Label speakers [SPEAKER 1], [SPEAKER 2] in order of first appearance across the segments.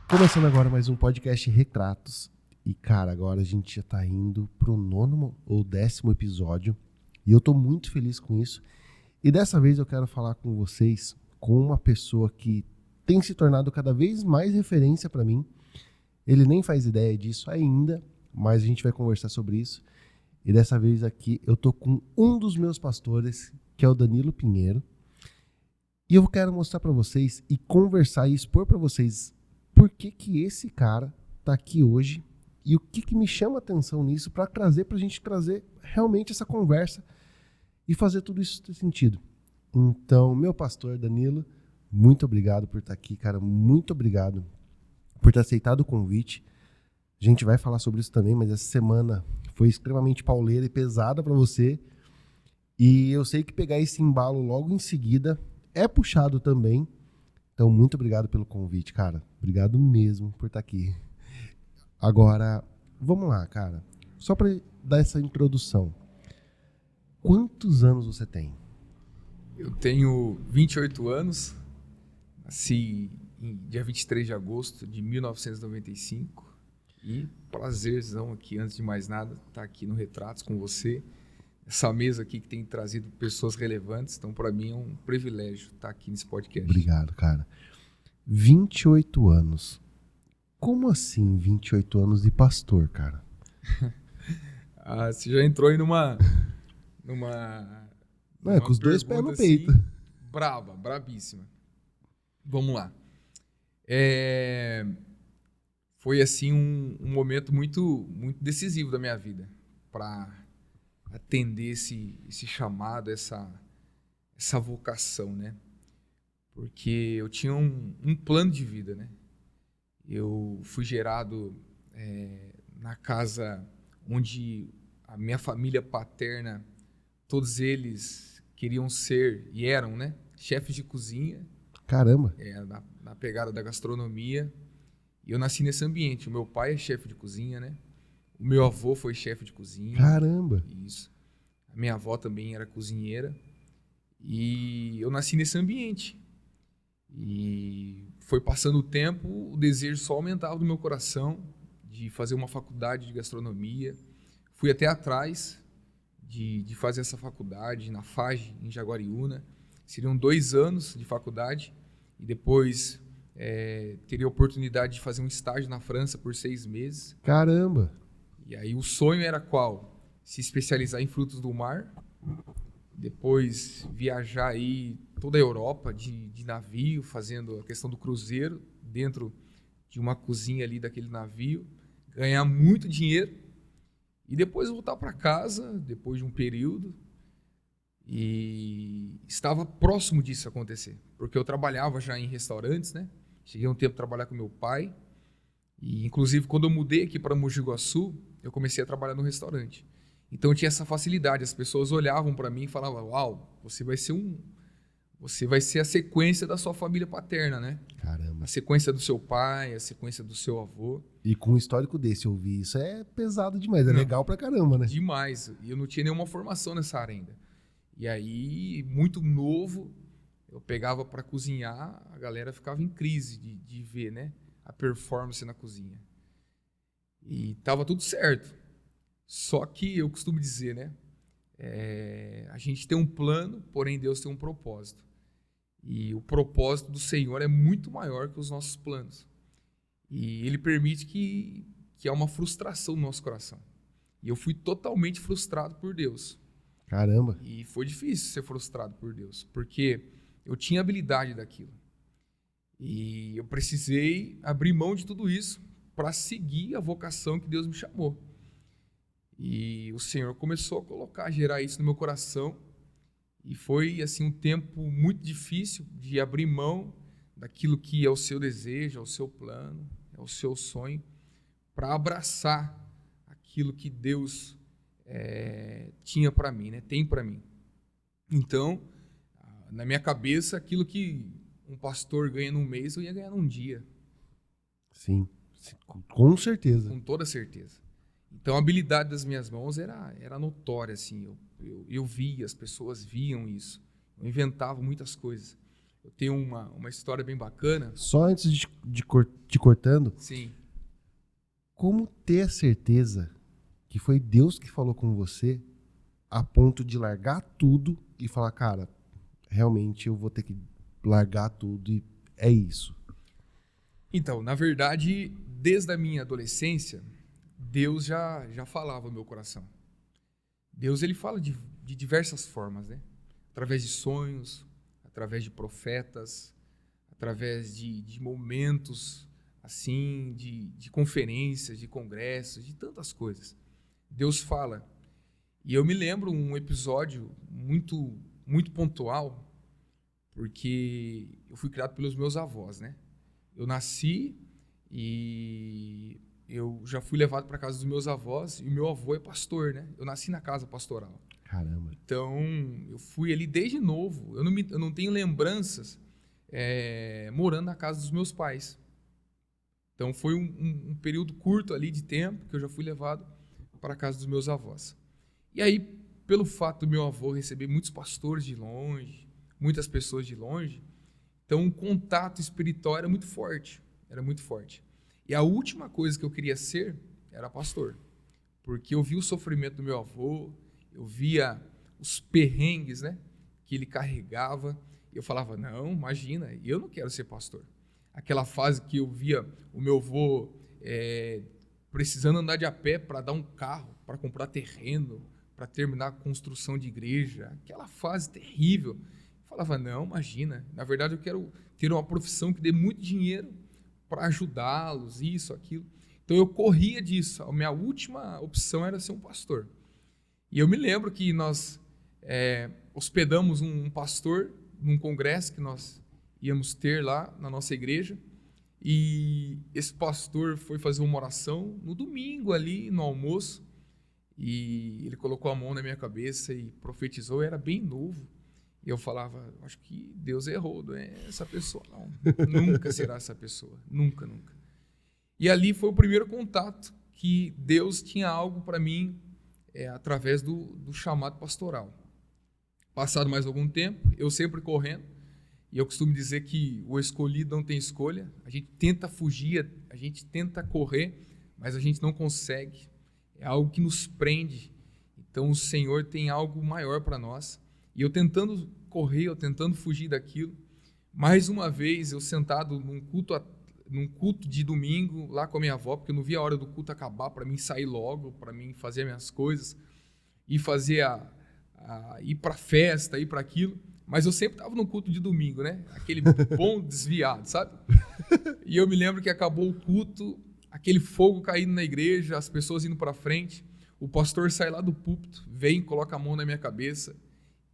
[SPEAKER 1] Começando agora mais um podcast Retratos. E, cara, agora a gente já tá indo pro 9º ou 10º episódio. E eu tô muito feliz com isso. E dessa vez eu quero falar com vocês com uma pessoa que tem se tornado cada vez mais referência pra mim. Ele nem faz ideia disso ainda, mas a gente vai conversar sobre isso. E dessa vez aqui eu tô com um dos meus pastores, que é o Danilo Pinheiro. E eu quero mostrar pra vocês e conversar e expor pra vocês por que esse cara tá aqui hoje e o que me chama a atenção nisso pra gente trazer realmente essa conversa e fazer tudo isso ter sentido. Então, meu pastor Danilo, muito obrigado por estar aqui, cara. Muito obrigado por ter aceitado o convite. A gente vai falar sobre isso também, mas essa semana foi extremamente pauleira e pesada pra você. E eu sei que pegar esse embalo logo em seguida é puxado também. Então, muito obrigado pelo convite, cara. Obrigado mesmo por estar aqui. Agora, vamos lá, cara. Só pra dar essa introdução. Quantos anos você tem?
[SPEAKER 2] Eu tenho 28 anos. Nasci em dia 23 de agosto de 1995. E prazerzão aqui, antes de mais nada, estar aqui no Retratos com você. Essa mesa aqui que tem trazido pessoas relevantes. Então, para mim, é um privilégio estar aqui nesse podcast.
[SPEAKER 1] Obrigado, cara. 28 anos. Como assim 28 anos de pastor, cara?
[SPEAKER 2] Você já entrou aí numa
[SPEAKER 1] Não, é com os dois pés no peito.
[SPEAKER 2] Assim, brabíssima. Vamos lá. Foi assim um momento muito, muito decisivo da minha vida para atender esse chamado, essa vocação, né? Porque eu tinha um plano de vida, né? Eu fui gerado na casa onde a minha família paterna, todos eles queriam ser e eram, né? Chefes de cozinha.
[SPEAKER 1] Caramba!
[SPEAKER 2] Na pegada da gastronomia. E eu nasci nesse ambiente. O meu pai é chefe de cozinha, né? O meu avô foi chefe de cozinha.
[SPEAKER 1] Caramba!
[SPEAKER 2] Isso. A minha avó também era cozinheira. E eu nasci nesse ambiente. E foi passando o tempo, o desejo só aumentava no meu coração de fazer uma faculdade de gastronomia. Fui até atrás de fazer essa faculdade na FAGE, em Jaguariúna. Seriam 2 anos de faculdade e depois teria a oportunidade de fazer um estágio na França por 6 meses.
[SPEAKER 1] Caramba!
[SPEAKER 2] E aí o sonho era qual? Se especializar em frutos do mar, depois viajar aí toda a Europa de navio, fazendo a questão do cruzeiro dentro de uma cozinha ali daquele navio, ganhar muito dinheiro e depois voltar para casa depois de um período. E estava próximo disso acontecer, porque eu trabalhava já em restaurantes, né? Cheguei um tempo a trabalhar com meu pai e, inclusive, quando eu mudei aqui para Mogi Guaçu, eu comecei a trabalhar no restaurante. Então, eu tinha essa facilidade. As pessoas olhavam para mim e falavam: "Uau, você vai ser a sequência da sua família paterna, né?
[SPEAKER 1] Caramba!
[SPEAKER 2] A sequência do seu pai, a sequência do seu avô."
[SPEAKER 1] E com um histórico desse, ouvir isso é pesado demais. É legal pra caramba, né?
[SPEAKER 2] Demais. E eu não tinha nenhuma formação nessa área ainda. E aí, muito novo, eu pegava para cozinhar, a galera ficava em crise de ver, né, a performance na cozinha. E tava tudo certo. Só que eu costumo dizer, né, a gente tem um plano, porém Deus tem um propósito. E o propósito do Senhor é muito maior que os nossos planos. E Ele permite que há uma frustração no nosso coração. E eu fui totalmente frustrado por Deus.
[SPEAKER 1] Caramba!
[SPEAKER 2] E foi difícil ser frustrado por Deus, porque eu tinha habilidade daquilo. E eu precisei abrir mão de tudo isso para seguir a vocação que Deus me chamou. E o Senhor começou a gerar isso no meu coração. E foi assim um tempo muito difícil de abrir mão daquilo que é o seu desejo, é o seu plano, é o seu sonho, para abraçar aquilo que Deus tinha para mim, né? Tem para mim. Então, na minha cabeça, aquilo que um pastor ganha num mês, eu ia ganhar num dia.
[SPEAKER 1] Sim, com certeza.
[SPEAKER 2] Com toda certeza. Então, a habilidade das minhas mãos era notória, assim. Eu via, as pessoas viam isso. Eu inventava muitas coisas. Eu tenho uma história bem bacana.
[SPEAKER 1] Só antes de cortando,
[SPEAKER 2] Sim.
[SPEAKER 1] como ter a certeza que foi Deus que falou com você a ponto de largar tudo e falar, cara, realmente eu vou ter que largar tudo e é isso?
[SPEAKER 2] Então, na verdade, desde a minha adolescência, Deus já falava no meu coração. Deus, ele fala de diversas formas, né? Através de sonhos, através de profetas, através de momentos, assim, de conferências, de congressos, de tantas coisas. Deus fala. E eu me lembro um episódio muito, muito pontual, porque eu fui criado pelos meus avós, né? Eu nasci e eu já fui levado para casa dos meus avós, e o meu avô é pastor, né? Eu nasci na casa pastoral.
[SPEAKER 1] Caramba.
[SPEAKER 2] Então, eu fui ali desde novo. Eu não tenho lembranças morando na casa dos meus pais. Então, foi um período curto ali de tempo que eu já fui levado para a casa dos meus avós. E aí, pelo fato do meu avô receber muitos pastores de longe, muitas pessoas de longe, então o contato espiritual era muito forte. Era muito forte. E a última coisa que eu queria ser era pastor. Porque eu via o sofrimento do meu avô, eu via os perrengues, né, que ele carregava, e eu falava, não, imagina, eu não quero ser pastor. Aquela fase que eu via o meu avô precisando andar de a pé para dar um carro, para comprar terreno, para terminar a construção de igreja, aquela fase terrível. Eu falava, não, imagina, na verdade eu quero ter uma profissão que dê muito dinheiro para ajudá-los, isso, aquilo. Então eu corria disso, a minha última opção era ser um pastor. E eu me lembro que nós hospedamos um pastor num congresso que nós íamos ter lá na nossa igreja, e esse pastor foi fazer uma oração no domingo ali, no almoço, e ele colocou a mão na minha cabeça e profetizou. Eu era bem novo, e eu falava, acho que Deus errou, não é essa pessoa, não. Nunca será essa pessoa, nunca, nunca. E ali foi o primeiro contato que Deus tinha algo para mim através do chamado pastoral. Passado mais algum tempo, eu sempre correndo, e eu costumo dizer que o escolhido não tem escolha. A gente tenta fugir, a gente tenta correr, mas a gente não consegue. É algo que nos prende. Então o Senhor tem algo maior para nós. E eu tentando correr, eu tentando fugir daquilo. Mais uma vez, eu sentado num culto de domingo, lá com a minha avó, porque eu não via a hora do culto acabar, para mim sair logo, para mim fazer as minhas coisas, e fazer ir para a festa, ir para aquilo. Mas eu sempre estava no culto de domingo, né? Aquele bom desviado, sabe? E eu me lembro que acabou o culto, aquele fogo caindo na igreja, as pessoas indo para frente, o pastor sai lá do púlpito, vem, coloca a mão na minha cabeça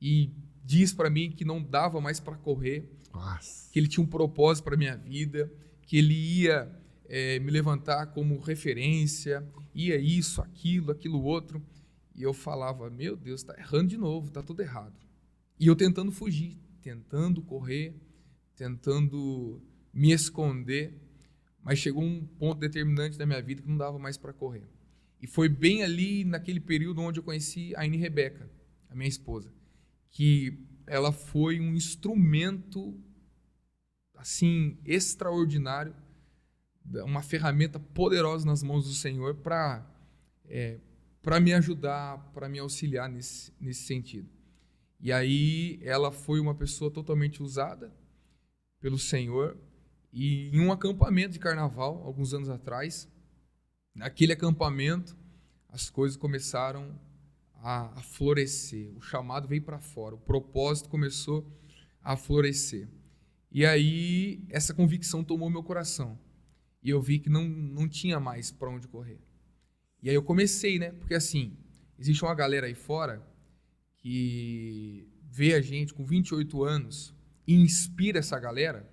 [SPEAKER 2] e diz para mim que não dava mais para correr,
[SPEAKER 1] Nossa.
[SPEAKER 2] que ele tinha um propósito para minha vida, que ele ia me levantar como referência, ia isso, aquilo outro. E eu falava, meu Deus, está errando de novo, está tudo errado. E eu tentando fugir, tentando correr, tentando me esconder, mas chegou um ponto determinante da minha vida que não dava mais para correr. E foi bem ali, naquele período, onde eu conheci a Aine Rebeca, a minha esposa, que ela foi um instrumento, assim, extraordinário, uma ferramenta poderosa nas mãos do Senhor para me ajudar, para me auxiliar nesse sentido. E aí ela foi uma pessoa totalmente usada pelo Senhor, e em um acampamento de carnaval, alguns anos atrás, naquele acampamento, as coisas começaram a florescer, o chamado veio para fora, o propósito começou a florescer. E aí essa convicção tomou meu coração, e eu vi que não tinha mais para onde correr. E aí eu comecei, né? Porque assim, existe uma galera aí fora que vê a gente com 28 anos e inspira essa galera,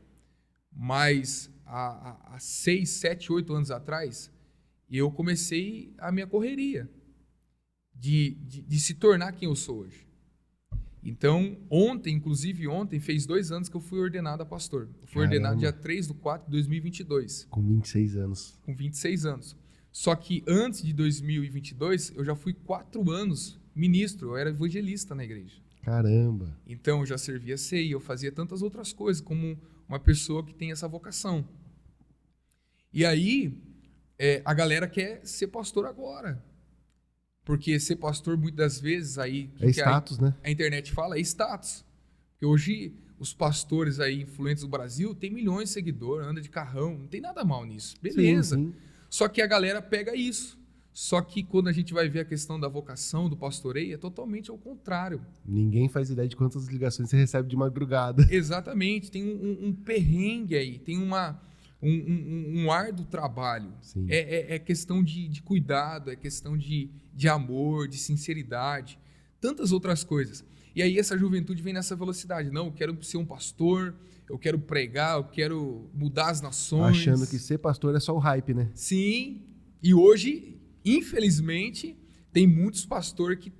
[SPEAKER 2] mas há 6, 7, 8 anos atrás, eu comecei a minha correria de se tornar quem eu sou hoje. Então, inclusive ontem, fez 2 anos que eu fui ordenado a pastor. Eu fui ordenado dia 3/4/2022.
[SPEAKER 1] Com 26 anos.
[SPEAKER 2] Com 26 anos. Só que antes de 2022, eu já fui 4 anos ministro, eu era evangelista na igreja.
[SPEAKER 1] Caramba.
[SPEAKER 2] Então, eu já servia ceia, eu fazia tantas outras coisas, como uma pessoa que tem essa vocação. E aí, a galera quer ser pastor agora. Porque ser pastor, muitas das vezes, aí...
[SPEAKER 1] É status, né?
[SPEAKER 2] A internet fala, é status. Porque hoje, os pastores aí influentes do Brasil têm milhões de seguidores, anda de carrão, não tem nada mal nisso. Beleza.
[SPEAKER 1] Sim, sim.
[SPEAKER 2] Só que a galera pega isso. Só que quando a gente vai ver a questão da vocação, do pastoreio, é totalmente ao contrário.
[SPEAKER 1] Ninguém faz ideia de quantas ligações você recebe de madrugada.
[SPEAKER 2] Exatamente. Tem um perrengue aí, tem um árduo trabalho.
[SPEAKER 1] Sim.
[SPEAKER 2] É questão de cuidado, é questão de amor, de sinceridade, tantas outras coisas. E aí essa juventude vem nessa velocidade. Não, eu quero ser um pastor, eu quero pregar, eu quero mudar as nações.
[SPEAKER 1] Achando que ser pastor é só o hype, né?
[SPEAKER 2] Sim, e hoje, infelizmente, tem muitos pastores que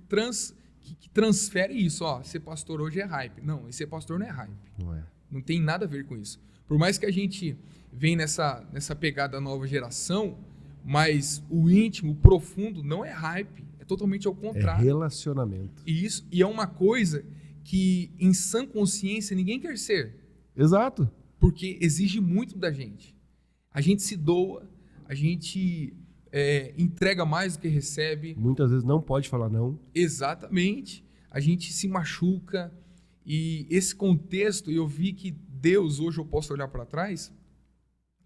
[SPEAKER 2] transferem isso. Ó, ser pastor hoje é hype. Não, ser pastor não é hype.
[SPEAKER 1] Não é.
[SPEAKER 2] Não tem nada a ver com isso. Por mais que a gente venha nessa pegada nova geração, mas o íntimo, o profundo, não é hype. É totalmente ao
[SPEAKER 1] É
[SPEAKER 2] contrário.
[SPEAKER 1] relacionamento.
[SPEAKER 2] E é uma coisa que, em sã consciência, ninguém quer ser.
[SPEAKER 1] Exato.
[SPEAKER 2] Porque exige muito da gente. A gente se doa, a gente entrega mais do que recebe.
[SPEAKER 1] Muitas vezes não pode falar não.
[SPEAKER 2] Exatamente. A gente se machuca. E esse contexto, eu vi que Deus, hoje eu posso olhar para trás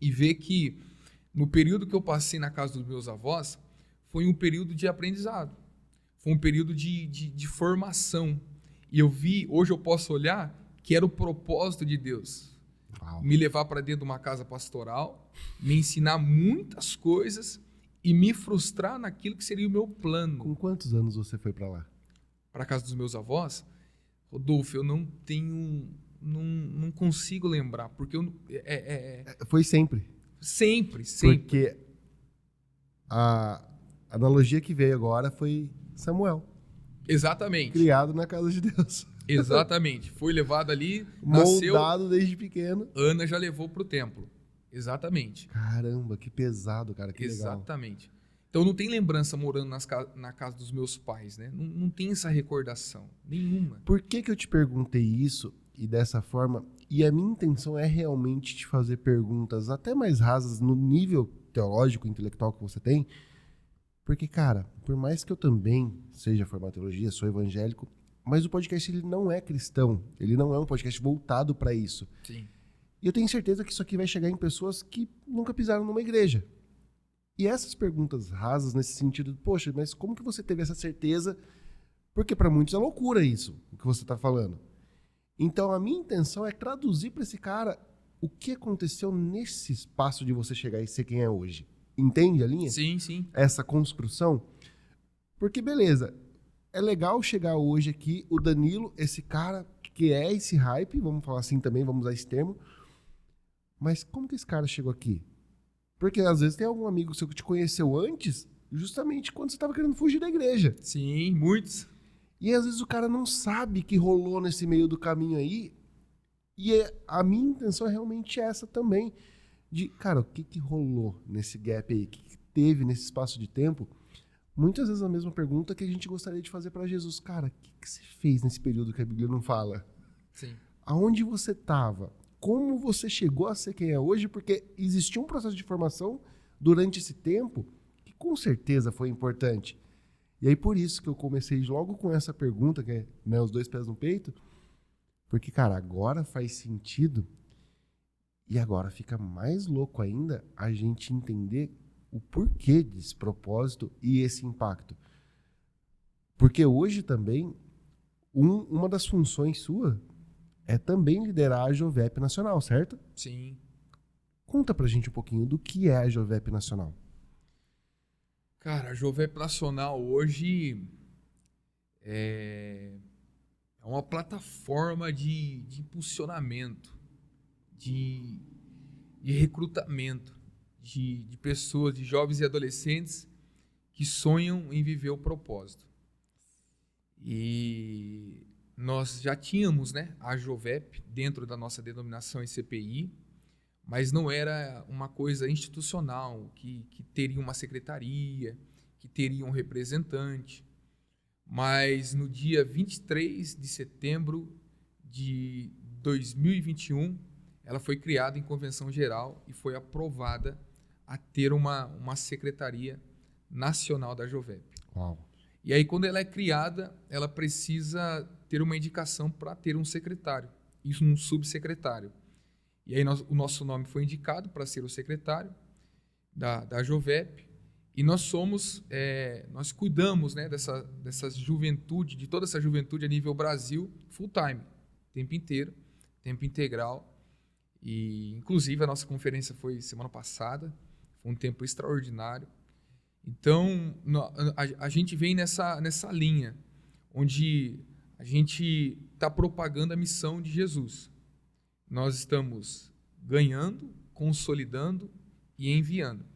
[SPEAKER 2] e ver que no período que eu passei na casa dos meus avós, foi um período de aprendizado. Foi um período de formação. E eu vi, hoje eu posso olhar, que era o propósito de Deus.
[SPEAKER 1] Uau.
[SPEAKER 2] Me levar para dentro de uma casa pastoral, me ensinar muitas coisas e me frustrar naquilo que seria o meu plano.
[SPEAKER 1] Com quantos anos você foi pra lá?
[SPEAKER 2] Para a casa dos meus avós, Rodolfo, eu não tenho, não consigo lembrar, porque
[SPEAKER 1] Foi sempre.
[SPEAKER 2] sempre.
[SPEAKER 1] Porque a analogia que veio agora foi Samuel,
[SPEAKER 2] Exatamente.
[SPEAKER 1] criado na casa de Deus.
[SPEAKER 2] Exatamente. Foi levado ali, nasceu,
[SPEAKER 1] Moldado desde pequeno.
[SPEAKER 2] Ana já levou para o templo. Exatamente.
[SPEAKER 1] Caramba, que pesado, cara, que legal.
[SPEAKER 2] Exatamente. Então não tem lembrança morando na casa dos meus pais, né? Não tem essa recordação nenhuma.
[SPEAKER 1] Por que que eu te perguntei isso e dessa forma? E a minha intenção é realmente te fazer perguntas até mais rasas no nível teológico, intelectual que você tem. Porque, cara, por mais que eu também seja formado em teologia, sou evangélico, mas o podcast ele não é cristão. Ele não é um podcast voltado para isso.
[SPEAKER 2] Sim.
[SPEAKER 1] E eu tenho certeza que isso aqui vai chegar em pessoas que nunca pisaram numa igreja. E essas perguntas rasas nesse sentido, poxa, mas como que você teve essa certeza? Porque para muitos é loucura isso, o que você está falando. Então a minha intenção é traduzir para esse cara o que aconteceu nesse espaço de você chegar e ser quem é hoje. Entende a linha?
[SPEAKER 2] Sim, sim.
[SPEAKER 1] Essa construção. Porque beleza, é legal chegar hoje aqui, o Danilo, esse cara que é esse hype, vamos falar assim também, vamos usar esse termo. Mas como que esse cara chegou aqui? Porque às vezes tem algum amigo seu que te conheceu antes, justamente quando você estava querendo fugir da igreja.
[SPEAKER 2] Sim, muitos.
[SPEAKER 1] E às vezes o cara não sabe que rolou nesse meio do caminho aí. E a minha intenção é realmente essa também. De, cara, o que rolou nesse gap aí? O que teve nesse espaço de tempo? Muitas vezes a mesma pergunta que a gente gostaria de fazer para Jesus. Cara, o que você fez nesse período que a Bíblia não fala?
[SPEAKER 2] Sim.
[SPEAKER 1] Aonde você estava? Como você chegou a ser quem é hoje? Porque existiu um processo de formação durante esse tempo que com certeza foi importante. E aí por isso que eu comecei logo com essa pergunta, que é, né, os dois pés no peito, porque, cara, agora faz sentido e agora fica mais louco ainda a gente entender o porquê desse propósito e esse impacto. Porque hoje também, uma das funções sua é também liderar a Jovep Nacional, certo?
[SPEAKER 2] Sim.
[SPEAKER 1] Conta pra gente um pouquinho do que é a Jovep Nacional.
[SPEAKER 2] Cara, a Jovep Nacional hoje é uma plataforma de impulsionamento, de recrutamento de pessoas, de jovens e adolescentes que sonham em viver o propósito. E nós já tínhamos, né, a Jovep dentro da nossa denominação em CPI, mas não era uma coisa institucional, que teria uma secretaria, que teria um representante. mas no dia 23 de setembro de 2021, ela foi criada em convenção geral e foi aprovada a ter uma secretaria nacional da Jovep.
[SPEAKER 1] Uau.
[SPEAKER 2] E aí, quando ela é criada, ela precisa ter uma indicação para ter um secretário, isso um subsecretário. E aí o nosso nome foi indicado para ser o secretário da Jovep, e nós cuidamos, né, dessa juventude, de toda essa juventude a nível Brasil, full time, tempo inteiro, tempo integral. E inclusive a nossa conferência foi semana passada, foi um tempo extraordinário. Então a gente vem nessa linha, onde a gente está propagando a missão de Jesus. Nós estamos ganhando, consolidando e enviando.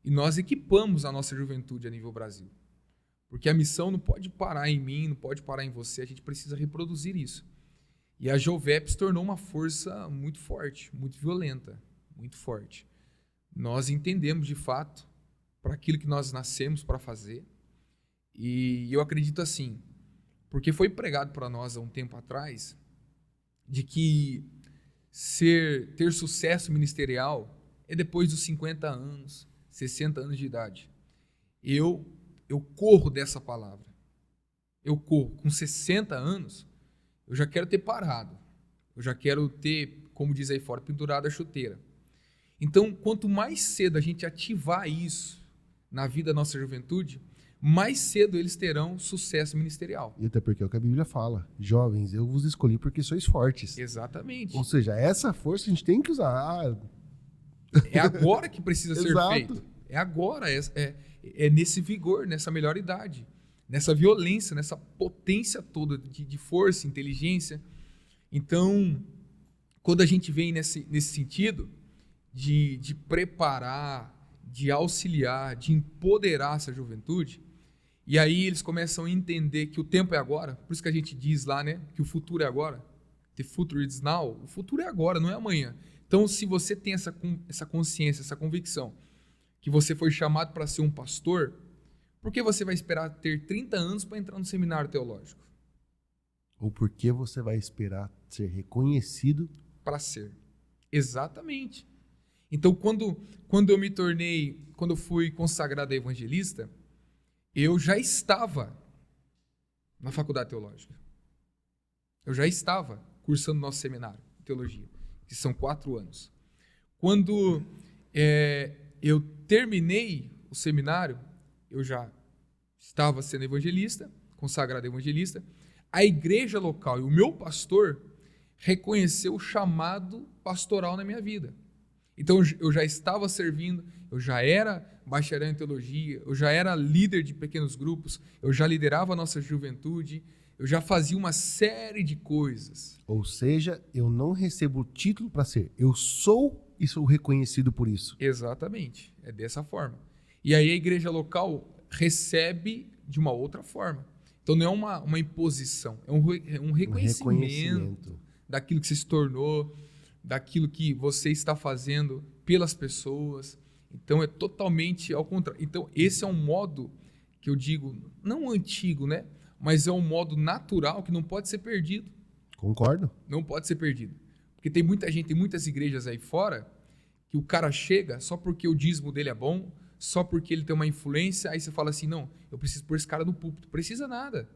[SPEAKER 2] E nós equipamos a nossa juventude a nível Brasil. Porque a missão não pode parar em mim, não pode parar em você, a gente precisa reproduzir isso. E a Jovep se tornou uma força muito forte, muito violenta, muito forte. Nós entendemos, de fato, para aquilo que nós nascemos para fazer. E eu acredito assim, porque foi pregado para nós há um tempo atrás, de que ter sucesso ministerial é depois dos 50 anos, 60 anos de idade. Eu corro dessa palavra. Eu corro. Com 60 anos, eu já quero ter parado. Eu já quero ter, como diz aí fora, pendurado a chuteira. Então, quanto mais cedo a gente ativar isso na vida da nossa juventude, mais cedo eles terão sucesso ministerial.
[SPEAKER 1] E até porque é o que a Bíblia fala. Jovens, eu vos escolhi porque sois fortes.
[SPEAKER 2] Exatamente.
[SPEAKER 1] Ou seja, essa força a gente tem que usar.
[SPEAKER 2] É agora que precisa ser
[SPEAKER 1] Exato.
[SPEAKER 2] feito. É agora. É nesse vigor, nessa melhor idade. Nessa violência, nessa potência toda de força, inteligência. Então, quando a gente vem nesse sentido de preparar, de auxiliar, de empoderar essa juventude, e aí eles começam a entender que o tempo é agora, por isso que a gente diz lá, né, que o futuro é agora. The future is now. O futuro é agora, não é amanhã. Então, se você tem essa consciência, essa convicção, que você foi chamado para ser um pastor, por que você vai esperar ter 30 anos para entrar no seminário teológico?
[SPEAKER 1] Ou por que você vai esperar ser reconhecido?
[SPEAKER 2] Para ser. Exatamente. Então, quando eu fui consagrado a evangelista, eu já estava na faculdade teológica. Eu já estava cursando nosso seminário de teologia, que são 4 anos. Quando eu terminei o seminário, eu já estava sendo evangelista, consagrado evangelista. A igreja local e o meu pastor reconheceu o chamado pastoral na minha vida. Então eu já estava servindo, eu já era bacharel em teologia, eu já era líder de pequenos grupos, eu já liderava a nossa juventude, eu já fazia uma série de coisas.
[SPEAKER 1] Ou seja, eu não recebo título para ser, eu sou e sou reconhecido por isso.
[SPEAKER 2] Exatamente, é dessa forma. E aí a igreja local recebe de uma outra forma. Então não é uma imposição, é um reconhecimento daquilo que você se tornou, daquilo que você está fazendo pelas pessoas. Então é totalmente ao contrário. Então esse é um modo que eu digo, não antigo, né? Mas é um modo natural que não pode ser perdido.
[SPEAKER 1] Concordo.
[SPEAKER 2] Não pode ser perdido. Porque tem muita gente, tem muitas igrejas aí fora que o cara chega só porque o dízimo dele é bom, só porque ele tem uma influência, aí você fala assim, não, eu preciso pôr esse cara no púlpito. Precisa nada.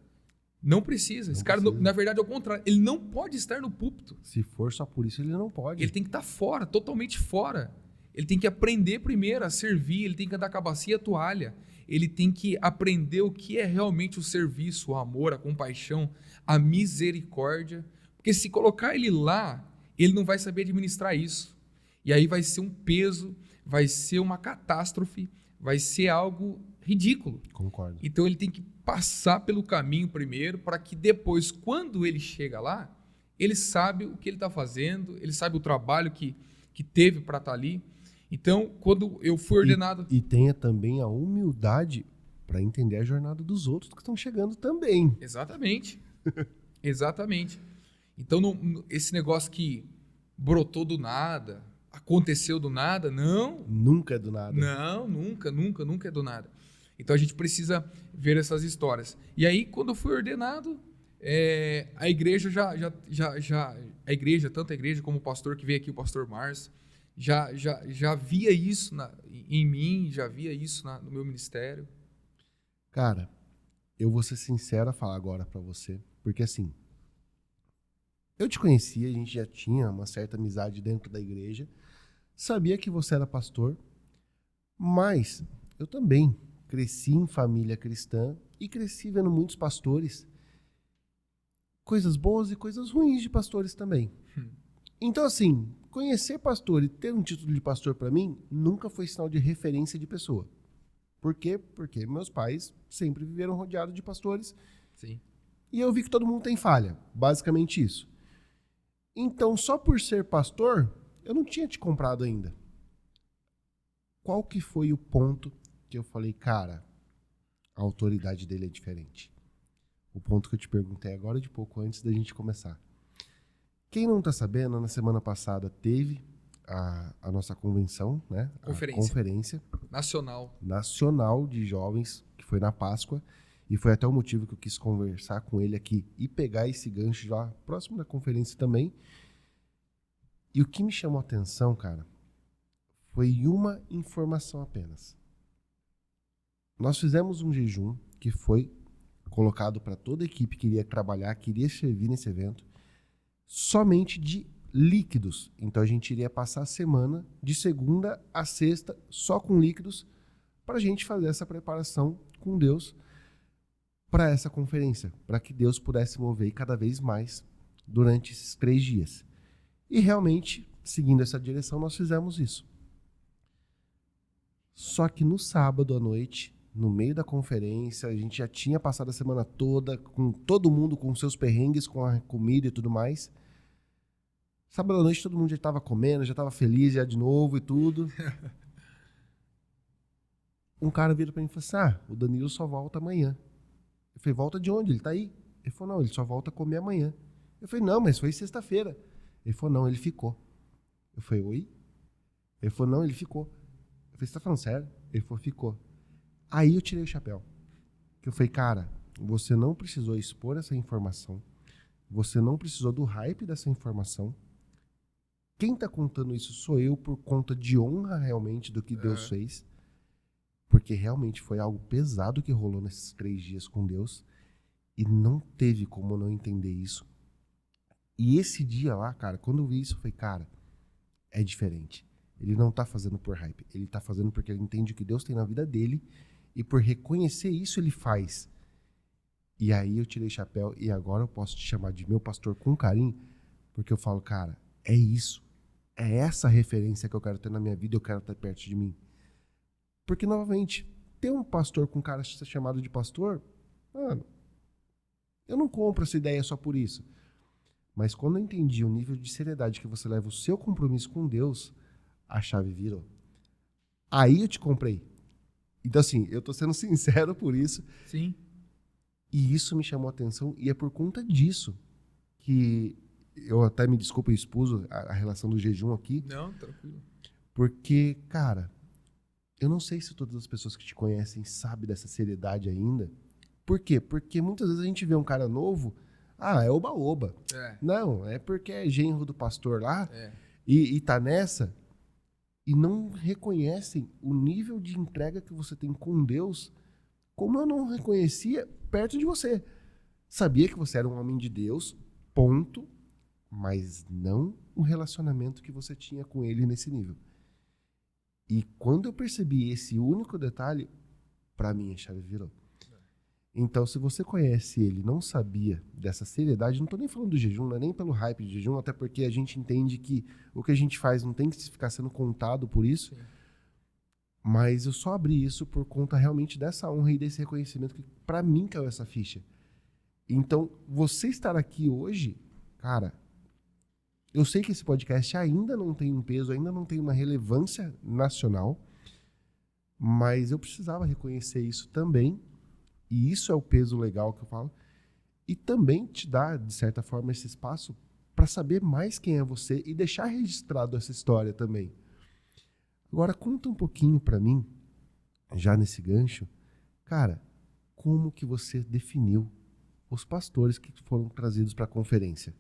[SPEAKER 2] Não precisa. Esse cara, na verdade, é o contrário. Ele não pode estar no púlpito.
[SPEAKER 1] Se for só por isso, ele não pode.
[SPEAKER 2] Ele tem que estar fora, totalmente fora. Ele tem que aprender primeiro a servir, ele tem que andar com a bacia e a toalha. Ele tem que aprender o que é realmente o serviço, o amor, a compaixão, a misericórdia. Porque se colocar ele lá, ele não vai saber administrar isso. E aí vai ser um peso, vai ser uma catástrofe, vai ser algo ridículo.
[SPEAKER 1] Concordo.
[SPEAKER 2] Então ele tem que passar pelo caminho primeiro, para que depois, quando ele chega lá, ele sabe o que ele está fazendo, ele sabe o trabalho que teve para estar ali. Então, quando eu fui ordenado...
[SPEAKER 1] E tenha também a humildade para entender a jornada dos outros que estão chegando também.
[SPEAKER 2] Exatamente. Exatamente. Então, esse negócio que brotou do nada, aconteceu do nada, não.
[SPEAKER 1] Nunca é do nada.
[SPEAKER 2] Não, nunca é do nada. Então a gente precisa ver essas histórias. E aí, quando eu fui ordenado, a igreja a igreja, tanto a igreja como o pastor que veio aqui, o pastor Márcio, já via isso em mim, já via isso no meu ministério.
[SPEAKER 1] Cara, eu vou ser sincero a falar agora pra você, porque assim, eu te conhecia, a gente já tinha uma certa amizade dentro da igreja, sabia que você era pastor, mas eu também cresci em família cristã e cresci vendo muitos pastores, coisas boas e coisas ruins de pastores também. Então assim, conhecer pastor e ter um título de pastor pra mim nunca foi sinal de referência de pessoa. Por quê? Porque meus pais sempre viveram rodeados de pastores.
[SPEAKER 2] Sim.
[SPEAKER 1] E eu vi que todo mundo tem falha. Basicamente isso. Então, só por ser pastor, eu não tinha te comprado ainda. Qual que foi o ponto que eu falei, cara, a autoridade dele é diferente? O ponto que eu te perguntei agora de pouco antes da gente começar. Quem não tá sabendo, na semana passada teve a nossa convenção, né?
[SPEAKER 2] Conferência.
[SPEAKER 1] A conferência nacional de jovens, que foi na Páscoa, e foi até o motivo que eu quis conversar com ele aqui e pegar esse gancho já próximo da conferência também. E o que me chamou a atenção, cara, foi uma informação apenas. Nós fizemos um jejum que foi colocado para toda a equipe que iria trabalhar, que iria servir nesse evento, somente de líquidos. Então a gente iria passar a semana de segunda a sexta só com líquidos para a gente fazer essa preparação com Deus para essa conferência, para que Deus pudesse mover cada vez mais durante esses 3 dias. E realmente, seguindo essa direção, nós fizemos isso. Só que no sábado à noite, no meio da conferência, a gente já tinha passado a semana toda com todo mundo com seus perrengues, com a comida e tudo mais. Sábado à noite todo mundo já estava comendo, já estava feliz já de novo e tudo. Um cara vira para mim e falou assim, o Danilo só volta amanhã. Eu falei, volta de onde? Ele tá aí? Ele falou, não, ele só volta a comer amanhã. Eu falei, não, mas foi sexta-feira. Ele falou, não, ele ficou. Eu falei, oi? Ele falou, não, ele ficou. Eu falei, você tá falando sério? Ele falou, ficou. Aí eu tirei o chapéu. Eu falei, cara, você não precisou expor essa informação. Você não precisou do hype dessa informação. Quem tá contando isso sou eu por conta de honra realmente do que Deus fez. Porque realmente foi algo pesado que rolou nesses 3 dias com Deus. E não teve como eu não entender isso. E esse dia lá, cara, quando eu vi isso, eu falei, cara, é diferente. Ele não tá fazendo por hype. Ele tá fazendo porque ele entende o que Deus tem na vida dele. E por reconhecer isso, ele faz. E aí eu tirei o chapéu e agora eu posso te chamar de meu pastor com carinho. Porque eu falo, cara, é isso. É essa referência que eu quero ter na minha vida. Eu quero estar perto de mim. Porque, novamente, ter um pastor com cara chamado de pastor, mano, eu não compro essa ideia só por isso. Mas quando eu entendi o nível de seriedade que você leva o seu compromisso com Deus, a chave virou. Aí eu te comprei. Então, assim, eu tô sendo sincero por isso.
[SPEAKER 2] Sim.
[SPEAKER 1] E isso me chamou a atenção. E é por conta disso que eu até me desculpa, eu expus a relação do jejum aqui.
[SPEAKER 2] Não, tranquilo.
[SPEAKER 1] Porque, cara, eu não sei se todas as pessoas que te conhecem sabem dessa seriedade ainda. Por quê? Porque muitas vezes a gente vê um cara novo, é oba-oba. Não, é porque é genro do pastor lá e tá nessa. E não reconhecem o nível de entrega que você tem com Deus, como eu não reconhecia perto de você. Sabia que você era um homem de Deus, ponto, mas não o relacionamento que você tinha com ele nesse nível. E quando eu percebi esse único detalhe, pra mim a chave virou. Então, se você conhece ele e não sabia dessa seriedade, não tô nem falando do jejum, não é nem pelo hype de jejum, até porque a gente entende que o que a gente faz não tem que ficar sendo contado por isso. Sim. Mas eu só abri isso por conta realmente dessa honra e desse reconhecimento que pra mim caiu essa ficha. Então, você estar aqui hoje, cara, eu sei que esse podcast ainda não tem um peso, ainda não tem uma relevância nacional, mas eu precisava reconhecer isso também. E isso é o peso legal que eu falo. E também te dá, de certa forma, esse espaço para saber mais quem é você e deixar registrado essa história também. Agora, conta um pouquinho para mim, já nesse gancho, Cara, como que você definiu os pastores que foram trazidos para a conferência?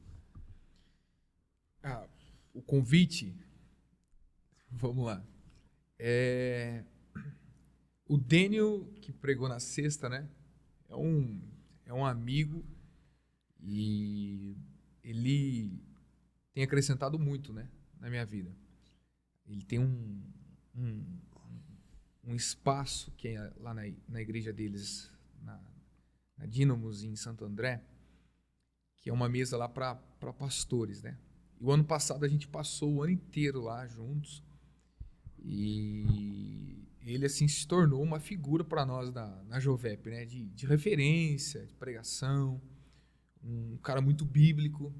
[SPEAKER 2] O convite, vamos lá. O Daniel, que pregou na sexta, né? É um amigo e ele tem acrescentado muito, né, na minha vida. Ele tem um espaço que é lá na igreja deles, na Dínamos, em Santo André, que é uma mesa lá para pastores, né? E o ano passado a gente passou o ano inteiro lá juntos e ele assim se tornou uma figura para nós na Jovep, né? De referência, de pregação, um cara muito bíblico,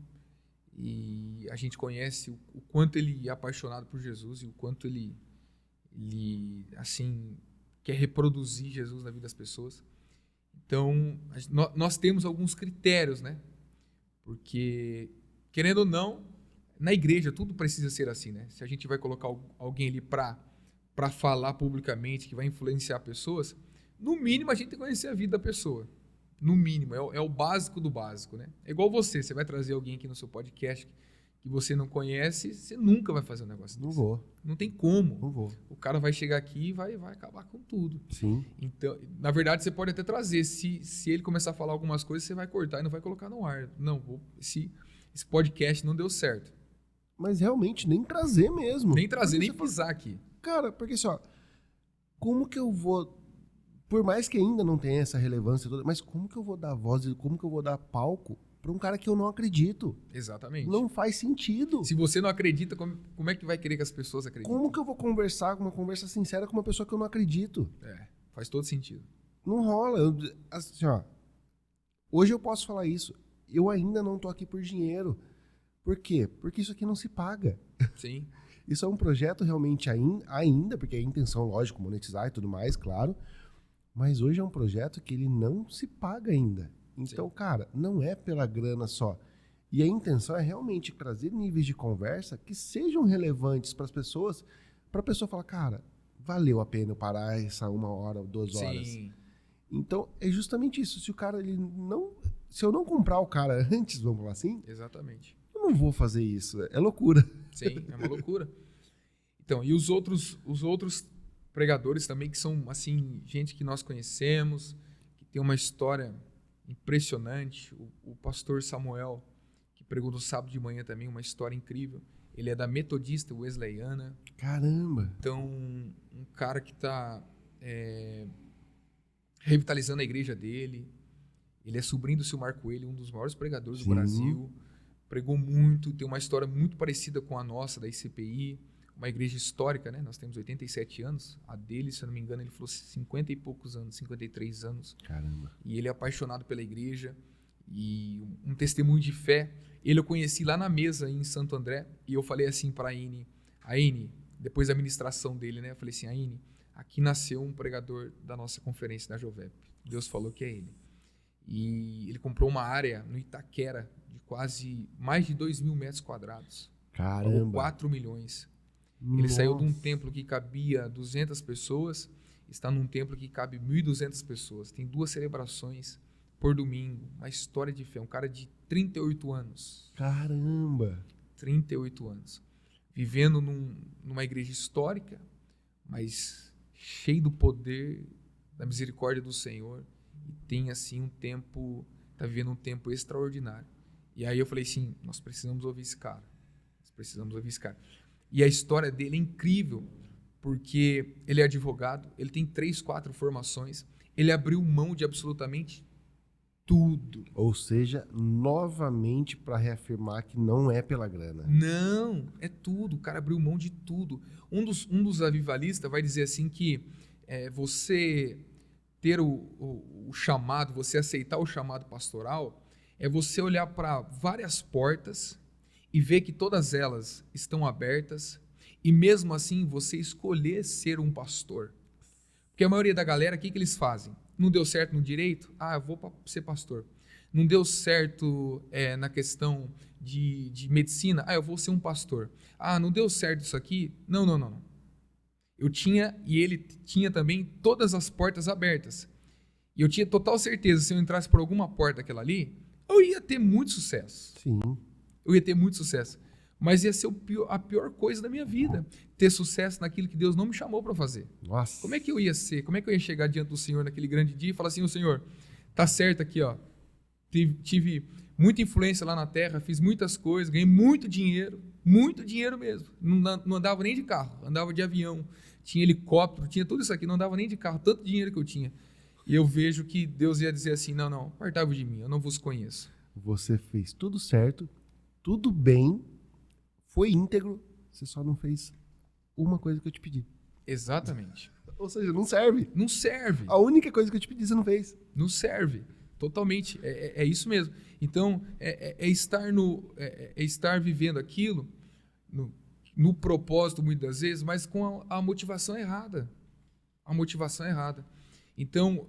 [SPEAKER 2] e a gente conhece o quanto ele é apaixonado por Jesus e o quanto ele assim quer reproduzir Jesus na vida das pessoas. Então nós temos alguns critérios, né? Porque querendo ou não, na igreja tudo precisa ser assim, né? Se a gente vai colocar alguém ali para falar publicamente, que vai influenciar pessoas, no mínimo a gente tem que conhecer a vida da pessoa. No mínimo, é o básico do básico, né? É igual você vai trazer alguém aqui no seu podcast que você não conhece, você nunca vai fazer um negócio desse.
[SPEAKER 1] Não vou.
[SPEAKER 2] Não tem como.
[SPEAKER 1] Não vou.
[SPEAKER 2] O cara vai chegar aqui e vai acabar com tudo.
[SPEAKER 1] Sim.
[SPEAKER 2] Então, na verdade, você pode até trazer. Se ele começar a falar algumas coisas, você vai cortar e não vai colocar no ar. Não, esse podcast não deu certo.
[SPEAKER 1] Mas realmente, nem trazer mesmo.
[SPEAKER 2] Nem trazer, nem pisar aqui.
[SPEAKER 1] Cara, porque assim, ó, como que eu vou... Por mais que ainda não tenha essa relevância toda, mas como que eu vou dar voz e como que eu vou dar palco para um cara que eu não acredito?
[SPEAKER 2] Exatamente.
[SPEAKER 1] Não faz sentido.
[SPEAKER 2] Se você não acredita, como é que vai querer que as pessoas acreditem?
[SPEAKER 1] Como que eu vou conversar com uma conversa sincera com uma pessoa que eu não acredito?
[SPEAKER 2] Faz todo sentido.
[SPEAKER 1] Não rola. Assim, ó, hoje eu posso falar isso. Eu ainda não tô aqui por dinheiro. Por quê? Porque isso aqui não se paga.
[SPEAKER 2] Sim.
[SPEAKER 1] Isso é um projeto realmente ainda, porque é a intenção, lógico, monetizar e tudo mais, claro. Mas hoje é um projeto que ele não se paga ainda. Então, cara, não é pela grana só. E a intenção é realmente trazer níveis de conversa que sejam relevantes para as pessoas, para a pessoa falar, cara, valeu a pena eu parar essa 1 hora ou 2 horas.
[SPEAKER 2] Sim.
[SPEAKER 1] Então, é justamente isso. Se eu não comprar o cara antes, vamos falar assim,
[SPEAKER 2] exatamente,
[SPEAKER 1] eu não vou fazer isso. É loucura.
[SPEAKER 2] Sim, é uma loucura. Então, e os outros pregadores também, que são, assim, gente que nós conhecemos, que tem uma história impressionante. O pastor Samuel, que pregou no sábado de manhã também, uma história incrível. Ele é da Metodista Wesleyana.
[SPEAKER 1] Caramba!
[SPEAKER 2] Então, um cara que está revitalizando a igreja dele. Ele é sobrinho do Silmar Coelho, um dos maiores pregadores do Brasil. Pregou muito, tem uma história muito parecida com a nossa, da ICPI. Uma igreja histórica, né? Nós temos 87 anos. A dele, se eu não me engano, ele falou 50 e poucos anos, 53 anos.
[SPEAKER 1] Caramba.
[SPEAKER 2] E ele é apaixonado pela igreja. E um testemunho de fé. Ele eu conheci lá na mesa em Santo André. E eu falei assim para a Aine, depois da ministração dele, né? Eu falei assim, Aine, aqui nasceu um pregador da nossa conferência da Jovep. Deus falou que é ele. E ele comprou uma área no Itaquera de quase mais de 2.000 metros quadrados.
[SPEAKER 1] Caramba.
[SPEAKER 2] Pagou 4 milhões. Ele saiu de um templo que cabia 200 pessoas, está num templo que cabe 1.200 pessoas. Tem 2 celebrações por domingo. Uma história de fé. Um cara de 38 anos.
[SPEAKER 1] Caramba!
[SPEAKER 2] 38 anos. Vivendo numa igreja histórica, mas cheio do poder, da misericórdia do Senhor. E tem, assim, está vivendo um tempo extraordinário. E aí eu falei assim, nós precisamos ouvir esse cara. E a história dele é incrível, porque ele é advogado, ele tem 3, 4 formações, ele abriu mão de absolutamente tudo.
[SPEAKER 1] Ou seja, novamente para reafirmar que não é pela grana.
[SPEAKER 2] Não, é tudo, o cara abriu mão de tudo. Um dos avivalistas vai dizer assim que você ter o chamado, você aceitar o chamado pastoral, é você olhar para várias portas e ver que todas elas estão abertas e mesmo assim você escolher ser um pastor. Porque a maioria da galera, o que eles fazem? Não deu certo no direito? Eu vou ser pastor. Não deu certo na questão de medicina? Eu vou ser um pastor. Não deu certo isso aqui? Não. Eu tinha, e ele tinha também, todas as portas abertas. E eu tinha total certeza, se eu entrasse por alguma porta daquela ali, eu ia ter muito sucesso.
[SPEAKER 1] Sim.
[SPEAKER 2] Eu ia ter muito sucesso. Mas ia ser a pior coisa da minha vida, ter sucesso naquilo que Deus não me chamou para fazer.
[SPEAKER 1] Nossa.
[SPEAKER 2] Como é que eu ia ser? Como é que eu ia chegar diante do Senhor naquele grande dia e falar assim, ô Senhor, tá certo aqui, ó. Tive muita influência lá na terra, fiz muitas coisas, ganhei muito dinheiro mesmo. Não andava nem de carro, andava de avião, tinha helicóptero, tinha tudo isso aqui, não andava nem de carro, tanto dinheiro que eu tinha. E eu vejo que Deus ia dizer assim, não, apartai-vos de mim, eu não vos conheço.
[SPEAKER 1] Você fez tudo certo, tudo bem, foi íntegro, você só não fez uma coisa que eu te pedi.
[SPEAKER 2] Exatamente.
[SPEAKER 1] Ou seja, não serve.
[SPEAKER 2] Não serve.
[SPEAKER 1] A única coisa que eu te pedi, você não fez.
[SPEAKER 2] Não serve. Totalmente. É isso mesmo. Então, é estar vivendo aquilo no propósito, muitas das vezes, mas com a motivação errada. A motivação errada. Então,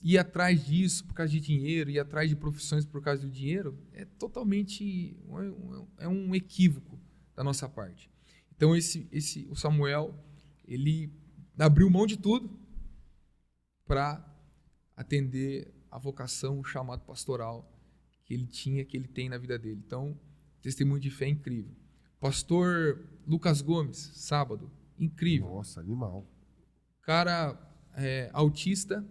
[SPEAKER 2] ir atrás disso por causa de dinheiro, ir atrás de profissões por causa do dinheiro, é totalmente um equívoco da nossa parte. Então, o Samuel, ele abriu mão de tudo para atender a vocação, o chamado pastoral que ele tinha, que ele tem na vida dele. Então, testemunho de fé incrível. Pastor Lucas Gomes, sábado, incrível.
[SPEAKER 1] Nossa, animal.
[SPEAKER 2] Cara autista,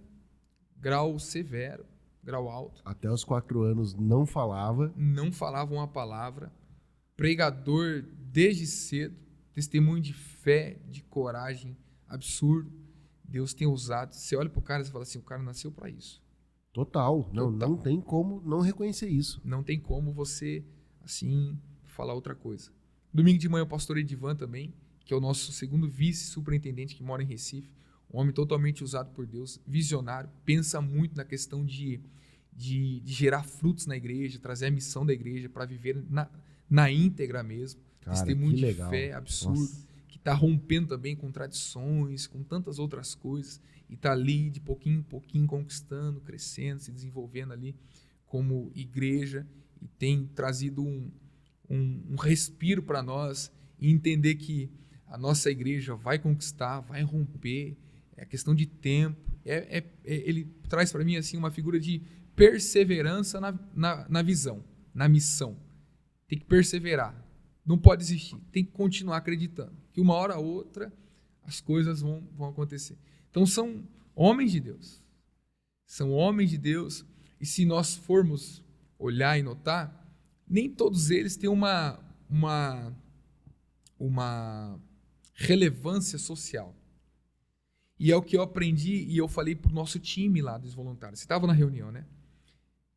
[SPEAKER 2] grau severo, grau alto.
[SPEAKER 1] Até os 4 anos não falava.
[SPEAKER 2] Não falava uma palavra. Pregador desde cedo. Testemunho de fé, de coragem, absurdo. Deus tem usado. Você olha pro cara e fala assim, o cara nasceu para isso.
[SPEAKER 1] Total. Não tem como não reconhecer isso.
[SPEAKER 2] Não tem como você, assim, falar outra coisa. Domingo de manhã o pastor Edivan também, que é o nosso segundo vice-superintendente que mora em Recife. Um homem totalmente usado por Deus, visionário, pensa muito na questão de gerar frutos na igreja, trazer a missão da igreja para viver na íntegra mesmo.
[SPEAKER 1] Cara,
[SPEAKER 2] testemunho
[SPEAKER 1] que
[SPEAKER 2] de
[SPEAKER 1] legal.
[SPEAKER 2] fé absurdo,
[SPEAKER 1] Nossa.
[SPEAKER 2] que está rompendo também com tradições, com tantas outras coisas, e está ali de pouquinho em pouquinho conquistando, crescendo, se desenvolvendo ali como igreja, e tem trazido um respiro para nós, e entender que a nossa igreja vai conquistar, vai romper, é questão de tempo. Ele traz para mim assim uma figura de perseverança na visão, na missão. Tem que perseverar. Não pode desistir, tem que continuar acreditando que uma hora ou outra as coisas vão acontecer. Então são homens de Deus. São homens de Deus, e se nós formos olhar e notar, nem todos eles têm uma relevância social. E é o que eu aprendi e eu falei para o nosso time lá dos voluntários. Você estava na reunião, né?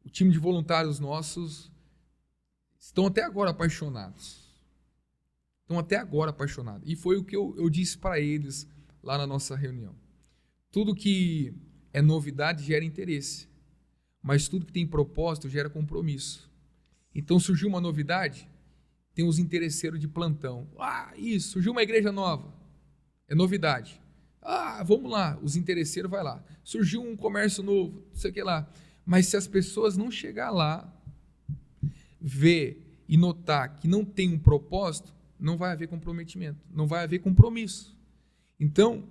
[SPEAKER 2] O time de voluntários nossos estão até agora apaixonados. E foi o que eu disse para eles lá na nossa reunião. Tudo que é novidade gera interesse, mas tudo que tem propósito gera compromisso. Então surgiu uma novidade, tem os interesseiros de plantão. Isso, surgiu uma igreja nova, é novidade. Vamos lá, os interesseiros vai lá. Surgiu um comércio novo, não sei o que lá. Mas se as pessoas não chegar lá, ver e notar que não tem um propósito, não vai haver comprometimento, não vai haver compromisso. Então,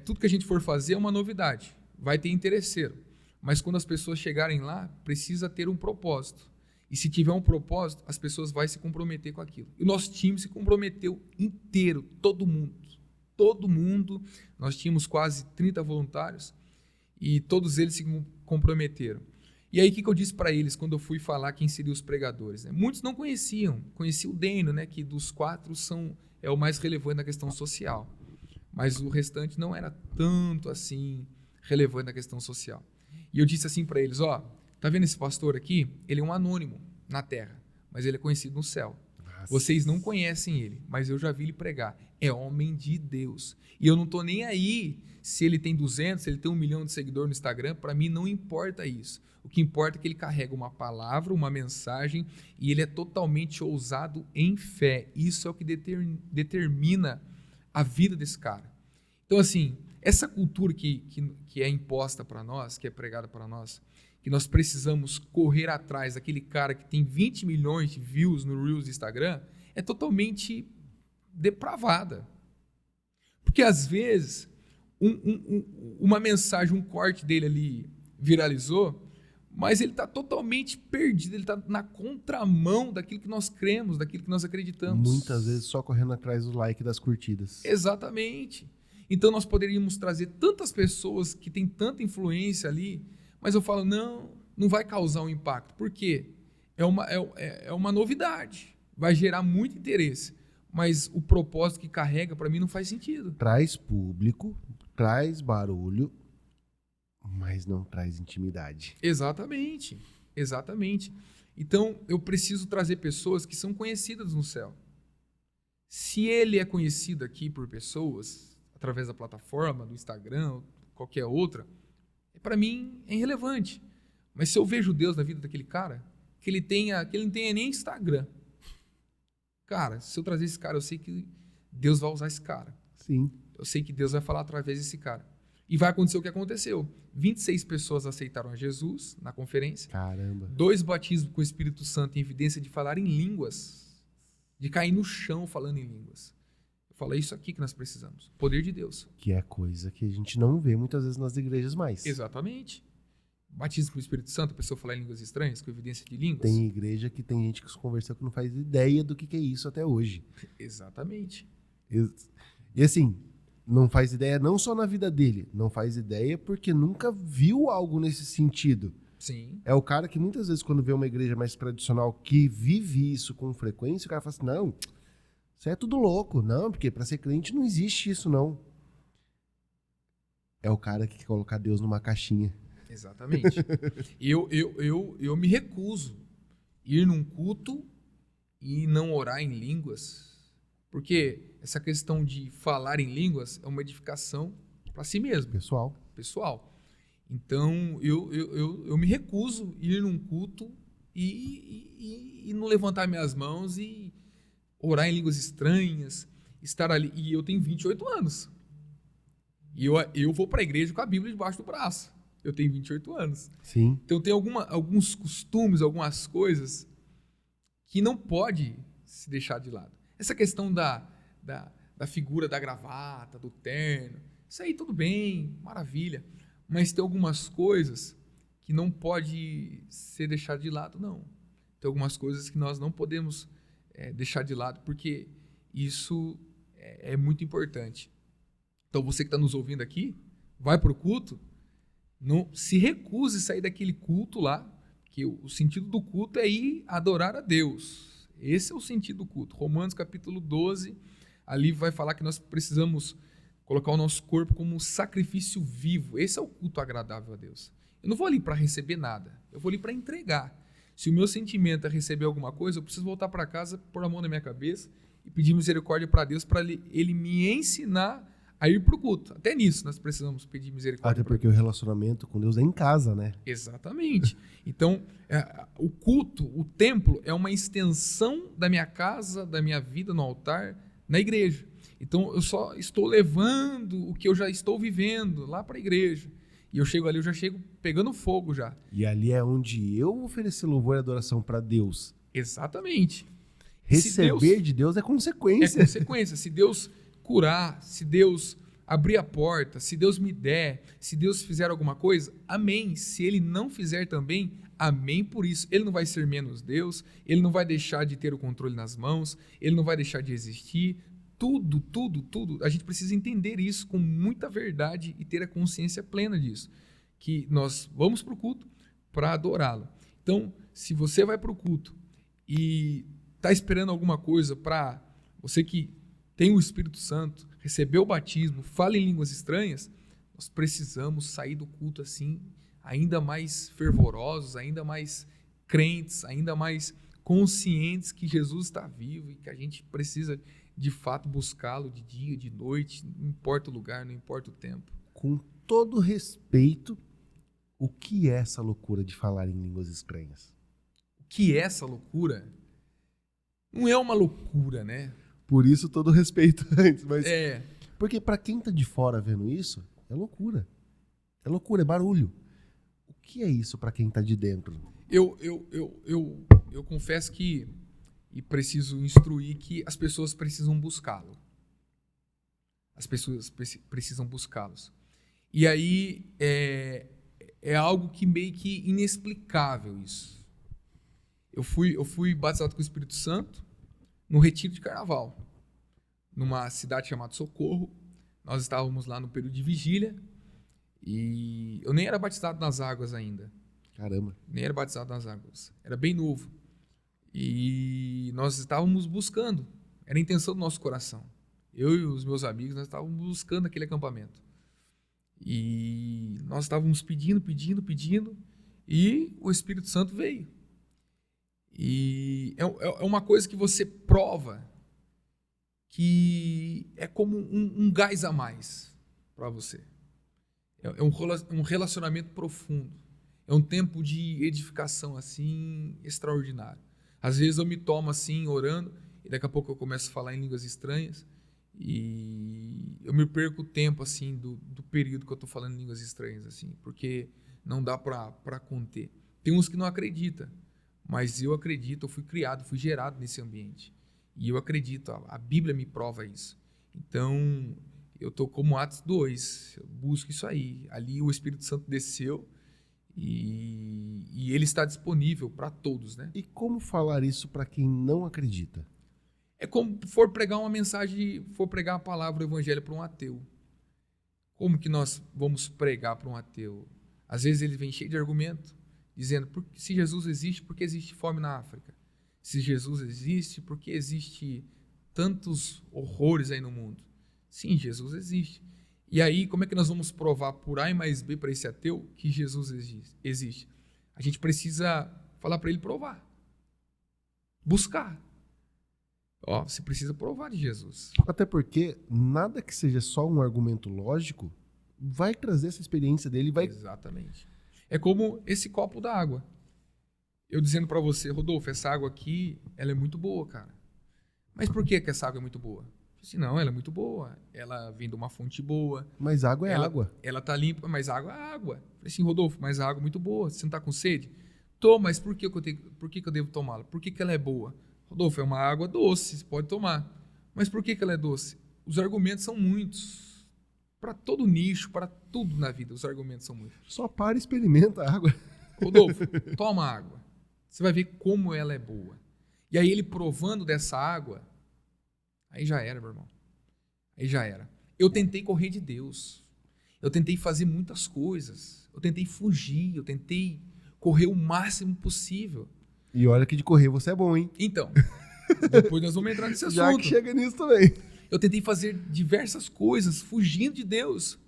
[SPEAKER 2] tudo que a gente for fazer é uma novidade, vai ter interesseiro. Mas quando as pessoas chegarem lá, precisa ter um propósito. E se tiver um propósito, as pessoas vão se comprometer com aquilo. E o nosso time se comprometeu inteiro, todo mundo. Nós tínhamos quase 30 voluntários e todos eles se comprometeram. E aí, o que eu disse para eles quando eu fui falar quem seriam os pregadores? Né? Muitos não conheciam o Deno, né, que dos 4 é o mais relevante na questão social. Mas o restante não era tanto assim relevante na questão social. E eu disse assim para eles, tá vendo esse pastor aqui? Ele é um anônimo na terra, mas ele é conhecido no céu. Nossa. Vocês não conhecem ele, mas eu já vi ele pregar. É homem de Deus. E eu não estou nem aí se ele tem 200, se ele tem 1 milhão de seguidores no Instagram, para mim não importa isso. O que importa é que ele carrega uma palavra, uma mensagem, e ele é totalmente ousado em fé. Isso é o que determina a vida desse cara. Então, assim, essa cultura que é imposta para nós, que é pregada para nós, que nós precisamos correr atrás daquele cara que tem 20 milhões de views no Reels do Instagram, é totalmente depravada. Porque, às vezes, uma mensagem, um corte dele ali viralizou, mas ele está totalmente perdido, ele está na contramão daquilo que nós cremos, daquilo que nós acreditamos.
[SPEAKER 1] Muitas vezes só correndo atrás do like e das curtidas.
[SPEAKER 2] Exatamente. Então nós poderíamos trazer tantas pessoas que têm tanta influência ali, mas eu falo, não vai causar um impacto. Por quê? É uma novidade, vai gerar muito interesse, mas o propósito que carrega, para mim, não faz sentido.
[SPEAKER 1] Traz público, traz barulho, mas não traz intimidade.
[SPEAKER 2] Exatamente, exatamente. Então, eu preciso trazer pessoas que são conhecidas no céu. Se ele é conhecido aqui por pessoas, através da plataforma, do Instagram, qualquer outra, para mim é irrelevante. Mas se eu vejo Deus na vida daquele cara, que ele não tenha nem Instagram, cara, se eu trazer esse cara, eu sei que Deus vai usar esse cara.
[SPEAKER 1] Sim.
[SPEAKER 2] Eu sei que Deus vai falar através desse cara. E vai acontecer o que aconteceu. 26 pessoas aceitaram a Jesus na conferência.
[SPEAKER 1] Caramba.
[SPEAKER 2] 2 batismos com o Espírito Santo em evidência de falar em línguas. De cair no chão falando em línguas. Eu falo, é isso aqui que nós precisamos. Poder de Deus.
[SPEAKER 1] Que é coisa que a gente não vê muitas vezes nas igrejas mais.
[SPEAKER 2] Exatamente. Batismo com o Espírito Santo, a pessoa falar em línguas estranhas, com evidência de línguas.
[SPEAKER 1] Tem igreja que tem gente que se conversou que não faz ideia do que é isso até hoje.
[SPEAKER 2] Exatamente.
[SPEAKER 1] E assim, não faz ideia não só na vida dele, não faz ideia porque nunca viu algo nesse sentido.
[SPEAKER 2] Sim.
[SPEAKER 1] É o cara que muitas vezes quando vê uma igreja mais tradicional que vive isso com frequência, o cara fala assim, não, isso é tudo louco. Não, porque para ser crente não existe isso não. É o cara que quer colocar Deus numa caixinha.
[SPEAKER 2] Exatamente. Eu me recuso a ir num culto e não orar em línguas, porque essa questão de falar em línguas é uma edificação para si mesmo. Pessoal. Então, eu me recuso a ir num culto e não levantar minhas mãos e orar em línguas estranhas, estar ali. E eu tenho 28 anos. E eu vou para a igreja com a Bíblia debaixo do braço. Eu tenho 28 anos.
[SPEAKER 1] Sim.
[SPEAKER 2] Então, tem alguns costumes, algumas coisas que não pode se deixar de lado. Essa questão da figura da gravata, do terno, isso aí tudo bem, maravilha. Mas tem algumas coisas que não pode ser deixado de lado, não. Tem algumas coisas que nós não podemos deixar de lado, porque isso é muito importante. Então, você que está nos ouvindo aqui, vai para o culto, não se recuse a sair daquele culto lá, que o sentido do culto é ir adorar a Deus. Esse é o sentido do culto. Romanos capítulo 12, ali vai falar que nós precisamos colocar o nosso corpo como um sacrifício vivo. Esse é o culto agradável a Deus. Eu não vou ali para receber nada, eu vou ali para entregar. Se o meu sentimento é receber alguma coisa, eu preciso voltar para casa, pôr a mão na minha cabeça e pedir misericórdia para Deus, para ele me ensinar a ir para o culto. Até nisso nós precisamos pedir misericórdia.
[SPEAKER 1] Até porque o relacionamento com Deus é em casa, né?
[SPEAKER 2] Exatamente. Então, o culto, o templo, é uma extensão da minha casa, da minha vida no altar, na igreja. Então, eu só estou levando o que eu já estou vivendo lá para a igreja. E eu chego ali, eu já chego pegando fogo já.
[SPEAKER 1] E ali é onde eu oferecer louvor e adoração para Deus.
[SPEAKER 2] Exatamente.
[SPEAKER 1] Receber de Deus é consequência.
[SPEAKER 2] É consequência. Se Deus curar, se Deus abrir a porta, se Deus me der, se Deus fizer alguma coisa, amém. Se Ele não fizer também, amém por isso. Ele não vai ser menos Deus, Ele não vai deixar de ter o controle nas mãos, Ele não vai deixar de existir. Tudo. A gente precisa entender isso com muita verdade e ter a consciência plena disso. Que nós vamos para o culto para adorá-lo. Então, se você vai para o culto e está esperando alguma coisa para você que tem o Espírito Santo, recebeu o batismo, fala em línguas estranhas, nós precisamos sair do culto assim, ainda mais fervorosos, ainda mais crentes, ainda mais conscientes que Jesus está vivo e que a gente precisa de fato buscá-lo de dia, de noite, não importa o lugar, não importa o tempo.
[SPEAKER 1] Com todo respeito, o que é essa loucura de falar em línguas estranhas?
[SPEAKER 2] O que é essa loucura? Não é uma loucura, né?
[SPEAKER 1] Por isso todo respeito antes, mas porque para quem tá de fora vendo isso, é loucura. É loucura, é barulho. O que é isso para quem tá de dentro?
[SPEAKER 2] Eu confesso que e preciso instruir que as pessoas precisam buscá-lo. As pessoas precisam buscá-los. E aí é algo que meio que inexplicável isso. Eu fui batizado com o Espírito Santo no retiro de carnaval, numa cidade chamada Socorro. Nós estávamos lá no período de vigília e eu nem era batizado nas águas ainda.
[SPEAKER 1] Caramba.
[SPEAKER 2] Nem era batizado nas águas. Era bem novo. E nós estávamos buscando. Era a intenção do nosso coração. Eu e os meus amigos, nós estávamos buscando aquele acampamento. E nós estávamos pedindo. E o Espírito Santo veio. E é uma coisa que você prova que é como um gás a mais para você. É um relacionamento profundo. É um tempo de edificação assim extraordinário. Às vezes eu me tomo assim orando e daqui a pouco eu começo a falar em línguas estranhas e eu me perco o tempo assim do período que eu estou falando em línguas estranhas assim, porque não dá para conter. Tem uns que não acreditam, mas eu acredito, eu fui criado, fui gerado nesse ambiente. E eu acredito, a Bíblia me prova isso. Então, eu estou como Atos 2, eu busco isso aí. Ali o Espírito Santo desceu e ele está disponível para todos, né?
[SPEAKER 1] E como falar isso para quem não acredita?
[SPEAKER 2] É como for pregar uma mensagem, for pregar a palavra do evangelho para um ateu. Como que nós vamos pregar para um ateu? Às vezes ele vem cheio de argumento, dizendo, se Jesus existe, por que existe fome na África? Se Jesus existe, por que existe tantos horrores aí no mundo? Sim, Jesus existe. E aí, como é que nós vamos provar por A mais B para esse ateu que Jesus existe? A gente precisa falar para ele provar. Buscar. Você precisa provar de Jesus.
[SPEAKER 1] Até porque nada que seja só um argumento lógico vai trazer essa experiência dele.
[SPEAKER 2] Exatamente. É como esse copo d'água. Eu dizendo para você, Rodolfo, essa água aqui, ela é muito boa, cara. Mas por que essa água é muito boa? Eu disse, não, ela é muito boa. Ela vem de uma fonte boa.
[SPEAKER 1] Mas água é água.
[SPEAKER 2] Ela tá limpa, mas água é água. Eu falei assim, Rodolfo, mas a água é muito boa. Você não tá com sede? Tô, mas por que eu devo tomá-la? Por que ela é boa? Rodolfo, é uma água doce, você pode tomar. Mas por que ela é doce? Os argumentos são muitos. Para todo nicho, para tudo na vida, os argumentos são muitos.
[SPEAKER 1] Só para e experimenta a água.
[SPEAKER 2] Rodolfo, toma água. Você vai ver como ela é boa. E aí ele provando dessa água, aí já era, meu irmão. Aí já era. Eu tentei correr de Deus. Eu tentei fazer muitas coisas. Eu tentei fugir. Eu tentei correr o máximo possível.
[SPEAKER 1] E olha que de correr você é bom, hein?
[SPEAKER 2] Então, depois nós vamos entrar nesse assunto.
[SPEAKER 1] Já que chega nisso também.
[SPEAKER 2] Eu tentei fazer diversas coisas, fugindo de Deus.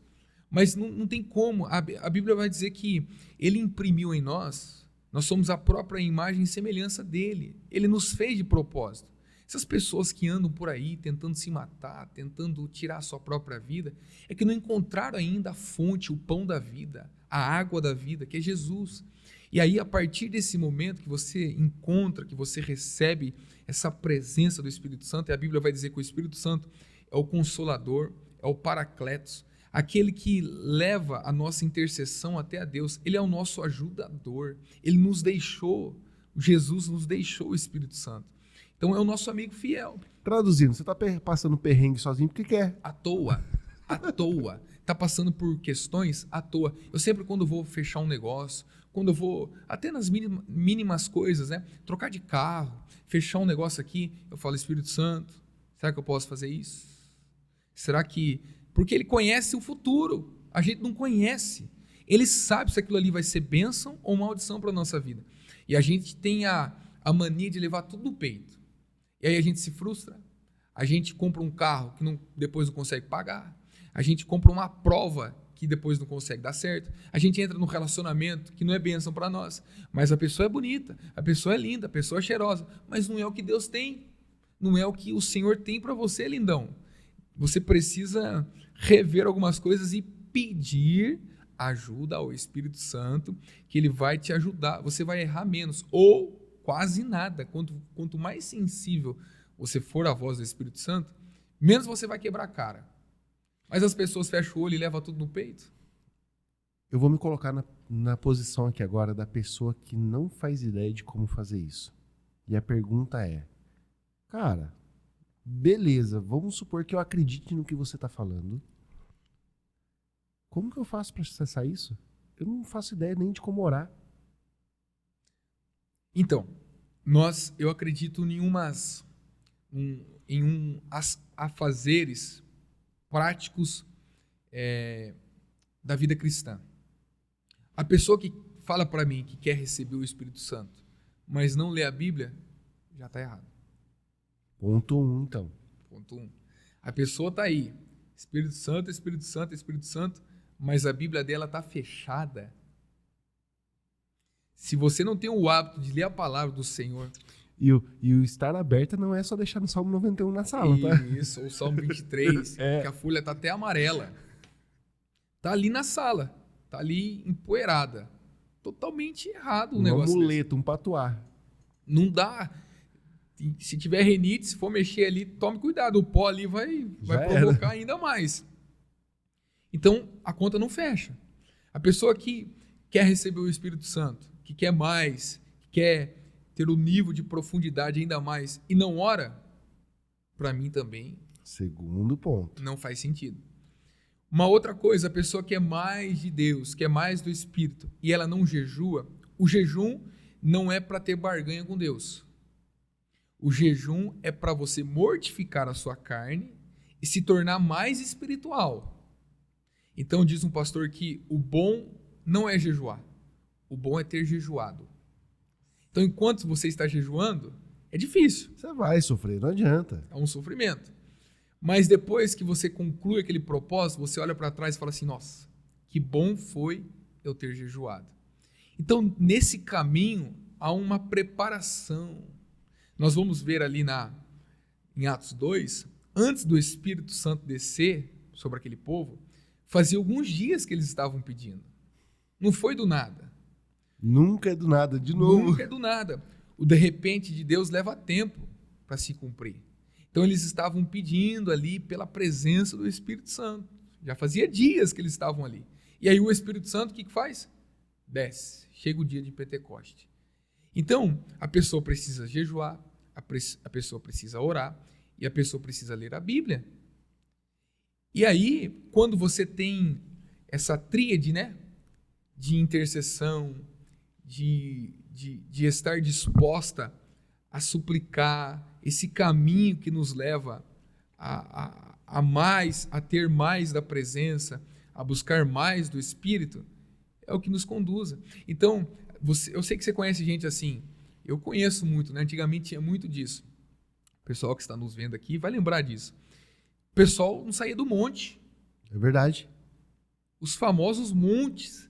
[SPEAKER 2] Mas não tem como. A Bíblia vai dizer que ele imprimiu em nós somos a própria imagem e semelhança dele. Ele nos fez de propósito. Essas pessoas que andam por aí tentando se matar, tentando tirar a sua própria vida, é que não encontraram ainda a fonte, o pão da vida, a água da vida, que é Jesus. E aí, a partir desse momento que você encontra, que você recebe essa presença do Espírito Santo, e a Bíblia vai dizer que o Espírito Santo é o Consolador, é o Paracletos, aquele que leva a nossa intercessão até a Deus. Ele é o nosso ajudador. Ele nos deixou, Jesus nos deixou o Espírito Santo. Então é o nosso amigo fiel.
[SPEAKER 1] Traduzindo, você está passando perrengue sozinho porque quer.
[SPEAKER 2] À toa. Está passando por questões à toa. Eu sempre, quando vou fechar um negócio, quando eu vou, até nas mínimas coisas, né? Trocar de carro, fechar um negócio aqui, eu falo, Espírito Santo, será que eu posso fazer isso? Será que... Porque ele conhece o futuro, a gente não conhece. Ele sabe se aquilo ali vai ser bênção ou maldição para a nossa vida. E a gente tem a mania de levar tudo no peito. E aí a gente se frustra, a gente compra um carro que depois não consegue pagar, a gente compra uma prova que depois não consegue dar certo, a gente entra num relacionamento que não é bênção para nós, mas a pessoa é bonita, a pessoa é linda, a pessoa é cheirosa, mas não é o que Deus tem, não é o que o Senhor tem para você, lindão. Você precisa rever algumas coisas e pedir ajuda ao Espírito Santo, que ele vai te ajudar. Você vai errar menos ou quase nada. Quanto mais sensível você for à voz do Espírito Santo, menos você vai quebrar a cara. Mas as pessoas fecham o olho e levam tudo no peito.
[SPEAKER 1] Eu vou me colocar na posição aqui agora da pessoa que não faz ideia de como fazer isso. E a pergunta é, cara, Beleza, vamos supor que eu acredite no que você está falando. Como que eu faço para acessar isso? Eu não faço ideia nem de como orar.
[SPEAKER 2] Então, eu acredito em afazeres práticos da vida cristã. A pessoa que fala para mim que quer receber o Espírito Santo, mas não lê a Bíblia, já está errado.
[SPEAKER 1] Ponto 1, então.
[SPEAKER 2] Ponto 1. A pessoa está aí, Espírito Santo, Espírito Santo, Espírito Santo, mas a Bíblia dela está fechada. Se você não tem o hábito de ler a palavra do Senhor...
[SPEAKER 1] E o estar aberta não é só deixar no Salmo 91 na sala, tá?
[SPEAKER 2] Isso, ou Salmo 23, que a folha está até amarela. Está ali na sala, está ali empoeirada. Totalmente errado o negócio.
[SPEAKER 1] Um amuleto, um patuá.
[SPEAKER 2] Não dá. Se tiver rinite, se for mexer ali, tome cuidado. O pó ali vai provocar ainda mais. Então, a conta não fecha. A pessoa que quer receber o Espírito Santo, que quer mais, que quer ter o nível de profundidade ainda mais e não ora, para mim também.
[SPEAKER 1] Segundo ponto.
[SPEAKER 2] Não faz sentido. Uma outra coisa, a pessoa quer mais de Deus, quer mais do Espírito, e ela não jejua, o jejum não é para ter barganha com Deus. O jejum é para você mortificar a sua carne e se tornar mais espiritual. Então diz um pastor que o bom não é jejuar, o bom é ter jejuado. Então enquanto você está jejuando, é difícil.
[SPEAKER 1] Você vai sofrer, não adianta.
[SPEAKER 2] É um sofrimento. Mas depois que você conclui aquele propósito, você olha para trás e fala assim, nossa, que bom foi eu ter jejuado. Então nesse caminho há uma preparação. Nós vamos ver ali em Atos 2, antes do Espírito Santo descer sobre aquele povo, fazia alguns dias que eles estavam pedindo. Não foi do nada.
[SPEAKER 1] Nunca é do nada, de novo.
[SPEAKER 2] Nunca é do nada. O de repente de Deus leva tempo para se cumprir. Então eles estavam pedindo ali pela presença do Espírito Santo. Já fazia dias que eles estavam ali. E aí o Espírito Santo o que faz? Desce. Chega o dia de Pentecoste. Então a pessoa precisa jejuar, a pessoa precisa orar e a pessoa precisa ler a Bíblia. E aí, quando você tem essa tríade, né, de intercessão, de estar disposta a suplicar, esse caminho que nos leva a mais, a ter mais da presença, a buscar mais do Espírito, é o que nos conduza. Então, eu sei que você conhece gente assim, eu conheço muito, né? Antigamente tinha muito disso. O pessoal que está nos vendo aqui vai lembrar disso. O pessoal não saía do monte.
[SPEAKER 1] É verdade.
[SPEAKER 2] Os famosos montes.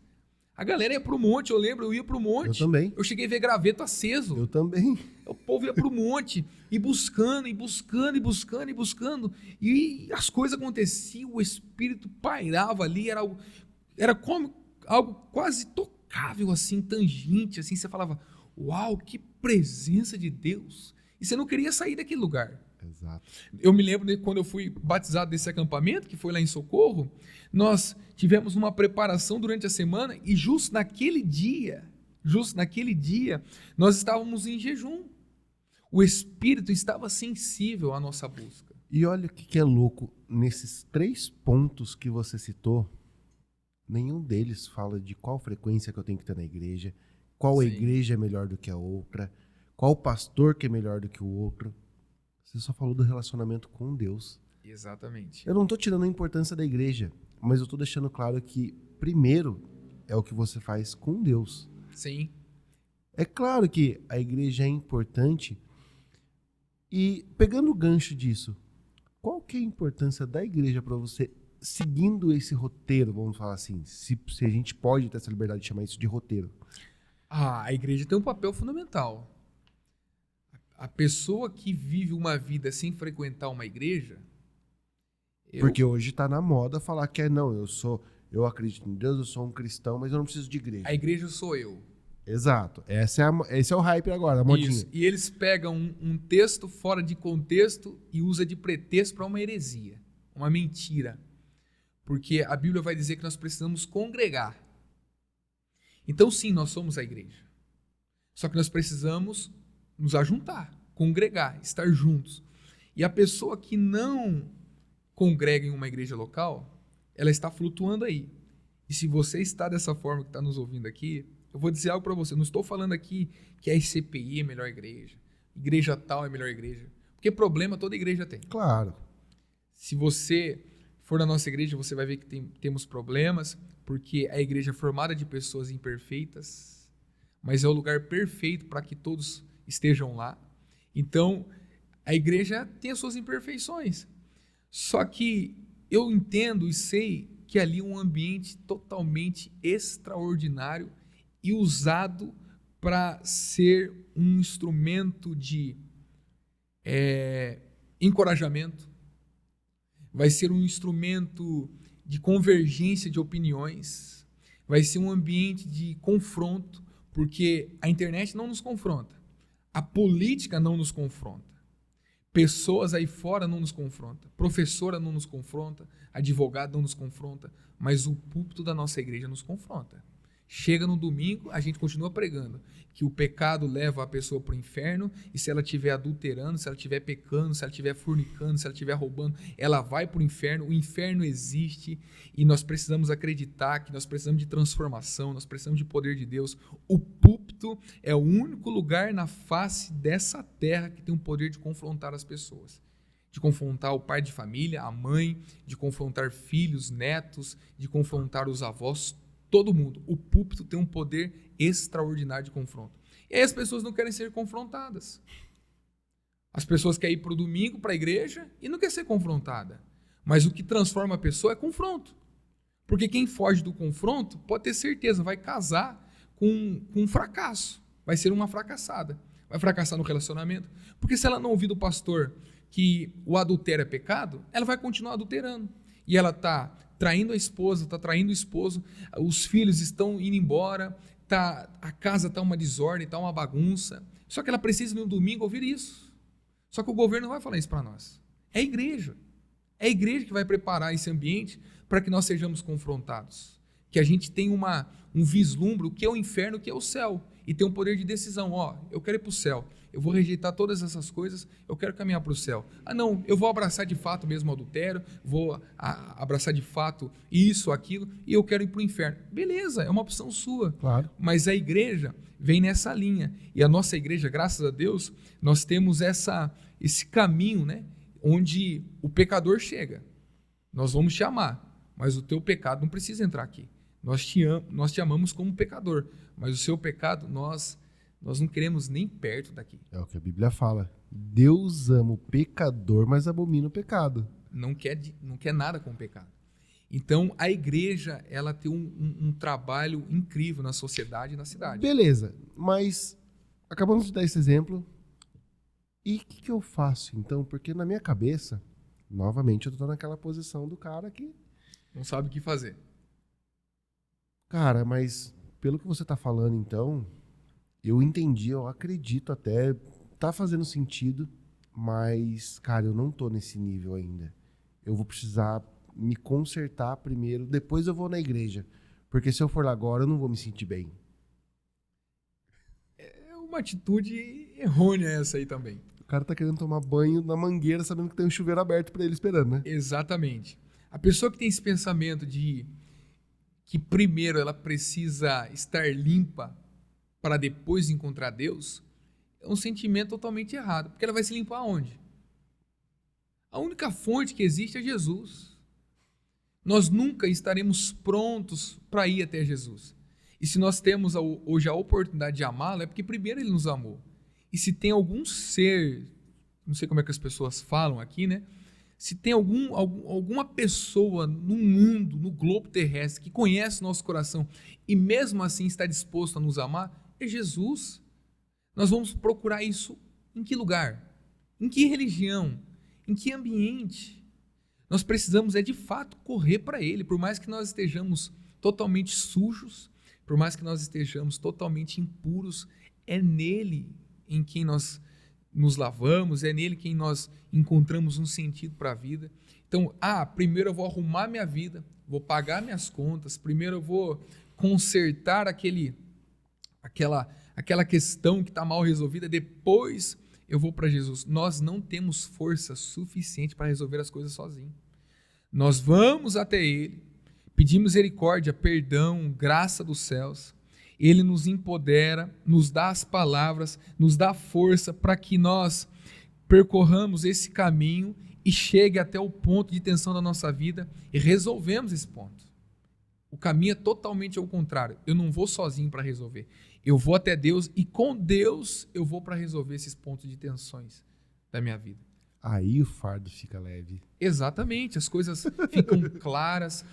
[SPEAKER 2] A galera ia pro monte, eu lembro, eu ia pro monte.
[SPEAKER 1] Eu também.
[SPEAKER 2] Eu cheguei a ver graveto aceso.
[SPEAKER 1] Eu também.
[SPEAKER 2] O povo ia pro monte, e buscando, e buscando, e buscando, e buscando. E as coisas aconteciam, o Espírito pairava ali, era como algo quase tocável, assim, tangente, assim, você falava, uau, que presença de Deus. E você não queria sair daquele lugar.
[SPEAKER 1] Exato.
[SPEAKER 2] Eu me lembro de quando eu fui batizado desse acampamento, que foi lá em Socorro, nós tivemos uma preparação durante a semana e justo naquele dia, nós estávamos em jejum. O Espírito estava sensível à nossa busca.
[SPEAKER 1] E olha o que é louco, nesses 3 pontos que você citou, nenhum deles fala de qual frequência que eu tenho que ter na igreja, qual
[SPEAKER 2] Sim.
[SPEAKER 1] igreja é melhor do que a outra, qual pastor que é melhor do que o outro. Você só falou do relacionamento com Deus.
[SPEAKER 2] Exatamente.
[SPEAKER 1] Eu não estou tirando a importância da igreja, mas eu estou deixando claro que primeiro é o que você faz com Deus.
[SPEAKER 2] Sim.
[SPEAKER 1] É claro que a igreja é importante e pegando o gancho disso, qual que é a importância da igreja para você seguindo esse roteiro, vamos falar assim, se a gente pode ter essa liberdade de chamar isso de roteiro?
[SPEAKER 2] A igreja tem um papel fundamental. A pessoa que vive uma vida sem frequentar uma igreja...
[SPEAKER 1] Porque hoje está na moda falar que eu acredito em Deus, eu sou um cristão, mas eu não preciso de igreja.
[SPEAKER 2] A igreja sou eu.
[SPEAKER 1] Exato. Esse é o hype agora, a modinha.
[SPEAKER 2] Isso. E eles pegam um texto fora de contexto e usam de pretexto para uma heresia, uma mentira. Porque a Bíblia vai dizer que nós precisamos congregar. Então, sim, nós somos a igreja. Só que nós precisamos nos ajuntar, congregar, estar juntos. E a pessoa que não congrega em uma igreja local, ela está flutuando aí. E se você está dessa forma que está nos ouvindo aqui, eu vou dizer algo para você. Não estou falando aqui que a ICPI é a melhor igreja tal é a melhor igreja. Porque problema toda igreja tem.
[SPEAKER 1] Claro.
[SPEAKER 2] Se você for na nossa igreja, você vai ver que temos problemas, porque a igreja é formada de pessoas imperfeitas, mas é o lugar perfeito para que todos estejam lá. Então, a igreja tem as suas imperfeições. Só que eu entendo e sei que ali é um ambiente totalmente extraordinário e usado para ser um instrumento de encorajamento, vai ser um instrumento de convergência de opiniões, vai ser um ambiente de confronto, porque a internet não nos confronta, a política não nos confronta, pessoas aí fora não nos confronta, professora não nos confronta, advogado não nos confronta, mas o púlpito da nossa igreja nos confronta. Chega no domingo, a gente continua pregando que o pecado leva a pessoa para o inferno, e se ela estiver adulterando, se ela estiver pecando, se ela estiver fornicando, se ela estiver roubando, ela vai para o inferno. O inferno existe e nós precisamos acreditar que nós precisamos de transformação, nós precisamos de poder de Deus. O púlpito é o único lugar na face dessa terra que tem o poder de confrontar as pessoas, de confrontar o pai de família, a mãe, de confrontar filhos, netos, de confrontar os avós, todo mundo. O púlpito tem um poder extraordinário de confronto. E aí as pessoas não querem ser confrontadas. As pessoas querem ir para o domingo, para a igreja, e não quer ser confrontada. Mas o que transforma a pessoa é confronto. Porque quem foge do confronto, pode ter certeza, vai casar com um fracasso. Vai ser uma fracassada. Vai fracassar no relacionamento. Porque se ela não ouvir do pastor que o adultério é pecado, ela vai continuar adulterando. E ela está traindo a esposa, está traindo o esposo, os filhos estão indo embora, a casa está uma desordem, está uma bagunça. Só que ela precisa no domingo ouvir isso. Só que o governo não vai falar isso para nós. É a igreja. É a igreja que vai preparar esse ambiente para que nós sejamos confrontados. Que a gente tenha um vislumbre, o que é o inferno, o que é o céu. E tem um poder de decisão. Eu quero ir para o céu. Eu vou rejeitar todas essas coisas, eu quero caminhar para o céu. Não, eu vou abraçar de fato mesmo o adultério, vou abraçar de fato isso, aquilo, e eu quero ir para o inferno. Beleza, é uma opção sua.
[SPEAKER 1] Claro.
[SPEAKER 2] Mas a igreja vem nessa linha. E a nossa igreja, graças a Deus, nós temos esse caminho, né, onde o pecador chega. Nós vamos te amar, mas o teu pecado não precisa entrar aqui. Nós te amamos como pecador, mas o seu pecado nós não queremos nem perto daqui.
[SPEAKER 1] É o que a Bíblia fala. Deus ama o pecador, mas abomina o pecado.
[SPEAKER 2] Não quer nada com o pecado. Então, a igreja, ela tem um trabalho incrível na sociedade e na cidade.
[SPEAKER 1] Beleza, mas acabamos de dar esse exemplo. E o que eu faço, então? Porque na minha cabeça, novamente, eu estou naquela posição do cara que
[SPEAKER 2] não sabe o que fazer.
[SPEAKER 1] Cara, mas pelo que você está falando, então, eu entendi, eu acredito até, tá fazendo sentido, mas, cara, eu não tô nesse nível ainda. Eu vou precisar me consertar primeiro, depois eu vou na igreja. Porque se eu for lá agora, eu não vou me sentir bem.
[SPEAKER 2] É uma atitude errônea essa aí também.
[SPEAKER 1] O cara tá querendo tomar banho na mangueira, sabendo que tem um chuveiro aberto para ele esperando, né?
[SPEAKER 2] Exatamente. A pessoa que tem esse pensamento de que primeiro ela precisa estar limpa para depois encontrar Deus, é um sentimento totalmente errado, porque ela vai se limpar aonde? A única fonte que existe é Jesus. Nós nunca estaremos prontos para ir até Jesus. E se nós temos hoje a oportunidade de amá-lo, é porque primeiro ele nos amou. E se tem algum ser, não sei como é que as pessoas falam aqui, né? Se tem alguma pessoa no mundo, no globo terrestre, que conhece o nosso coração e mesmo assim está disposto a nos amar, é Jesus. Nós vamos procurar isso em que lugar? Em que religião? Em que ambiente? Nós precisamos de fato correr para Ele, por mais que nós estejamos totalmente sujos, por mais que nós estejamos totalmente impuros, é nele em quem nós nos lavamos, é nele quem nós encontramos um sentido para a vida. Então, primeiro eu vou arrumar minha vida, vou pagar minhas contas, primeiro eu vou consertar aquela questão que está mal resolvida, depois eu vou para Jesus. Nós não temos força suficiente para resolver as coisas sozinhos. Nós vamos até Ele, pedimos misericórdia, perdão, graça dos céus. Ele nos empodera, nos dá as palavras, nos dá força para que nós percorramos esse caminho e chegue até o ponto de tensão da nossa vida e resolvemos esse ponto. O caminho é totalmente ao contrário. Eu não vou sozinho para resolver. Eu vou até Deus e com Deus eu vou para resolver esses pontos de tensões da minha vida.
[SPEAKER 1] Aí o fardo fica leve.
[SPEAKER 2] Exatamente, as coisas ficam claras.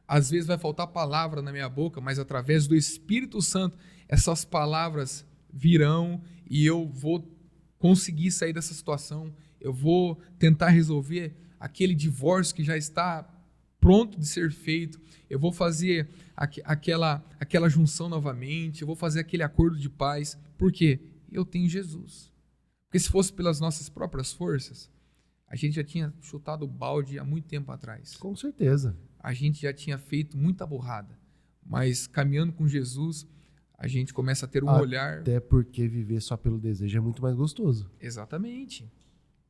[SPEAKER 2] Às vezes vai faltar palavra na minha boca, mas através do Espírito Santo, essas palavras virão e eu vou conseguir sair dessa situação. Eu vou tentar resolver aquele divórcio que já está pronto de ser feito. Eu vou fazer aquela junção novamente. Eu vou fazer aquele acordo de paz. Por quê? Eu tenho Jesus. Porque se fosse pelas nossas próprias forças, a gente já tinha chutado o balde há muito tempo atrás.
[SPEAKER 1] Com certeza.
[SPEAKER 2] A gente já tinha feito muita burrada. Mas caminhando com Jesus, a gente começa a ter um olhar...
[SPEAKER 1] Até porque viver só pelo desejo é muito mais gostoso.
[SPEAKER 2] Exatamente.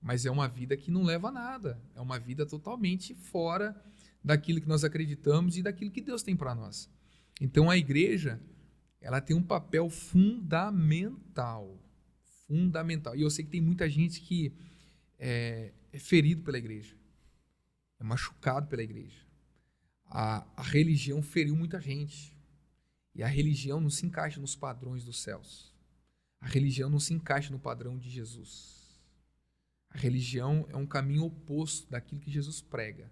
[SPEAKER 2] Mas é uma vida que não leva a nada. É uma vida totalmente fora daquilo que nós acreditamos e daquilo que Deus tem para nós. Então a igreja, ela tem um papel fundamental. Fundamental. E eu sei que tem muita gente que é ferido pela igreja. É machucado pela igreja. A religião feriu muita gente. E a religião não se encaixa nos padrões dos céus. A religião não se encaixa no padrão de Jesus. A religião é um caminho oposto daquilo que Jesus prega.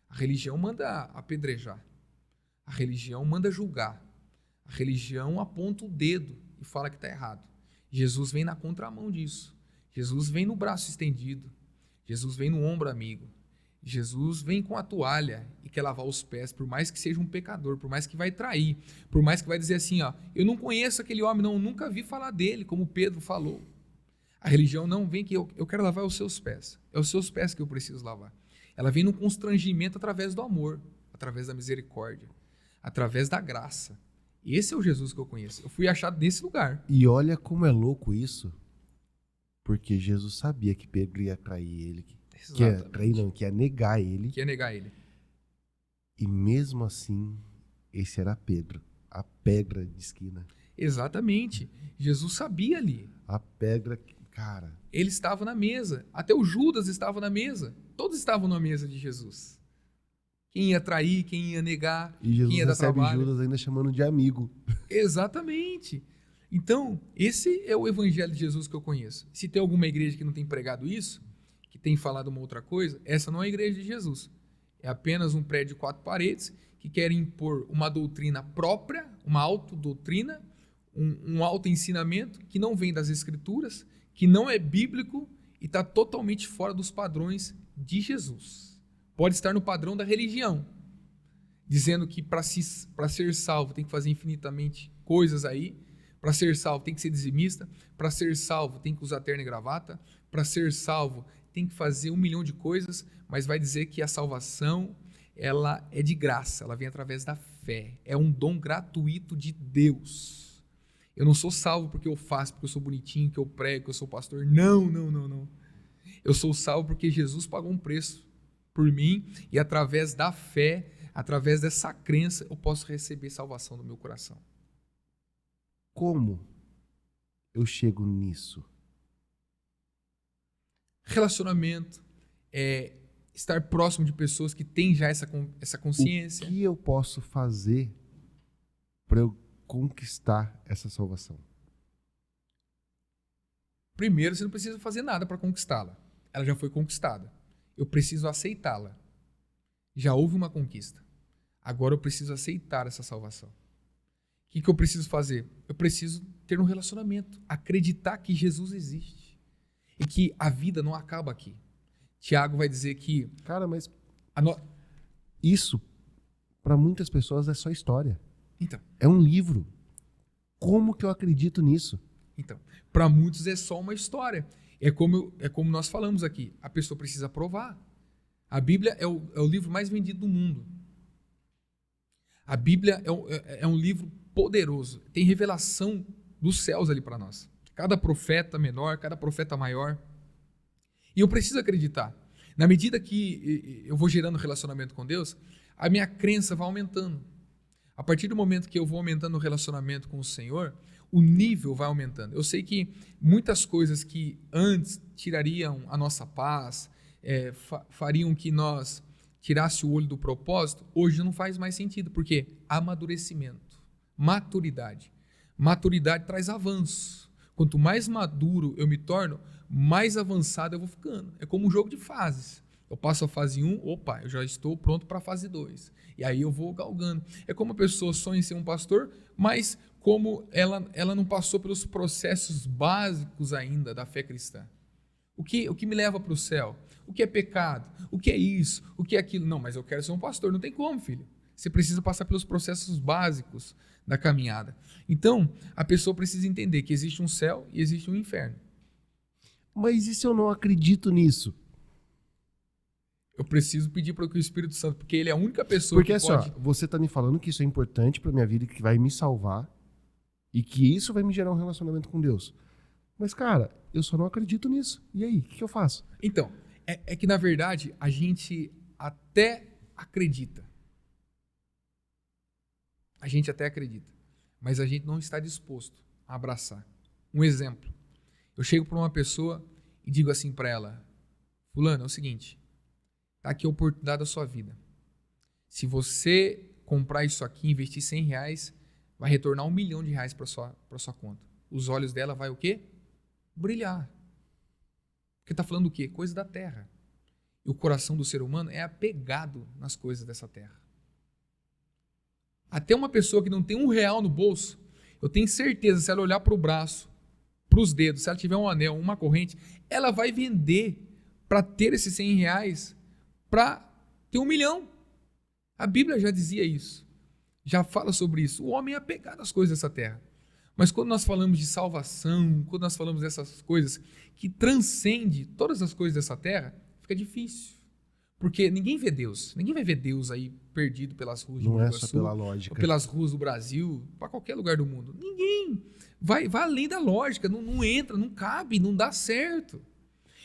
[SPEAKER 2] A religião manda apedrejar. A religião manda julgar. A religião aponta o dedo e fala que está errado. Jesus vem na contramão disso. Jesus vem no braço estendido. Jesus vem no ombro amigo. Jesus vem com a toalha e quer lavar os pés, por mais que seja um pecador, por mais que vai trair, por mais que vai dizer assim, ó, eu não conheço aquele homem, não, nunca vi falar dele, como Pedro falou. A religião não vem que eu quero lavar os seus pés. É os seus pés que eu preciso lavar. Ela vem no constrangimento através do amor, através da misericórdia, através da graça. Esse é o Jesus que eu conheço. Eu fui achado nesse lugar.
[SPEAKER 1] E olha como é louco isso, porque Jesus sabia que Pedro ia trair ele, que ia negar ele.
[SPEAKER 2] Que ia negar ele.
[SPEAKER 1] E mesmo assim, esse era Pedro, a pedra de esquina.
[SPEAKER 2] Exatamente. Jesus sabia ali.
[SPEAKER 1] A pedra, cara.
[SPEAKER 2] Ele estava na mesa. Até o Judas estava na mesa. Todos estavam na mesa de Jesus. Quem ia trair, quem ia negar,
[SPEAKER 1] e Jesus
[SPEAKER 2] quem ia dar
[SPEAKER 1] recebe
[SPEAKER 2] trabalho.
[SPEAKER 1] Judas ainda chamando de amigo.
[SPEAKER 2] Exatamente. Então, esse é o evangelho de Jesus que eu conheço. Se tem alguma igreja que não tem pregado isso, que tem falado uma outra coisa, essa não é a igreja de Jesus. É apenas um prédio de 4 paredes que quer impor uma doutrina própria, uma autodoutrina, um auto-ensinamento que não vem das escrituras, que não é bíblico e está totalmente fora dos padrões de Jesus. Pode estar no padrão da religião, dizendo que para ser salvo tem que fazer infinitamente coisas aí, para ser salvo tem que ser dizimista, para ser salvo tem que usar terno e gravata, para ser salvo tem que fazer 1 milhão de coisas, mas vai dizer que a salvação ela é de graça, ela vem através da fé, é um dom gratuito de Deus. Eu não sou salvo porque eu faço, porque eu sou bonitinho, que eu prego, que eu sou pastor. Não. Eu sou salvo porque Jesus pagou um preço por mim e através da fé, através dessa crença, eu posso receber salvação no meu coração.
[SPEAKER 1] Como eu chego nisso?
[SPEAKER 2] Relacionamento, estar próximo de pessoas que têm já essa consciência.
[SPEAKER 1] O que eu posso fazer para eu conquistar essa salvação?
[SPEAKER 2] Primeiro, você não precisa fazer nada para conquistá-la. Ela já foi conquistada. Eu preciso aceitá-la. Já houve uma conquista. Agora eu preciso aceitar essa salvação. O que eu preciso fazer? Eu preciso ter um relacionamento, acreditar que Jesus existe e que a vida não acaba aqui. Tiago vai dizer que...
[SPEAKER 1] Cara, mas isso, para muitas pessoas, é só história.
[SPEAKER 2] Então,
[SPEAKER 1] é um livro. Como que eu acredito nisso?
[SPEAKER 2] Então, para muitos é só uma história. É como nós falamos aqui. A pessoa precisa provar. A Bíblia é o livro mais vendido do mundo. A Bíblia é um livro poderoso. Tem revelação dos céus ali para nós. cada profeta menor, cada profeta maior. E eu preciso acreditar. Na medida que eu vou gerando relacionamento com Deus, a minha crença vai aumentando. A partir do momento que eu vou aumentando o relacionamento com o Senhor, o nível vai aumentando. Eu sei que muitas coisas que antes tirariam a nossa paz, fariam que nós tirasse o olho do propósito, hoje não faz mais sentido, porque amadurecimento, maturidade. Maturidade traz avanço. Quanto mais maduro eu me torno, mais avançado eu vou ficando. É como um jogo de fases. Eu passo a fase 1, opa, eu já estou pronto para a fase 2. E aí eu vou galgando. É como a pessoa sonha em ser um pastor, mas como ela não passou pelos processos básicos ainda da fé cristã. O que me leva para o céu? O que é pecado? O que é isso? O que é aquilo? Não, mas eu quero ser um pastor. Não tem como, filho. Você precisa passar pelos processos básicos da caminhada. Então, a pessoa precisa entender que existe um céu e existe um inferno.
[SPEAKER 1] Mas e se eu não acredito nisso?
[SPEAKER 2] Eu preciso pedir para que o Espírito Santo, porque ele é a única pessoa
[SPEAKER 1] porque,
[SPEAKER 2] que pode...
[SPEAKER 1] Porque você está me falando que isso é importante para minha vida e que vai me salvar e que isso vai me gerar um relacionamento com Deus. Mas, cara, eu só não acredito nisso. E aí, o que eu faço?
[SPEAKER 2] Então, é que, na verdade, a gente até acredita. A gente até acredita. Mas a gente não está disposto a abraçar. Um exemplo. Eu chego para uma pessoa e digo assim para ela: fulano, é o seguinte, está aqui a oportunidade da sua vida. Se você comprar isso aqui, investir R$100, vai retornar R$1 milhão para sua conta. Os olhos dela vai o quê? Brilhar. Porque está falando o quê? Coisa da terra. E o coração do ser humano é apegado nas coisas dessa terra. Até uma pessoa que não tem R$1 no bolso, eu tenho certeza, se ela olhar para o braço, para os dedos, se ela tiver um anel, uma corrente, ela vai vender para ter esses R$100 para ter R$1 milhão. A Bíblia já dizia isso, já fala sobre isso. O homem é apegado às coisas dessa terra. Mas quando nós falamos de salvação, quando nós falamos dessas coisas que transcende todas as coisas dessa terra, fica difícil. Porque ninguém vê Deus. Ninguém vai ver Deus aí perdido pelas ruas de
[SPEAKER 1] Não
[SPEAKER 2] Rio
[SPEAKER 1] é
[SPEAKER 2] do
[SPEAKER 1] só
[SPEAKER 2] Sul,
[SPEAKER 1] pela lógica.
[SPEAKER 2] ou pelas ruas do Brasil, para qualquer lugar do mundo. Ninguém. Vai além da lógica, não entra, não cabe, não dá certo.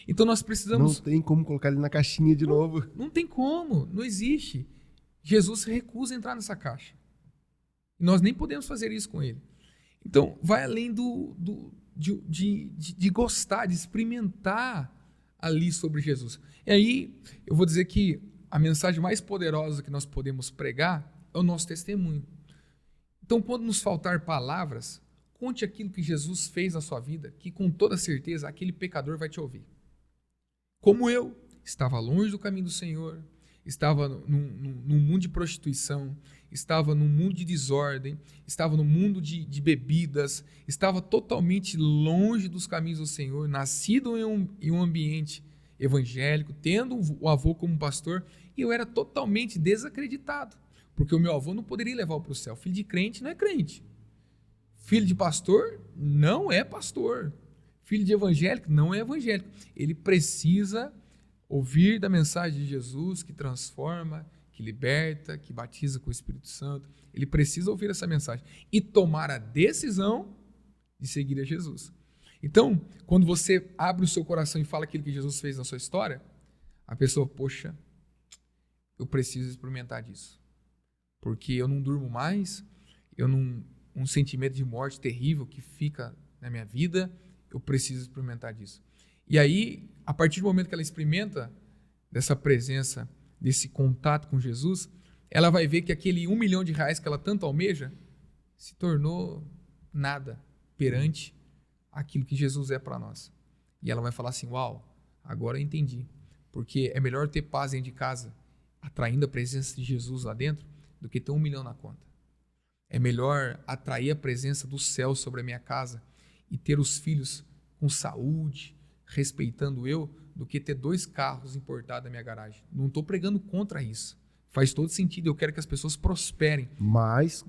[SPEAKER 2] Então nós precisamos...
[SPEAKER 1] Não tem como colocar ele na caixinha de novo.
[SPEAKER 2] Não tem como, não existe. Jesus se recusa a entrar nessa caixa. E nós nem podemos fazer isso com ele. Então, vai além de gostar, de experimentar ali sobre Jesus. E aí, eu vou dizer que a mensagem mais poderosa que nós podemos pregar é o nosso testemunho. Então, quando nos faltar palavras, conte aquilo que Jesus fez na sua vida, que com toda certeza aquele pecador vai te ouvir. Como eu, estava longe do caminho do Senhor, estava num mundo de prostituição, estava num mundo de desordem, estava no mundo de bebidas, estava totalmente longe dos caminhos do Senhor, nascido em um ambiente evangélico, tendo o avô como pastor, e eu era totalmente desacreditado, porque o meu avô não poderia levar para o céu. Filho de crente não é crente. Filho de pastor não é pastor. Filho de evangélico não é evangélico. Ele precisa ouvir da mensagem de Jesus que transforma, que liberta, que batiza com o Espírito Santo. Ele precisa ouvir essa mensagem e tomar a decisão de seguir a Jesus. Então, quando você abre o seu coração e fala aquilo que Jesus fez na sua história, a pessoa, poxa, eu preciso experimentar disso. Porque eu não durmo mais, um sentimento de morte terrível que fica na minha vida, eu preciso experimentar disso. E aí, a partir do momento que ela experimenta dessa presença, desse contato com Jesus, ela vai ver que aquele R$1 milhão que ela tanto almeja se tornou nada perante aquilo que Jesus é para nós. E ela vai falar assim, uau, agora eu entendi. Porque é melhor ter paz dentro de casa, atraindo a presença de Jesus lá dentro, do que ter R$1 milhão na conta. É melhor atrair a presença do céu sobre a minha casa e ter os filhos com saúde, respeitando eu, do que ter 2 carros importados na minha garagem. Não estou pregando contra isso. Faz todo sentido. Eu quero que as pessoas prosperem.
[SPEAKER 1] Mas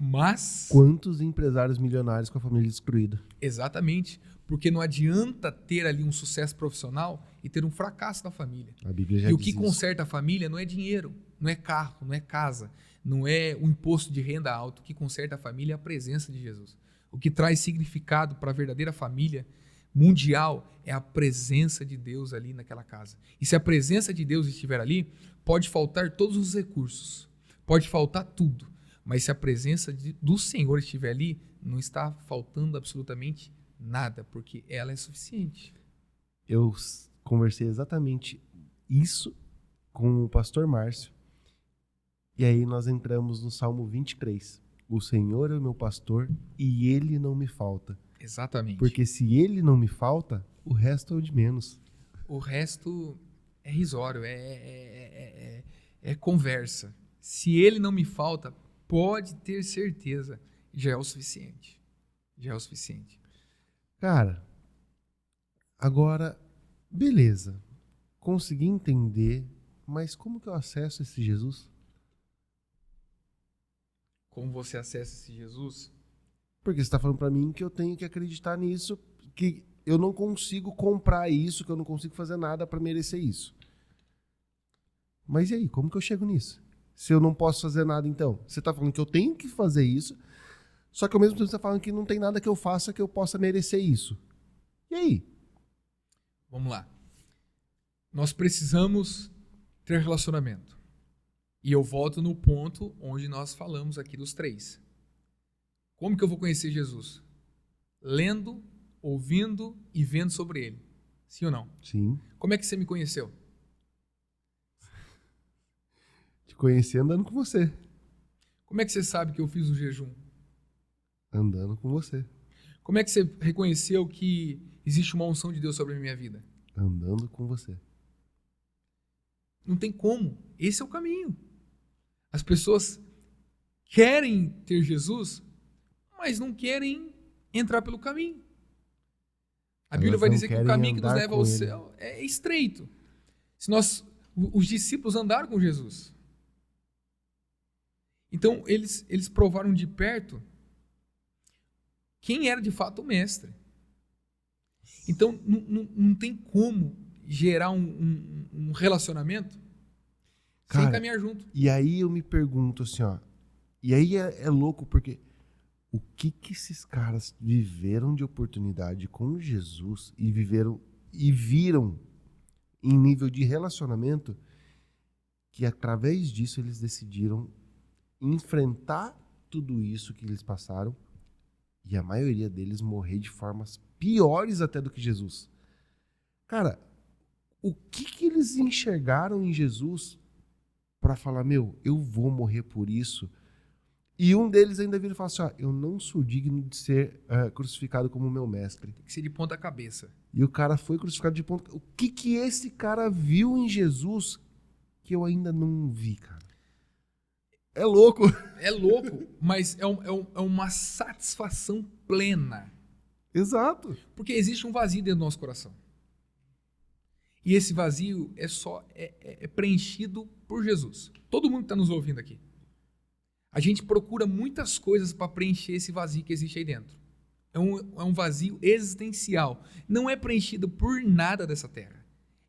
[SPEAKER 1] quantos empresários milionários com a família destruída?
[SPEAKER 2] Exatamente. Porque não adianta ter ali um sucesso profissional e ter um fracasso na família.
[SPEAKER 1] A Bíblia já
[SPEAKER 2] e o
[SPEAKER 1] diz
[SPEAKER 2] que
[SPEAKER 1] isso.
[SPEAKER 2] conserta a família não é dinheiro, não é carro, não é casa, não é o imposto de renda alto. O que conserta a família é a presença de Jesus. O que traz significado para a verdadeira família mundial é a presença de Deus ali naquela casa. E se a presença de Deus estiver ali, pode faltar todos os recursos, pode faltar tudo, mas se a presença do Senhor estiver ali, não está faltando absolutamente nada, porque ela é suficiente.
[SPEAKER 1] Eu conversei exatamente isso com o pastor Márcio, e aí nós entramos no Salmo 23. O Senhor é o meu pastor e ele não me falta.
[SPEAKER 2] Exatamente.
[SPEAKER 1] Porque se ele não me falta, o resto é o de menos.
[SPEAKER 2] O resto é risório, é conversa. Se ele não me falta, pode ter certeza, já é o suficiente. Já é o suficiente.
[SPEAKER 1] Cara, agora, beleza. Consegui entender, mas como que eu acesso esse Jesus?
[SPEAKER 2] Como você acessa esse Jesus?
[SPEAKER 1] Porque você está falando para mim que eu tenho que acreditar nisso, que eu não consigo comprar isso, que eu não consigo fazer nada para merecer isso. Mas e aí, como que eu chego nisso? Se eu não posso fazer nada, então? Você está falando que eu tenho que fazer isso, só que ao mesmo tempo você está falando que não tem nada que eu faça que eu possa merecer isso. E aí?
[SPEAKER 2] Vamos lá. Nós precisamos ter relacionamento. E eu volto no ponto onde nós falamos aqui dos 3. Como que eu vou conhecer Jesus? Lendo, ouvindo e vendo sobre ele. Sim ou não?
[SPEAKER 1] Sim.
[SPEAKER 2] Como é que você me conheceu?
[SPEAKER 1] Te conheci andando com você.
[SPEAKER 2] Como é que você sabe que eu fiz o jejum?
[SPEAKER 1] Andando com você.
[SPEAKER 2] Como é que você reconheceu que existe uma unção de Deus sobre a minha vida?
[SPEAKER 1] Andando com você.
[SPEAKER 2] Não tem como. Esse é o caminho. As pessoas querem ter Jesus, mas não querem entrar pelo caminho. A Bíblia vai dizer que o caminho que nos leva ao céu é estreito. Os discípulos andaram com Jesus. Então, eles provaram de perto quem era de fato o mestre. Então, não tem como gerar um relacionamento sem caminhar junto.
[SPEAKER 1] E aí eu me pergunto assim, ó. E aí é louco porque o que esses caras viveram de oportunidade com Jesus e viram em nível de relacionamento que através disso eles decidiram enfrentar tudo isso que eles passaram e a maioria deles morrer de formas piores até do que Jesus. Cara, o que eles enxergaram em Jesus para falar, eu vou morrer por isso? E um deles ainda vira e fala assim, eu não sou digno de ser crucificado como meu mestre.
[SPEAKER 2] Tem que ser de ponta cabeça.
[SPEAKER 1] E o cara foi crucificado de ponta. O que esse cara viu em Jesus que eu ainda não vi, cara? É louco.
[SPEAKER 2] É louco, mas é uma satisfação plena.
[SPEAKER 1] Exato.
[SPEAKER 2] Porque existe um vazio dentro do nosso coração. E esse vazio é preenchido por Jesus. Todo mundo que está nos ouvindo aqui. A gente procura muitas coisas para preencher esse vazio que existe aí dentro. É um vazio existencial. Não é preenchido por nada dessa terra.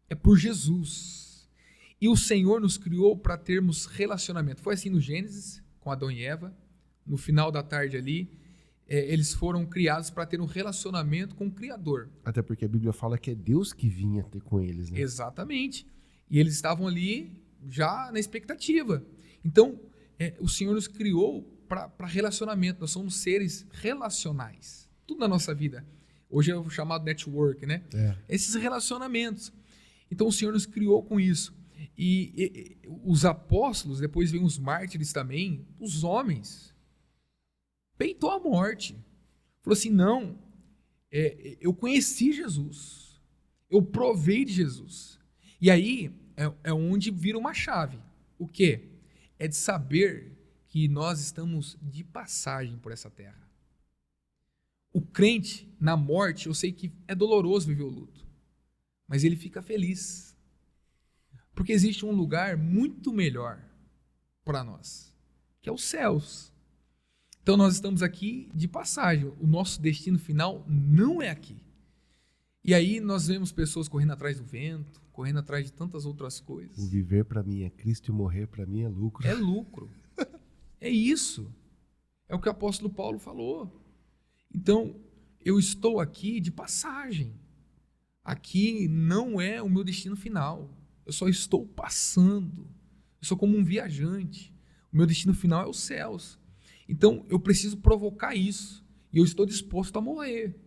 [SPEAKER 2] É por Jesus. E o Senhor nos criou para termos relacionamento. Foi assim no Gênesis, com Adão e Eva. No final da tarde ali, eles foram criados para ter um relacionamento com o Criador.
[SPEAKER 1] Até porque a Bíblia fala que é Deus que vinha ter com eles, né?
[SPEAKER 2] Exatamente. E eles estavam ali já na expectativa. Então, o Senhor nos criou para relacionamento. Nós somos seres relacionais. Tudo na nossa vida. Hoje é o chamado network, né? Esses relacionamentos. Então, o Senhor nos criou com isso. E os apóstolos, depois vem os mártires também, os homens, peitou a morte. Falou assim, não, eu conheci Jesus. Eu provei de Jesus. E aí é onde vira uma chave. O quê? É de saber que nós estamos de passagem por essa terra. O crente, na morte, eu sei que é doloroso viver o luto, mas ele fica feliz. Porque existe um lugar muito melhor para nós, que é os céus. Então nós estamos aqui de passagem. O nosso destino final não é aqui. E aí nós vemos pessoas correndo atrás do vento, correndo atrás de tantas outras coisas.
[SPEAKER 1] O viver para mim é Cristo e o morrer para mim é lucro.
[SPEAKER 2] É lucro. É isso. É o que o apóstolo Paulo falou. Então, eu estou aqui de passagem. Aqui não é o meu destino final. Eu só estou passando. Eu sou como um viajante. O meu destino final é os céus. Então, eu preciso provocar isso. E eu estou disposto a morrer.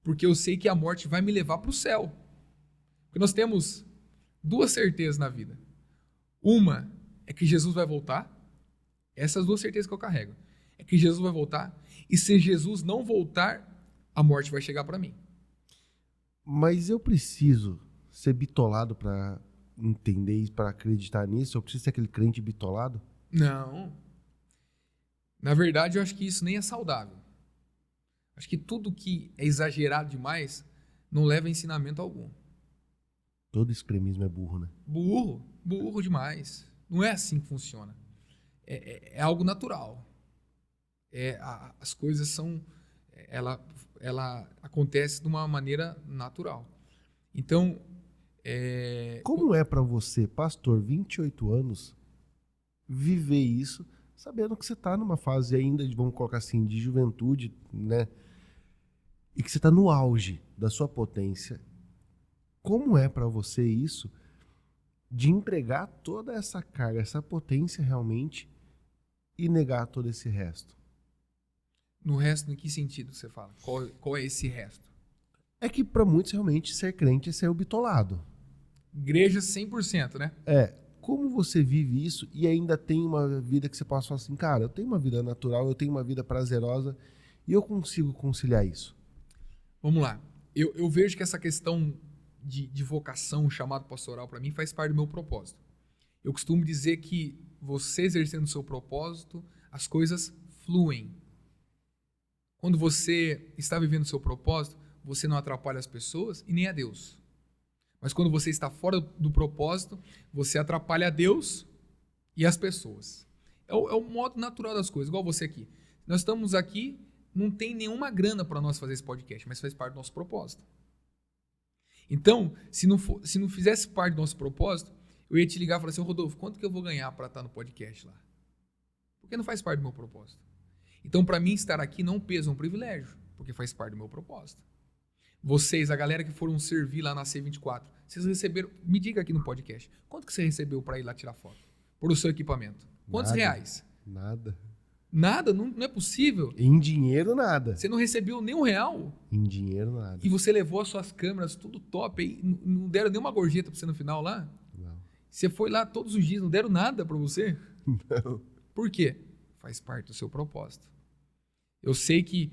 [SPEAKER 2] Porque eu sei que a morte vai me levar para o céu. Porque nós temos duas certezas na vida. Uma é que Jesus vai voltar. Essas duas certezas que eu carrego. É que Jesus vai voltar. E se Jesus não voltar, a morte vai chegar para mim.
[SPEAKER 1] Mas eu preciso ser bitolado para entender isso, para acreditar nisso? Eu preciso ser aquele crente bitolado?
[SPEAKER 2] Não. Na verdade, eu acho que isso nem é saudável. Acho que tudo que é exagerado demais não leva a ensinamento algum.
[SPEAKER 1] Todo extremismo é burro, né?
[SPEAKER 2] Burro demais. Não é assim que funciona. É algo natural. As coisas são... Ela acontece de uma maneira natural. Então...
[SPEAKER 1] Como é para você, pastor, 28 anos, viver isso, sabendo que você está numa fase ainda, vamos colocar assim, de juventude, né? E que você está no auge da sua potência. Como é para você isso de entregar toda essa carga, essa potência realmente e negar todo esse resto?
[SPEAKER 2] No resto, em que sentido você fala? Qual é esse resto?
[SPEAKER 1] É que para muitos realmente ser crente é ser o bitolado.
[SPEAKER 2] Igreja 100%, né?
[SPEAKER 1] Como você vive isso e ainda tem uma vida que você possa falar assim, cara, eu tenho uma vida natural, eu tenho uma vida prazerosa e eu consigo conciliar isso?
[SPEAKER 2] Vamos lá. Eu vejo que essa questão de vocação, chamado pastoral, para mim, faz parte do meu propósito. Eu costumo dizer que você exercendo o seu propósito, as coisas fluem. Quando você está vivendo o seu propósito, você não atrapalha as pessoas e nem a Deus. Mas quando você está fora do propósito, você atrapalha a Deus e as pessoas. É o modo natural das coisas, igual você aqui. Nós estamos aqui, não tem nenhuma grana para nós fazer esse podcast, mas faz parte do nosso propósito. Então, se não fizesse parte do nosso propósito, eu ia te ligar e falar assim, Rodolfo, quanto que eu vou ganhar para estar no podcast lá? Porque não faz parte do meu propósito. Então, para mim, estar aqui não pesa, é um privilégio, porque faz parte do meu propósito. Vocês, a galera que foram servir lá na C24, vocês receberam, me diga aqui no podcast, quanto que você recebeu para ir lá tirar foto? Por o seu equipamento? Quantos reais?
[SPEAKER 1] Nada.
[SPEAKER 2] Nada? Não é possível.
[SPEAKER 1] Em dinheiro, nada.
[SPEAKER 2] Você não recebeu nem R$1?
[SPEAKER 1] Em dinheiro, nada.
[SPEAKER 2] E você levou as suas câmeras, tudo top, aí não deram nenhuma gorjeta para você no final lá?
[SPEAKER 1] Não.
[SPEAKER 2] Você foi lá todos os dias, não deram nada para você?
[SPEAKER 1] Não.
[SPEAKER 2] Por quê? Faz parte do seu propósito. Eu sei que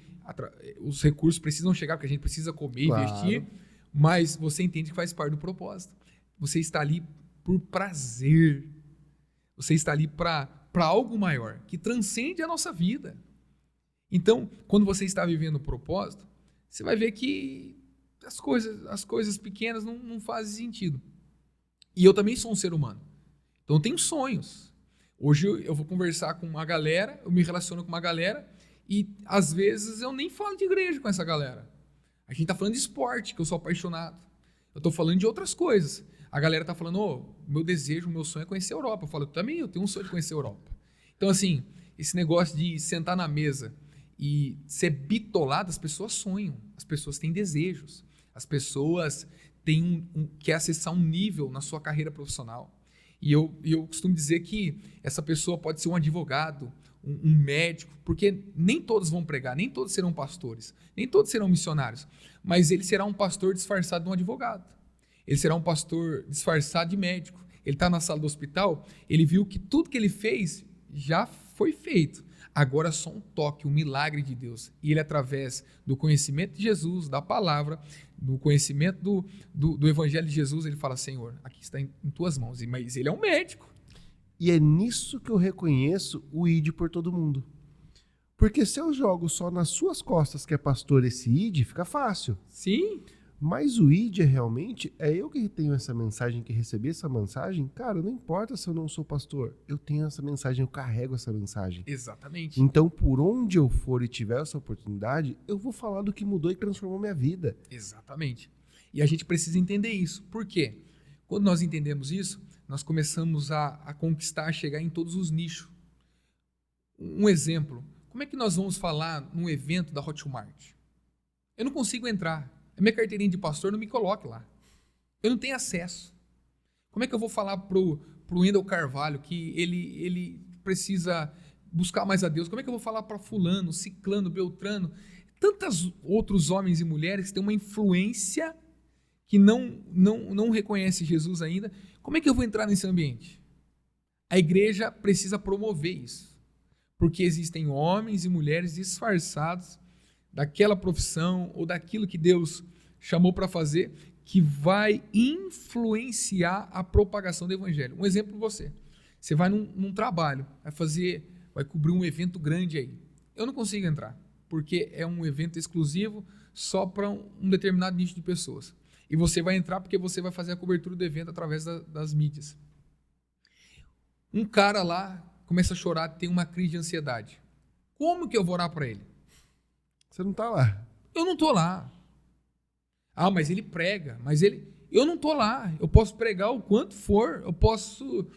[SPEAKER 2] os recursos precisam chegar, porque a gente precisa comer,
[SPEAKER 1] claro,
[SPEAKER 2] investir, mas você entende que faz parte do propósito. Você está ali por prazer. Você está ali para algo maior, que transcende a nossa vida. Então, quando você está vivendo o propósito, você vai ver que as coisas pequenas não fazem sentido. E eu também sou um ser humano. Então, eu tenho sonhos. Hoje eu vou conversar com uma galera, eu me relaciono com uma galera, e às vezes eu nem falo de igreja com essa galera. A gente está falando de esporte, que eu sou apaixonado. Eu estou falando de outras coisas. A galera está falando, meu desejo, meu sonho é conhecer a Europa. Eu falo, eu tenho um sonho de conhecer a Europa. Então, assim, esse negócio de sentar na mesa e ser bitolado, as pessoas sonham, as pessoas têm desejos, as pessoas têm quer acessar um nível na sua carreira profissional. E eu costumo dizer que essa pessoa pode ser um advogado, um médico, porque nem todos vão pregar, nem todos serão pastores, nem todos serão missionários, mas ele será um pastor disfarçado de um advogado. Ele será um pastor disfarçado de médico. Ele está na sala do hospital, ele viu que tudo que ele fez já foi feito. Agora só um toque, um milagre de Deus. E ele, através do conhecimento de Jesus, da palavra, do conhecimento do evangelho de Jesus, ele fala, Senhor, aqui está em tuas mãos. Mas ele é um médico.
[SPEAKER 1] E é nisso que eu reconheço o ID por todo mundo. Porque se eu jogo só nas suas costas, que é pastor, esse ID, fica fácil.
[SPEAKER 2] Sim.
[SPEAKER 1] Mas o ID realmente, é eu que tenho essa mensagem, que recebi essa mensagem. Cara, não importa se eu não sou pastor, eu tenho essa mensagem, eu carrego essa mensagem.
[SPEAKER 2] Exatamente.
[SPEAKER 1] Então, por onde eu for e tiver essa oportunidade, eu vou falar do que mudou e transformou minha vida.
[SPEAKER 2] Exatamente. E a gente precisa entender isso. Por quê? Quando nós entendemos isso, nós começamos a conquistar, a chegar em todos os nichos. Um exemplo, como é que nós vamos falar num evento da Hotmart? Eu não consigo entrar. A minha carteirinha de pastor não me coloca lá. Eu não tenho acesso. Como é que eu vou falar pro Wendel Carvalho que ele precisa buscar mais a Deus? Como é que eu vou falar para fulano, ciclano, beltrano, tantos outros homens e mulheres que têm uma influência que não reconhece Jesus ainda? Como é que eu vou entrar nesse ambiente? A igreja precisa promover isso, porque existem homens e mulheres disfarçados daquela profissão ou daquilo que Deus chamou para fazer, que vai influenciar a propagação do evangelho. Um exemplo você. Você vai num trabalho, vai cobrir um evento grande aí. Eu não consigo entrar, porque é um evento exclusivo só para um determinado nicho de pessoas. E você vai entrar porque você vai fazer a cobertura do evento através das mídias. Um cara lá começa a chorar, tem uma crise de ansiedade. Como que eu vou orar para ele?
[SPEAKER 1] Você não está lá.
[SPEAKER 2] Eu não estou lá. Ah, mas ele prega, eu não estou lá. Eu posso pregar o quanto for, eu posso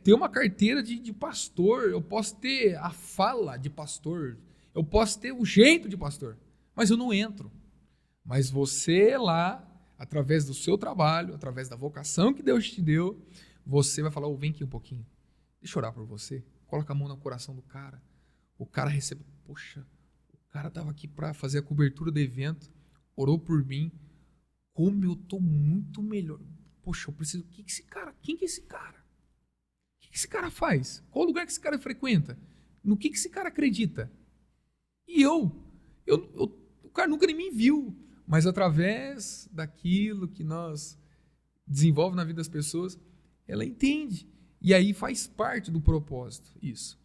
[SPEAKER 2] ter uma carteira de pastor, eu posso ter a fala de pastor, eu posso ter o jeito de pastor, mas eu não entro. Mas você lá, através do seu trabalho, através da vocação que Deus te deu, você vai falar, vem aqui um pouquinho, deixa eu orar por você. Coloca a mão no coração do cara, o cara recebe, poxa, o cara estava aqui para fazer a cobertura do evento, orou por mim, como eu estou muito melhor. Poxa, eu preciso, quem que é esse cara? O que esse cara faz? Qual lugar que esse cara frequenta? No que esse cara acredita? E o cara nunca nem me viu, mas através daquilo que nós desenvolve na vida das pessoas, ela entende. E aí faz parte do propósito isso.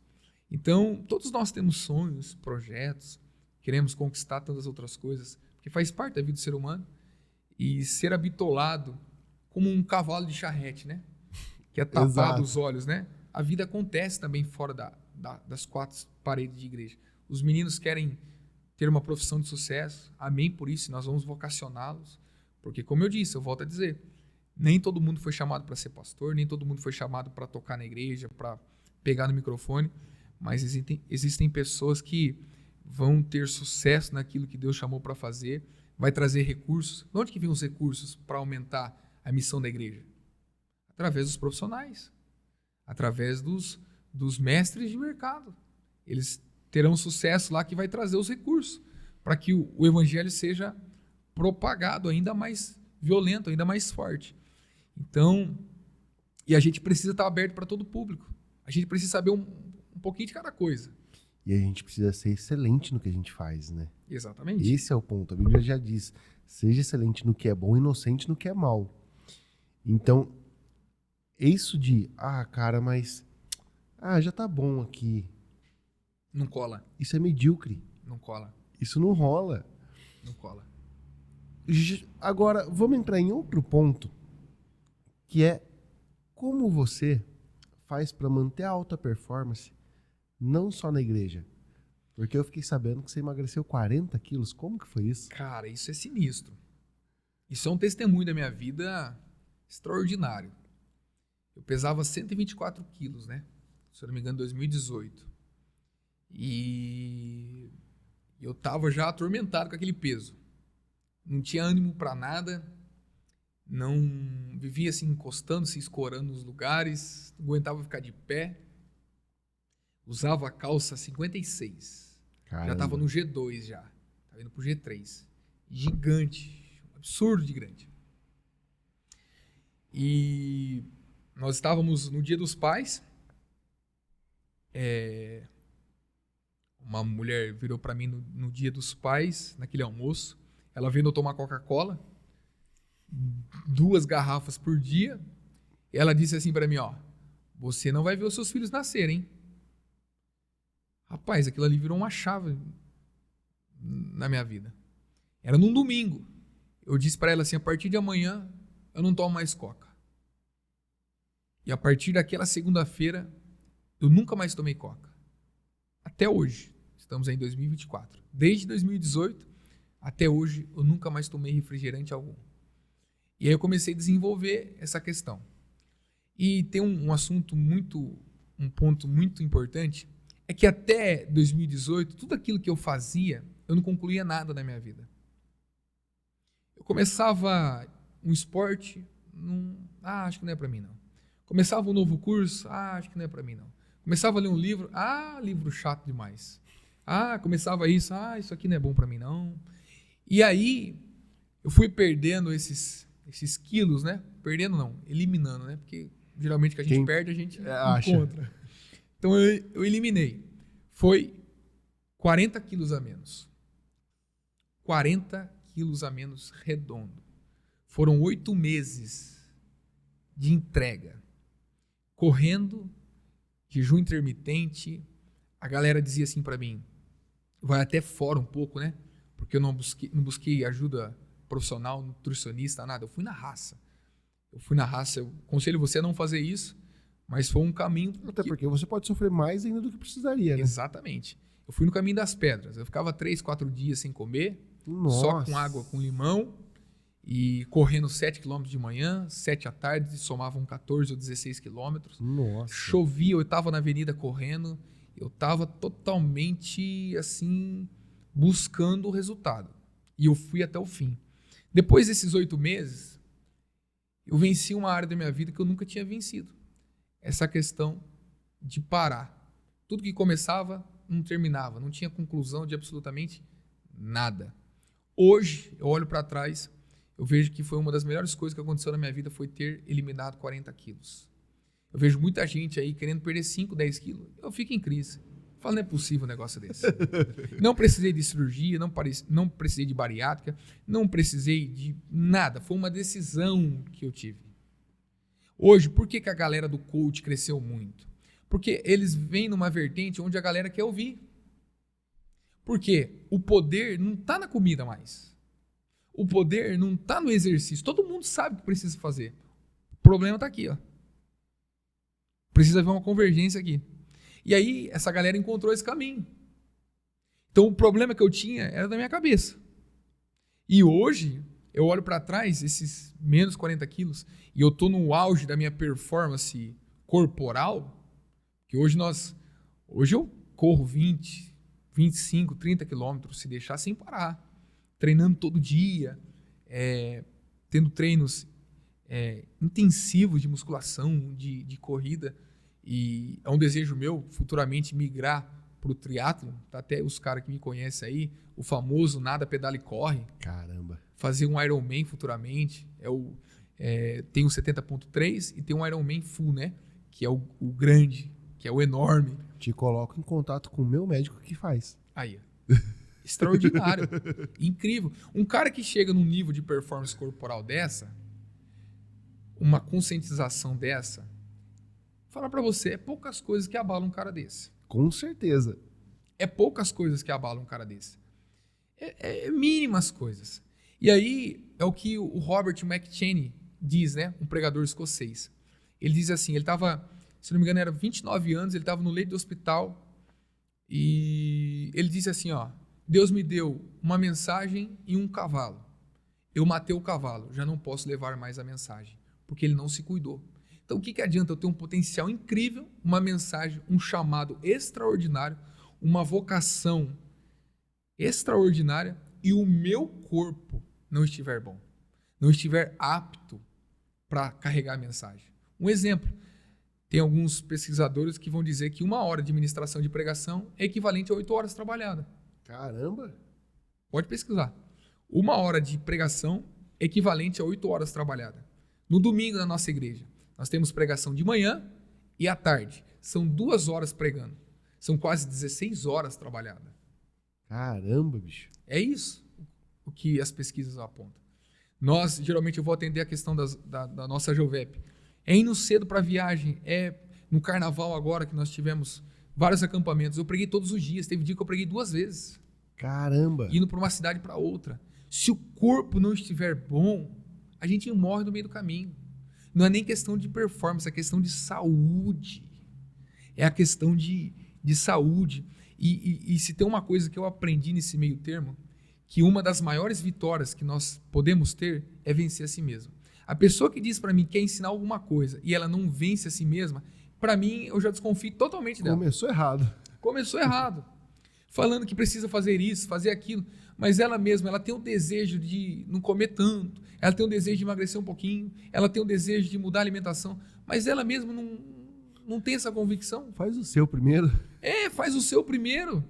[SPEAKER 2] Então, todos nós temos sonhos, projetos, queremos conquistar tantas outras coisas, porque faz parte da vida do ser humano. E ser habitolado como um cavalo de charrete, né? Que é tapado
[SPEAKER 1] Exato.
[SPEAKER 2] os olhos, né? A vida acontece também fora das quatro paredes de igreja. Os meninos querem ter uma profissão de sucesso, amém por isso, nós vamos vocacioná-los, porque como eu disse, eu volto a dizer, nem todo mundo foi chamado para ser pastor, nem todo mundo foi chamado para tocar na igreja, para pegar no microfone, mas existem pessoas que vão ter sucesso naquilo que Deus chamou para fazer, vai trazer recursos. De onde que vêm os recursos para aumentar a missão da igreja? Através dos profissionais, através dos mestres de mercado. Eles terão sucesso lá que vai trazer os recursos para que o evangelho seja propagado ainda mais violento, ainda mais forte. Então, e a gente precisa estar aberto para todo o público. A gente precisa saber um pouquinho de cada coisa.
[SPEAKER 1] E a gente precisa ser excelente no que a gente faz, né?
[SPEAKER 2] Exatamente.
[SPEAKER 1] Esse é o ponto. A Bíblia já diz, seja excelente no que é bom e inocente no que é mal. Então, isso de, cara, mas já tá bom aqui.
[SPEAKER 2] Não cola.
[SPEAKER 1] Isso é medíocre.
[SPEAKER 2] Não cola.
[SPEAKER 1] Isso não rola.
[SPEAKER 2] Não cola.
[SPEAKER 1] Agora, vamos entrar em outro ponto, que é como você faz para manter a alta performance, não só na igreja. Porque eu fiquei sabendo que você emagreceu 40 quilos. Como que foi isso?
[SPEAKER 2] Cara, isso é sinistro. Isso é um testemunho da minha vida extraordinário. Eu pesava 124 quilos, né? Se eu não me engano, em 2018. E eu tava já atormentado com aquele peso. Não tinha ânimo para nada. Não vivia assim, encostando, se escorando nos lugares. Não aguentava ficar de pé. Usava a calça 56.
[SPEAKER 1] Caramba.
[SPEAKER 2] Já tava no G2 já. Tava indo pro G3. Gigante. Um absurdo de grande. E nós estávamos no Dia dos Pais. Uma mulher virou para mim no Dia dos Pais, naquele almoço. Ela vendo eu tomar Coca-Cola, 2 garrafas por dia. E ela disse assim para mim, você não vai ver os seus filhos nascerem, hein? Rapaz, aquilo ali virou uma chave na minha vida. Era num domingo. Eu disse para ela assim, a partir de amanhã eu não tomo mais Coca. E a partir daquela segunda-feira eu nunca mais tomei Coca. Até hoje. Estamos em 2024. Desde 2018 até hoje eu nunca mais tomei refrigerante algum. E aí eu comecei a desenvolver essa questão. E tem um ponto muito importante, é que até 2018, tudo aquilo que eu fazia, eu não concluía nada na minha vida. Começava um esporte, acho que não é para mim, não. Começava um novo curso, acho que não é para mim, não. Começava a ler um livro, livro chato demais. Começava isso, isso aqui não é bom para mim, não. E aí, eu fui perdendo esses quilos, né? Perdendo não, eliminando, né? Porque geralmente que a gente perde, a gente encontra. Então, eu eliminei. Foi 40 quilos a menos. 40 quilos a menos redondo. Foram 8 meses de entrega. Correndo, jejum intermitente. A galera dizia assim para mim, vai até fora um pouco, né? Porque eu não busquei ajuda profissional, nutricionista, nada. Eu fui na raça. Eu aconselho você a não fazer isso, mas foi um caminho...
[SPEAKER 1] Até porque você pode sofrer mais ainda do que precisaria, né?
[SPEAKER 2] Exatamente. Eu fui no caminho das pedras. Eu ficava 3, 4 dias sem comer,
[SPEAKER 1] Nossa.
[SPEAKER 2] Só com água com limão, e correndo 7 km de manhã, 7 à tarde, somavam 14 ou 16 quilômetros.
[SPEAKER 1] Nossa.
[SPEAKER 2] Chovia, eu estava na avenida correndo, eu estava totalmente assim, buscando o resultado. E eu fui até o fim. Depois desses 8 meses, eu venci uma área da minha vida que eu nunca tinha vencido. Essa questão de parar. Tudo que começava, não terminava. Não tinha conclusão de absolutamente nada. Hoje, eu olho para trás, eu vejo que foi uma das melhores coisas que aconteceu na minha vida foi ter eliminado 40 quilos. Eu vejo muita gente aí querendo perder 5, 10 quilos. Eu fico em crise. Eu falo, não é possível um negócio desse. Não precisei de cirurgia, não precisei de bariátrica, não precisei de nada. Foi uma decisão que eu tive. Hoje, por que a galera do coach cresceu muito? Porque eles vêm numa vertente onde a galera quer ouvir. Porque o poder não está na comida mais. O poder não está no exercício. Todo mundo sabe o que precisa fazer. O problema está aqui, ó. Precisa haver uma convergência aqui. E aí, essa galera encontrou esse caminho. Então, o problema que eu tinha era da minha cabeça. E hoje, eu olho para trás, esses menos 40 quilos, e eu estou no auge da minha performance corporal, que hoje eu corro 20, 25, 30 quilômetros, se deixar sem parar. Treinando todo dia, tendo treinos intensivos de musculação, de corrida. E é um desejo meu futuramente migrar para o triatlon. Tá até os caras que me conhecem aí, o famoso nada, pedala e corre.
[SPEAKER 1] Caramba.
[SPEAKER 2] Fazer um Ironman futuramente. Tem o 70.3 e tem um Ironman full, né? Que é o grande, que é o enorme.
[SPEAKER 1] Te coloco em contato com o meu médico que faz.
[SPEAKER 2] Aí, extraordinário. Incrível. Um cara que chega num nível de performance corporal dessa, uma conscientização dessa, falar pra você, é poucas coisas que abalam um cara desse.
[SPEAKER 1] Com certeza.
[SPEAKER 2] É poucas coisas que abalam um cara desse. É mínimas coisas. E aí é o que o Robert McCheyne diz, né? Um pregador escocês. Ele diz assim, ele estava, se não me engano, era 29 anos, ele estava no leito do hospital e ele disse assim, ó, Deus me deu uma mensagem e um cavalo. Eu matei o cavalo, já não posso levar mais a mensagem, porque ele não se cuidou. Então, o que adianta eu ter um potencial incrível, uma mensagem, um chamado extraordinário, uma vocação extraordinária e o meu corpo não estiver bom, não estiver apto para carregar a mensagem? Um exemplo, tem alguns pesquisadores que vão dizer que 1 hora de ministração de pregação é equivalente a 8 horas trabalhadas.
[SPEAKER 1] Caramba!
[SPEAKER 2] Pode pesquisar. 1 hora de pregação é equivalente a 8 horas trabalhadas. No domingo, na nossa igreja, nós temos pregação de manhã e à tarde. São 2 horas pregando. São quase 16 horas trabalhadas.
[SPEAKER 1] Caramba, bicho.
[SPEAKER 2] É isso o que as pesquisas apontam. Nós, geralmente, eu vou atender a questão da nossa Jovep. É indo cedo para a viagem. É no carnaval agora que nós tivemos vários acampamentos. Eu preguei todos os dias. Teve dia que eu preguei 2 vezes.
[SPEAKER 1] Caramba!
[SPEAKER 2] Indo para uma cidade para outra. Se o corpo não estiver bom, a gente morre no meio do caminho. Não é nem questão de performance, é questão de saúde. É a questão de saúde. E se tem uma coisa que eu aprendi nesse meio termo, que uma das maiores vitórias que nós podemos ter é vencer a si mesmo. A pessoa que diz para mim que quer ensinar alguma coisa e ela não vence a si mesma, para mim eu já desconfio totalmente dela.
[SPEAKER 1] Começou errado.
[SPEAKER 2] Começou errado. falando que precisa fazer isso, fazer aquilo, mas ela mesma, ela tem o desejo de não comer tanto, ela tem o desejo de emagrecer um pouquinho, ela tem o desejo de mudar a alimentação, mas ela mesma não tem essa convicção.
[SPEAKER 1] Faz o seu primeiro.
[SPEAKER 2] Faz o seu primeiro.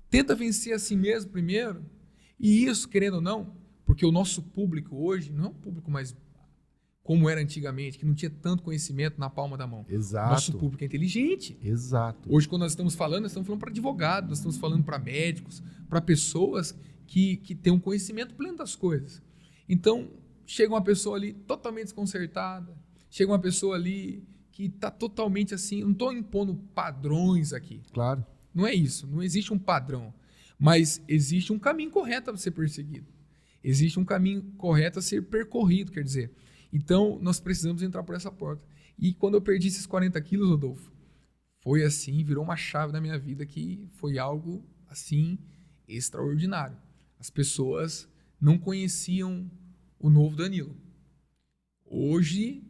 [SPEAKER 2] Tenta vencer a si mesmo primeiro. E isso, querendo ou não, porque o nosso público hoje não é um público mais como era antigamente, que não tinha tanto conhecimento na palma da mão.
[SPEAKER 1] Exato.
[SPEAKER 2] Nosso público é inteligente.
[SPEAKER 1] Exato.
[SPEAKER 2] Hoje, quando nós estamos falando para advogados, nós estamos falando para médicos, para pessoas que têm um conhecimento pleno das coisas. Então, chega uma pessoa ali totalmente desconcertada, chega uma pessoa ali que está totalmente assim, não estou impondo padrões aqui.
[SPEAKER 1] Claro.
[SPEAKER 2] Não é isso, não existe um padrão, mas existe um caminho correto a ser perseguido. Existe um caminho correto a ser percorrido, quer dizer. Então, nós precisamos entrar por essa porta. E quando eu perdi esses 40 quilos, Rodolfo, foi assim, virou uma chave na minha vida que foi algo, assim, extraordinário. As pessoas não conheciam o novo Danilo. Hoje,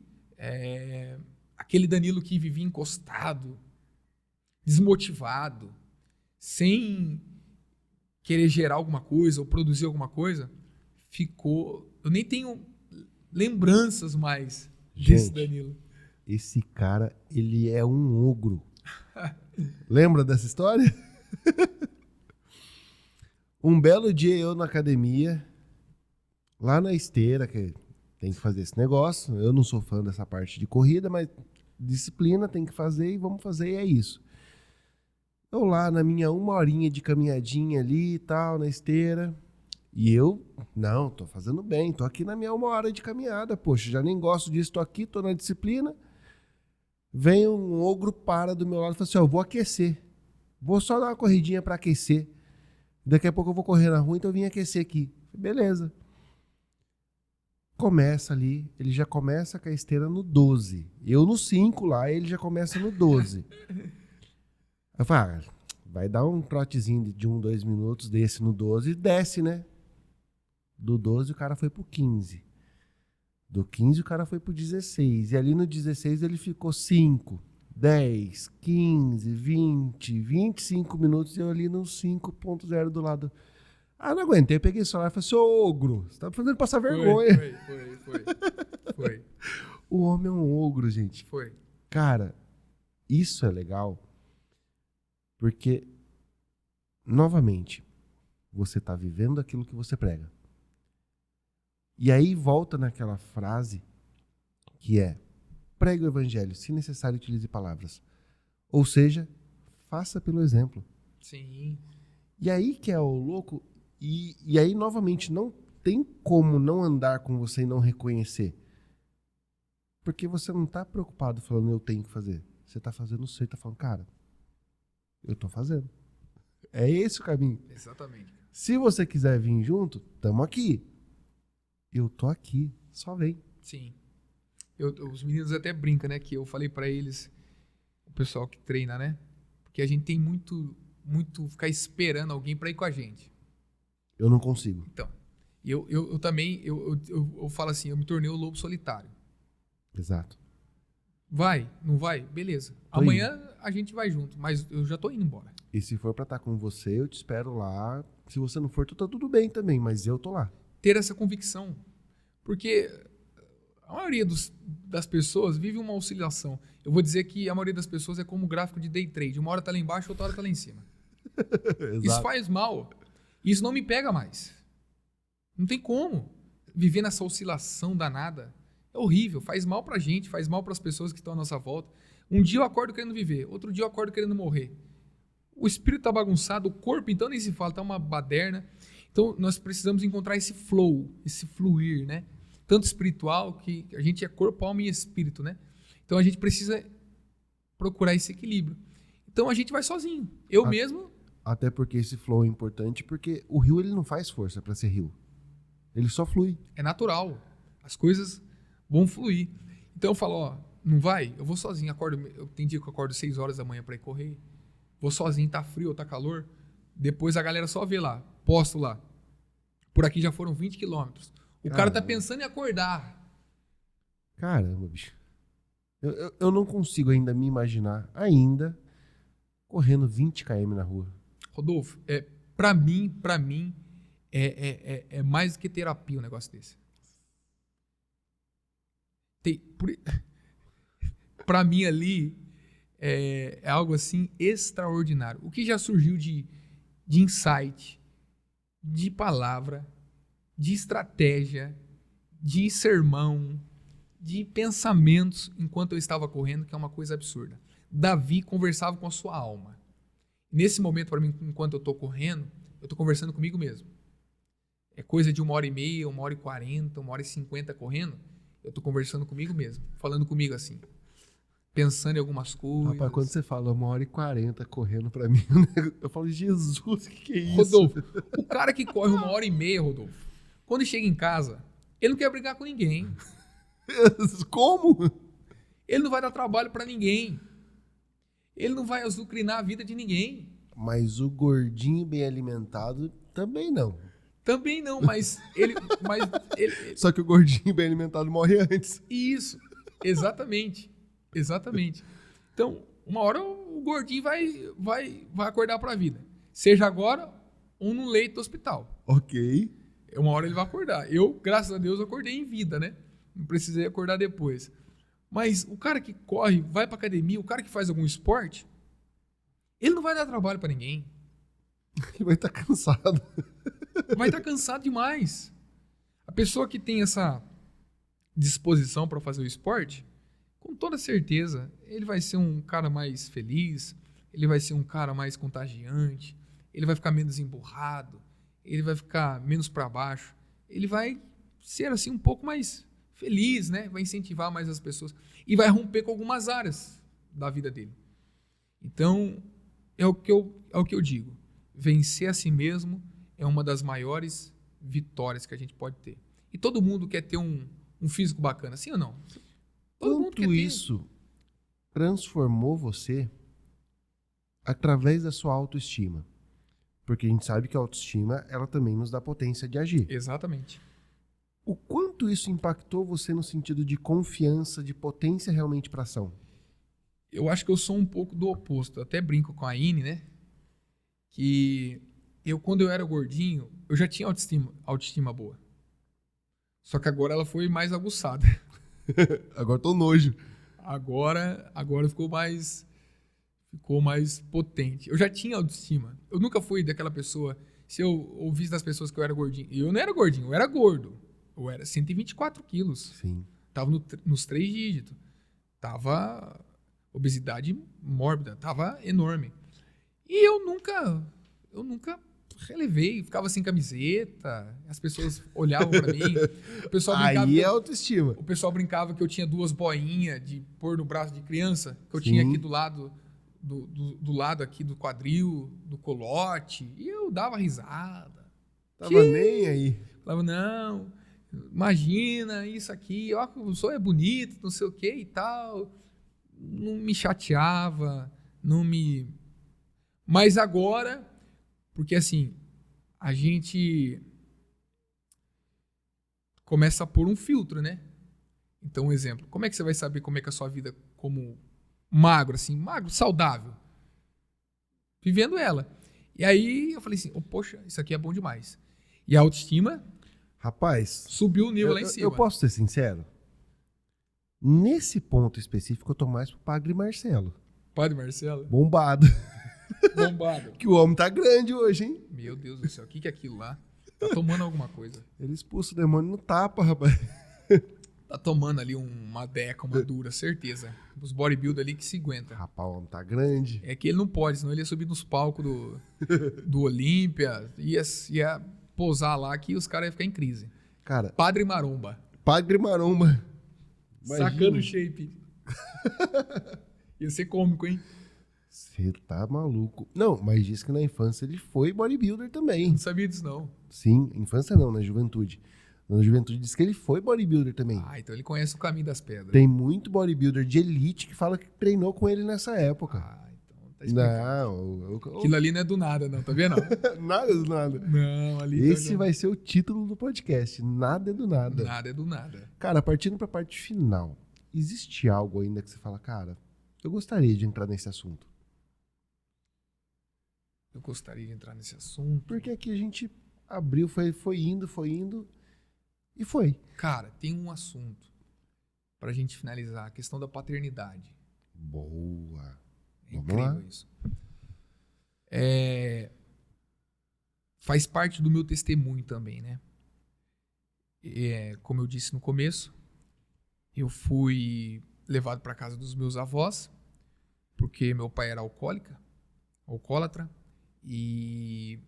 [SPEAKER 2] aquele Danilo que vivia encostado, desmotivado, sem querer gerar alguma coisa ou produzir alguma coisa, ficou... Eu nem tenho lembranças mais desse Danilo.
[SPEAKER 1] Esse cara, ele é um ogro. Lembra dessa história? Um belo dia eu na academia, lá na esteira, que tem que fazer esse negócio. Eu não sou fã dessa parte de corrida, mas disciplina tem que fazer e vamos fazer, e é isso. Eu lá na minha 1 horinha de caminhadinha ali e tal, na esteira. E eu, não, tô fazendo bem, tô aqui na minha 1 hora de caminhada, poxa, já nem gosto disso, tô aqui, tô na disciplina. Vem um ogro, para do meu lado e fala assim, eu vou aquecer. Vou só dar uma corridinha para aquecer. Daqui a pouco eu vou correr na rua, então eu vim aquecer aqui. Beleza. Começa ali, ele já começa com a esteira no 12. Eu no 5 lá, ele já começa no 12. Eu falo, vai dar um trotezinho de 1, 2 minutos desse no 12 e desce, né? Do 12 o cara foi pro 15. Do 15 o cara foi pro 16. E ali no 16 ele ficou 5, 10, 15, 20, 25 minutos e eu ali no 5.0 do lado. Ah, não aguentei. Eu peguei o celular e falei, ô ogro, você tá me fazendo passar vergonha.
[SPEAKER 2] Foi.
[SPEAKER 1] O homem é um ogro, gente.
[SPEAKER 2] Foi.
[SPEAKER 1] Cara, isso é legal porque, novamente, você tá vivendo aquilo que você prega. E aí volta naquela frase que é, pregue o evangelho, se necessário utilize palavras. Ou seja, faça pelo exemplo.
[SPEAKER 2] Sim.
[SPEAKER 1] E aí que é o louco, e aí novamente não tem como não andar com você e não reconhecer. Porque você não está preocupado falando eu tenho que fazer. Você está fazendo o seu e está falando, cara, eu estou fazendo. É esse o caminho.
[SPEAKER 2] Exatamente.
[SPEAKER 1] Se você quiser vir junto, estamos aqui. Eu tô aqui, só vem.
[SPEAKER 2] Sim. Os meninos até brincam, né? Que eu falei pra eles, o pessoal que treina, né? Porque a gente tem muito ficar esperando alguém pra ir com a gente.
[SPEAKER 1] Eu não consigo.
[SPEAKER 2] Então, eu também, eu falo assim, eu me tornei o lobo solitário.
[SPEAKER 1] Exato.
[SPEAKER 2] Vai? Não vai? Beleza.
[SPEAKER 1] Tô
[SPEAKER 2] Amanhã a gente vai junto, mas eu já tô indo embora.
[SPEAKER 1] E se for pra estar com você, eu te espero lá. Se você não for, tá tudo bem também, mas eu tô lá.
[SPEAKER 2] Ter essa convicção. Porque a maioria das pessoas vive uma oscilação. Eu vou dizer que a maioria das pessoas é como o gráfico de day trade. Uma hora tá lá embaixo, outra hora tá lá em cima. Isso faz mal. Isso não me pega mais. Não tem como viver nessa oscilação danada. É horrível. Faz mal pra gente, faz mal pras pessoas que estão à nossa volta. Um dia eu acordo querendo viver, outro dia eu acordo querendo morrer. O espírito tá bagunçado, o corpo então nem se fala, tá uma baderna. Então, nós precisamos encontrar esse flow, esse fluir, né? Tanto espiritual, que a gente é corpo, alma e espírito, né? Então, a gente precisa procurar esse equilíbrio. Então, a gente vai sozinho. Eu mesmo...
[SPEAKER 1] Até porque esse flow é importante, porque o rio ele não faz força para ser rio. Ele só flui.
[SPEAKER 2] É natural. As coisas vão fluir. Então, eu falo, ó, não vai? Eu vou sozinho. Tem dia que eu acordo 6 horas da manhã para ir correr. Vou sozinho, tá frio ou tá calor. Depois a galera só vê lá. Posto lá. Por aqui já foram 20 quilômetros. O cara tá pensando em acordar.
[SPEAKER 1] Caramba, bicho. Eu não consigo ainda me imaginar, ainda, correndo 20 km na rua.
[SPEAKER 2] Rodolfo, pra mim, é mais do que terapia um negócio desse. Pra mim ali, é algo assim extraordinário. O que já surgiu de insight, de palavra, de estratégia, de sermão, de pensamentos enquanto eu estava correndo, que é uma coisa absurda. Davi conversava com a sua alma. Nesse momento, para mim, enquanto eu estou correndo, eu estou conversando comigo mesmo. É coisa de 1h30, 1h40, 1h50 correndo, eu estou conversando comigo mesmo, falando comigo assim, pensando em algumas coisas.
[SPEAKER 1] Rapaz, quando você fala 1h40 correndo pra mim, eu falo, Jesus, o que é isso?
[SPEAKER 2] Rodolfo, o cara que corre 1h30, Rodolfo, quando chega em casa, ele não quer brigar com ninguém.
[SPEAKER 1] Como?
[SPEAKER 2] Ele não vai dar trabalho para ninguém. Ele não vai azucrinar a vida de ninguém.
[SPEAKER 1] Mas o gordinho bem alimentado também não.
[SPEAKER 2] Também não, mas ele...
[SPEAKER 1] Só que o gordinho bem alimentado morre antes.
[SPEAKER 2] Isso, exatamente. Exatamente. Então, uma hora o gordinho vai acordar para a vida. Seja agora ou num leito do hospital.
[SPEAKER 1] Ok.
[SPEAKER 2] Uma hora ele vai acordar. Eu, graças a Deus, acordei em vida, né? Não precisei acordar depois. Mas o cara que corre, vai pra academia, o cara que faz algum esporte, ele não vai dar trabalho pra ninguém.
[SPEAKER 1] Ele vai estar cansado.
[SPEAKER 2] Vai estar cansado demais. A pessoa que tem essa disposição para fazer o esporte, com toda certeza, ele vai ser um cara mais feliz, ele vai ser um cara mais contagiante, ele vai ficar menos emburrado, ele vai ficar menos para baixo, ele vai ser assim um pouco mais feliz, né? Vai incentivar mais as pessoas e vai romper com algumas áreas da vida dele. Então, é o que eu digo. Vencer a si mesmo é uma das maiores vitórias que a gente pode ter. E todo mundo quer ter um físico bacana, sim ou não? Todo mundo quer
[SPEAKER 1] Quanto
[SPEAKER 2] ter.
[SPEAKER 1] isso transformou você através da sua autoestima? Porque a gente sabe que a autoestima, ela também nos dá potência de agir.
[SPEAKER 2] Exatamente.
[SPEAKER 1] O quanto isso impactou você no sentido de confiança, de potência realmente para ação?
[SPEAKER 2] Eu acho que eu sou um pouco do oposto. Eu até brinco com a Ine, né? Que quando eu era gordinho, eu já tinha autoestima boa. Só que agora ela foi mais aguçada.
[SPEAKER 1] Agora tô nojo.
[SPEAKER 2] Agora ficou mais potente. Eu já tinha autoestima. Eu nunca fui daquela pessoa, se eu ouvisse das pessoas que eu era gordinho. Eu não era gordinho, eu era gordo. Eu era 124 quilos.
[SPEAKER 1] Sim.
[SPEAKER 2] Tava nos 3 dígitos. Tava obesidade mórbida, tava enorme. E eu nunca relevei, ficava sem camiseta, as pessoas olhavam pra mim, o pessoal brincava.
[SPEAKER 1] Aí é autoestima.
[SPEAKER 2] O pessoal brincava que eu tinha 2 boinhas de pôr no braço de criança, que eu
[SPEAKER 1] Sim.
[SPEAKER 2] tinha aqui do lado do lado aqui do quadril, do colote, e eu dava risada.
[SPEAKER 1] Tava nem aí.
[SPEAKER 2] Falava, não, imagina isso aqui, ó, o senhor é bonito, não sei o que e tal. Não me chateava, não me... Mas agora, porque assim, a gente começa a pôr um filtro, né? Então, um exemplo, como é que você vai saber como é que é a sua vida como magro, assim, magro, saudável? Vivendo ela. E aí eu falei assim, oh, poxa, isso aqui é bom demais. E a autoestima,
[SPEAKER 1] rapaz,
[SPEAKER 2] subiu o nível lá em cima.
[SPEAKER 1] Eu posso ser sincero? Nesse ponto específico, eu tô mais pro Padre Marcelo.
[SPEAKER 2] Padre Marcelo?
[SPEAKER 1] Bombado.
[SPEAKER 2] Bombado.
[SPEAKER 1] Que o homem tá grande hoje, hein?
[SPEAKER 2] Meu Deus do céu, o que é aquilo lá? Tá tomando alguma coisa.
[SPEAKER 1] Ele expulsa o demônio no tapa, rapaz.
[SPEAKER 2] Tá tomando ali uma deca, uma dura, certeza. Os bodybuilders ali que se aguentam.
[SPEAKER 1] Rapaz, o homem tá grande.
[SPEAKER 2] É que ele não pode, senão ele ia subir nos palcos do Olímpia, ia pousar lá que os caras iam ficar em crise.
[SPEAKER 1] Cara,
[SPEAKER 2] Padre Maromba.
[SPEAKER 1] Padre Maromba. Imagina.
[SPEAKER 2] Sacando o shape. Ia ser cômico, hein?
[SPEAKER 1] Você tá maluco. Não, mas diz que na infância ele foi bodybuilder também.
[SPEAKER 2] Não sabia disso, não.
[SPEAKER 1] Sim, infância não, na juventude. Na juventude diz que ele foi bodybuilder também.
[SPEAKER 2] Ah, então ele conhece o caminho das pedras.
[SPEAKER 1] Tem muito bodybuilder de elite que fala que treinou com ele nessa época.
[SPEAKER 2] Ah, então tá explicado.
[SPEAKER 1] Não,
[SPEAKER 2] Aquilo ali não é do nada, não, tá vendo?
[SPEAKER 1] nada do nada.
[SPEAKER 2] Não, ali...
[SPEAKER 1] Esse vai ser o título do podcast. Nada é do nada.
[SPEAKER 2] Nada é do nada.
[SPEAKER 1] Cara, partindo pra parte final, existe algo ainda que você fala, cara, eu gostaria de entrar nesse assunto?
[SPEAKER 2] Eu gostaria de entrar nesse assunto.
[SPEAKER 1] Porque aqui a gente abriu, foi indo e foi.
[SPEAKER 2] Cara, tem um assunto pra gente finalizar, a questão da paternidade.
[SPEAKER 1] Boa.
[SPEAKER 2] É
[SPEAKER 1] Vamos
[SPEAKER 2] incrível
[SPEAKER 1] lá.
[SPEAKER 2] isso. Faz parte do meu testemunho também, né? Como eu disse no começo, eu fui levado para casa dos meus avós, porque meu pai era alcoólatra, e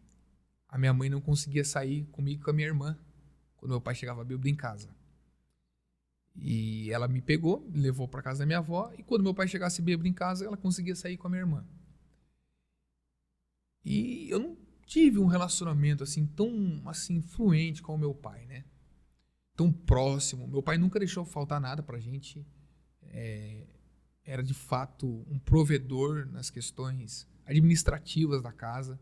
[SPEAKER 2] a minha mãe não conseguia sair comigo e com a minha irmã quando meu pai chegava bêbado em casa. E ela me pegou, me levou para casa da minha avó, e quando meu pai chegasse bêbado em casa, ela conseguia sair com a minha irmã. E eu não tive um relacionamento assim tão assim fluente com o meu pai, né? Tão próximo. Meu pai nunca deixou faltar nada pra gente. Era de fato um provedor nas questões administrativas da casa.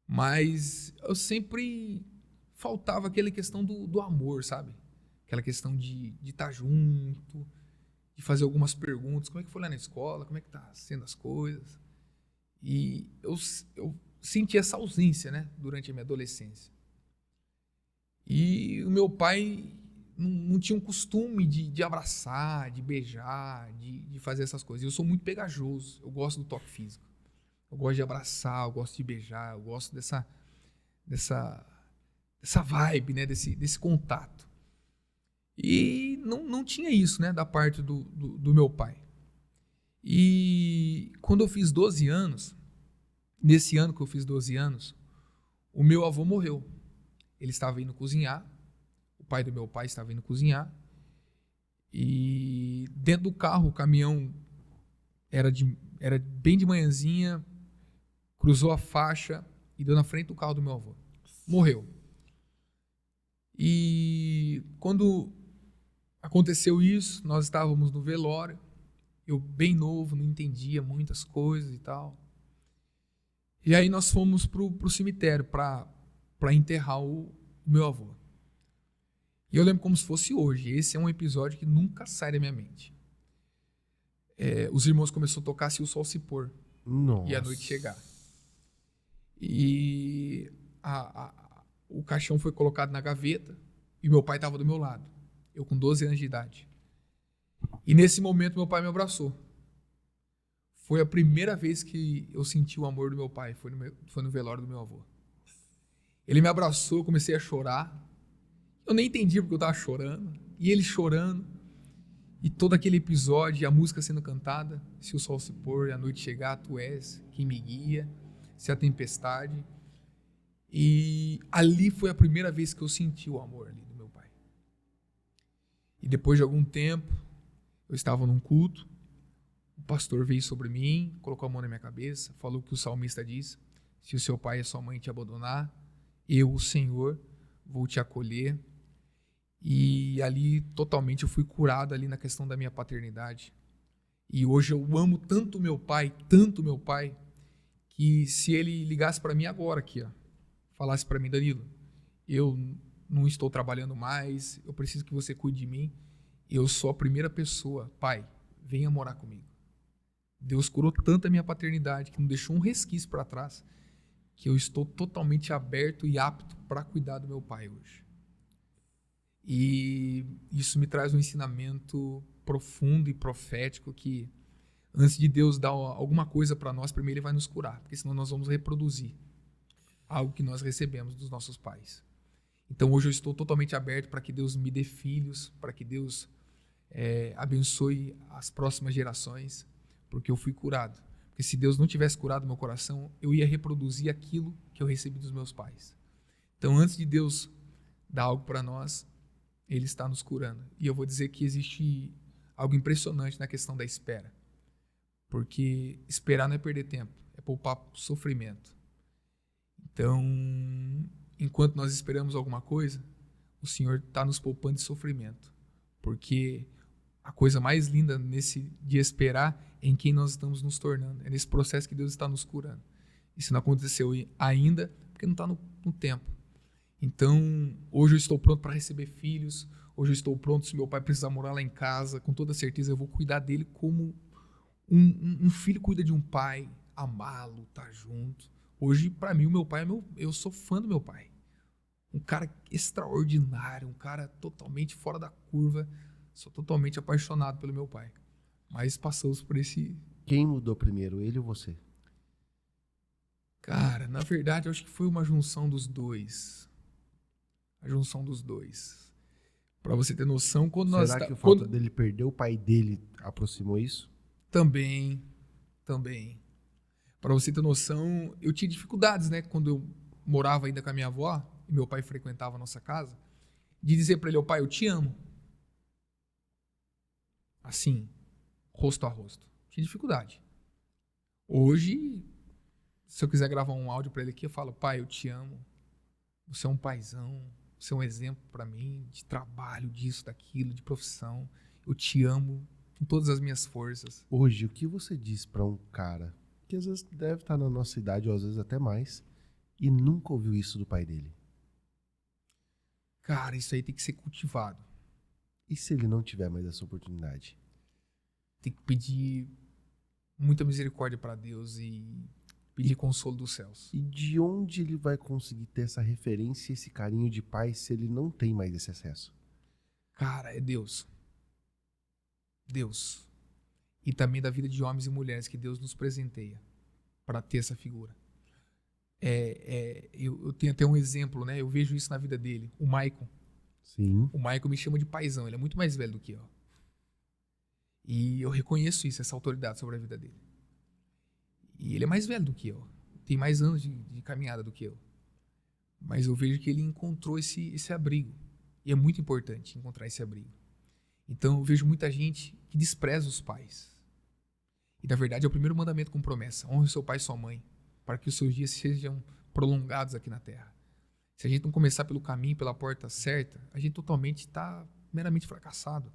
[SPEAKER 2] Mas eu sempre faltava aquela questão do amor, sabe? Aquela questão de estar junto, de fazer algumas perguntas. Como é que foi lá na escola? Como é que tá sendo as coisas? E eu senti essa ausência, né? Durante a minha adolescência. E o meu pai não tinha um costume de abraçar, de beijar, de fazer essas coisas. Eu sou muito pegajoso, eu gosto do toque físico. Eu gosto de abraçar, eu gosto de beijar, eu gosto dessa vibe, né? Desse contato. E não tinha isso, né? Da parte do meu pai. E quando eu fiz 12 anos, nesse ano que eu fiz 12 anos, o meu avô morreu. Ele estava indo cozinhar, o pai do meu pai estava indo cozinhar, e dentro do carro, o caminhão era bem de manhãzinha, cruzou a faixa e deu na frente do carro do meu avô. Morreu. E quando aconteceu isso, nós estávamos no velório, eu bem novo, não entendia muitas coisas e tal. E aí nós fomos pro cemitério para enterrar o meu avô. E eu lembro como se fosse hoje. Esse é um episódio que nunca sai da minha mente. Os irmãos começaram a tocar Se o Sol Se Pôr.
[SPEAKER 1] Nossa.
[SPEAKER 2] E a noite chegar. E o caixão foi colocado na gaveta e meu pai estava do meu lado. Eu com 12 anos de idade. E nesse momento meu pai me abraçou. Foi a primeira vez que eu senti o amor do meu pai. Foi no velório do meu avô. Ele me abraçou, eu comecei a chorar. Eu nem entendi porque eu estava chorando. E ele chorando. E todo aquele episódio, a música sendo cantada. Se o sol se pôr e a noite chegar, tu és quem me guia. Se a tempestade. E ali foi a primeira vez que eu senti o amor ali do meu pai. E depois de algum tempo, eu estava num culto. O pastor veio sobre mim, colocou a mão na minha cabeça, falou o que o salmista diz: se o seu pai e a sua mãe te abandonar, eu, o Senhor, vou te acolher. E ali, totalmente, eu fui curado ali na questão da minha paternidade. E hoje eu amo tanto meu pai, que se ele ligasse para mim agora aqui, ó, falasse para mim: Danilo, eu não estou trabalhando mais, eu preciso que você cuide de mim, eu sou a primeira pessoa, pai, venha morar comigo. Deus curou tanto a minha paternidade, que não deixou um resquício para trás, que eu estou totalmente aberto e apto para cuidar do meu pai hoje. E isso me traz um ensinamento profundo e profético que, antes de Deus dar alguma coisa para nós, primeiro Ele vai nos curar, porque senão nós vamos reproduzir algo que nós recebemos dos nossos pais. Então hoje eu estou totalmente aberto para que Deus me dê filhos, para que Deus abençoe as próximas gerações, porque eu fui curado. Porque se Deus não tivesse curado meu coração, eu ia reproduzir aquilo que eu recebi dos meus pais. Então, antes de Deus dar algo para nós, Ele está nos curando. E eu vou dizer que existe algo impressionante na questão da espera. Porque esperar não é perder tempo, é poupar sofrimento. Então, enquanto nós esperamos alguma coisa, o Senhor está nos poupando de sofrimento. Porque a coisa mais linda de esperar é em quem nós estamos nos tornando. É nesse processo que Deus está nos curando. Isso não aconteceu ainda, porque não está no tempo. Então, hoje eu estou pronto para receber filhos. Hoje eu estou pronto, se meu pai precisar morar lá em casa, com toda certeza eu vou cuidar dele como um filho cuida de um pai, amá-lo, estar junto. Hoje, para mim, o meu pai eu sou fã do meu pai. Um cara extraordinário, um cara totalmente fora da curva. Sou totalmente apaixonado pelo meu pai. Mas passamos por esse...
[SPEAKER 1] Quem mudou primeiro, ele ou você?
[SPEAKER 2] Cara, na verdade, eu acho que foi uma junção dos dois. A junção dos dois. Pra você ter noção, quando nós...
[SPEAKER 1] Será que o fato dele perder o pai dele aproximou isso?
[SPEAKER 2] Também. Pra você ter noção, eu tinha dificuldades, né? Quando eu morava ainda com a minha avó, e meu pai frequentava a nossa casa, de dizer pra ele, ô pai, eu te amo. Assim, rosto a rosto. Tinha dificuldade. Hoje, se eu quiser gravar um áudio pra ele aqui, eu falo, pai, eu te amo. Você é um paizão. Você é um exemplo pra mim de trabalho, disso, daquilo, de profissão. Eu te amo com todas as minhas forças.
[SPEAKER 1] Hoje, o que você diz pra um cara que às vezes deve estar na nossa idade, ou às vezes até mais, e nunca ouviu isso do pai dele?
[SPEAKER 2] Cara, isso aí tem que ser cultivado.
[SPEAKER 1] E se ele não tiver mais essa oportunidade?
[SPEAKER 2] Tem que pedir muita misericórdia pra Deus e pedir consolo dos céus.
[SPEAKER 1] E de onde ele vai conseguir ter essa referência, esse carinho de pai, se ele não tem mais esse acesso?
[SPEAKER 2] Cara, é Deus. Deus. E também da vida de homens e mulheres que Deus nos presenteia para ter essa figura. Eu tenho até um exemplo, né? Eu vejo isso na vida dele. O Maicon.
[SPEAKER 1] Sim.
[SPEAKER 2] O Maicon me chama de paizão. Ele é muito mais velho do que eu. E eu reconheço isso, essa autoridade sobre a vida dele. E ele é mais velho do que eu. Tem mais anos de caminhada do que eu. Mas eu vejo que ele encontrou esse abrigo. E é muito importante encontrar esse abrigo. Então eu vejo muita gente que despreza os pais. E na verdade é o primeiro mandamento com promessa. Honre seu pai e sua mãe, para que os seus dias sejam prolongados aqui na terra. Se a gente não começar pelo caminho, pela porta certa, a gente totalmente está meramente fracassado.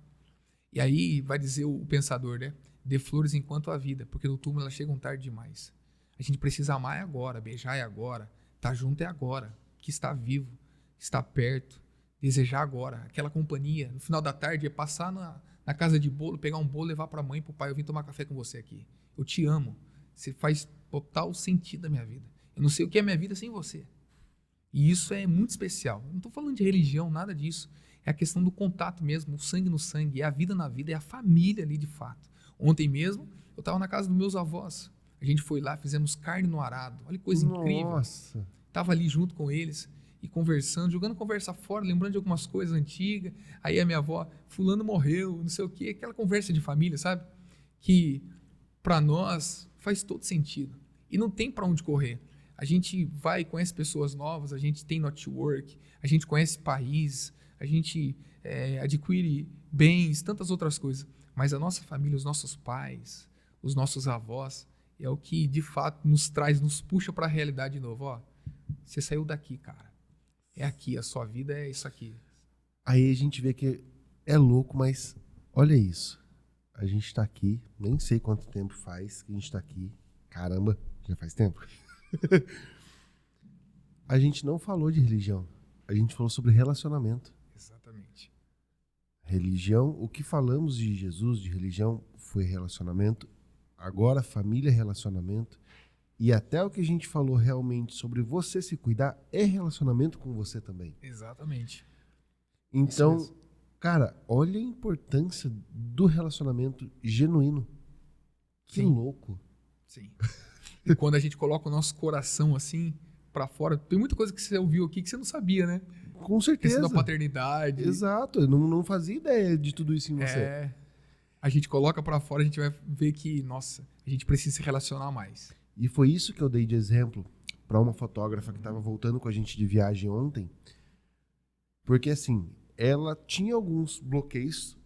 [SPEAKER 2] E aí vai dizer o pensador, né? Dê flores enquanto há vida, porque no túmulo elas chegam tarde demais. A gente precisa amar é agora, beijar é agora, estar junto é agora, que está vivo, está perto, desejar agora. Aquela companhia, no final da tarde, é passar na casa de bolo, pegar um bolo, levar para a mãe e para o pai, eu vim tomar café com você aqui. Eu te amo, você faz total sentido da minha vida. Eu não sei o que é minha vida sem você. E isso é muito especial. Eu não estou falando de religião, nada disso. É a questão do contato mesmo, o sangue no sangue, é a vida na vida, é a família ali de fato. Ontem mesmo, eu estava na casa dos meus avós. A gente foi lá, fizemos carne no arado. Olha que coisa incrível.
[SPEAKER 1] Nossa.
[SPEAKER 2] Estava ali junto com eles e conversando, jogando conversa fora, lembrando de algumas coisas antigas. Aí a minha avó, fulano morreu, não sei o quê. Aquela conversa de família, sabe? Que para nós faz todo sentido. E não tem para onde correr. A gente vai e conhece pessoas novas, a gente tem network, a gente conhece país, a gente adquire bens, tantas outras coisas. Mas a nossa família, os nossos pais, os nossos avós, é o que de fato nos traz, nos puxa para a realidade de novo. Ó, você saiu daqui, cara. É aqui, a sua vida é isso aqui.
[SPEAKER 1] Aí a gente vê que é louco, mas olha isso. A gente tá aqui, nem sei quanto tempo faz que a gente tá aqui. Caramba, já faz tempo. A gente não falou de religião. A gente falou sobre relacionamento.
[SPEAKER 2] Exatamente.
[SPEAKER 1] Religião, o que falamos de Jesus, de religião, foi relacionamento. Agora, família é relacionamento. E até o que a gente falou realmente sobre você se cuidar é relacionamento com você também.
[SPEAKER 2] Exatamente.
[SPEAKER 1] Então, cara, olha a importância do relacionamento genuíno. Que
[SPEAKER 2] Sim.
[SPEAKER 1] louco.
[SPEAKER 2] Sim. E quando a gente coloca o nosso coração assim para fora, tem muita coisa que você ouviu aqui que você não sabia, né?
[SPEAKER 1] Com
[SPEAKER 2] A
[SPEAKER 1] certeza.
[SPEAKER 2] questão da paternidade.
[SPEAKER 1] Exato, eu não fazia ideia de tudo isso em você.
[SPEAKER 2] A gente coloca para fora, a gente vai ver que, nossa, a gente precisa se relacionar mais.
[SPEAKER 1] E foi isso que eu dei de exemplo para uma fotógrafa que estava voltando com a gente de viagem ontem. Porque assim, ela tinha alguns bloqueios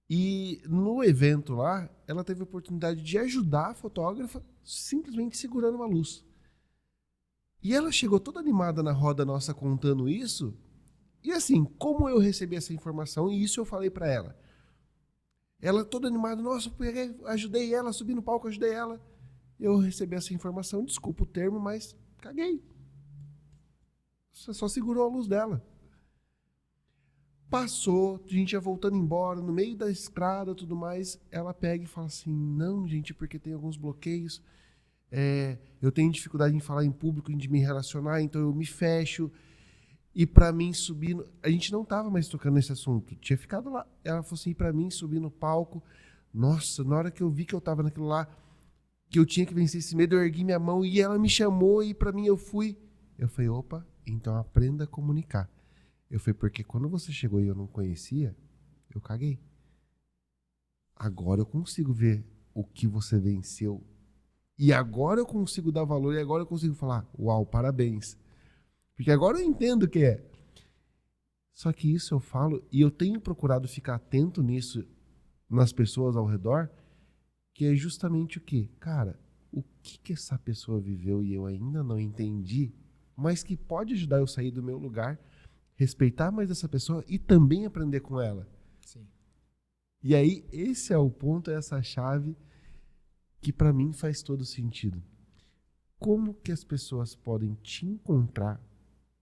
[SPEAKER 1] e no evento lá, ela teve a oportunidade de ajudar a fotógrafa simplesmente segurando uma luz. E ela chegou toda animada na roda nossa contando isso. E assim, como eu recebi essa informação, e isso eu falei para ela. Ela toda animada, nossa, ajudei ela, subi no palco, ajudei ela. Eu recebi essa informação, desculpa o termo, mas caguei. Você só segurou a luz dela. Passou, a gente ia voltando embora, no meio da estrada, tudo mais, ela pega e fala assim, não, gente, porque tem alguns bloqueios. eu tenho dificuldade em falar em público, de me relacionar, então eu me fecho. E pra mim subir... A gente não tava mais tocando nesse assunto. Tinha ficado lá. Ela falou assim, pra mim subir no palco... Nossa, na hora que eu vi que eu tava naquilo lá, que eu tinha que vencer esse medo, eu ergui minha mão e ela me chamou e pra mim eu fui. Eu falei, opa, então aprenda a comunicar. Eu falei, porque quando você chegou e eu não conhecia, eu caguei. Agora eu consigo ver o que você venceu. E agora eu consigo dar valor e agora eu consigo falar, uau, parabéns. Porque agora eu entendo o que é. Só que isso eu falo, e eu tenho procurado ficar atento nisso nas pessoas ao redor, que é justamente o quê? Cara, o que essa pessoa viveu e eu ainda não entendi, mas que pode ajudar eu a sair do meu lugar, respeitar mais essa pessoa e também aprender com ela.
[SPEAKER 2] Sim.
[SPEAKER 1] E aí, esse é o ponto, essa chave que pra mim faz todo sentido. Como que as pessoas podem te encontrar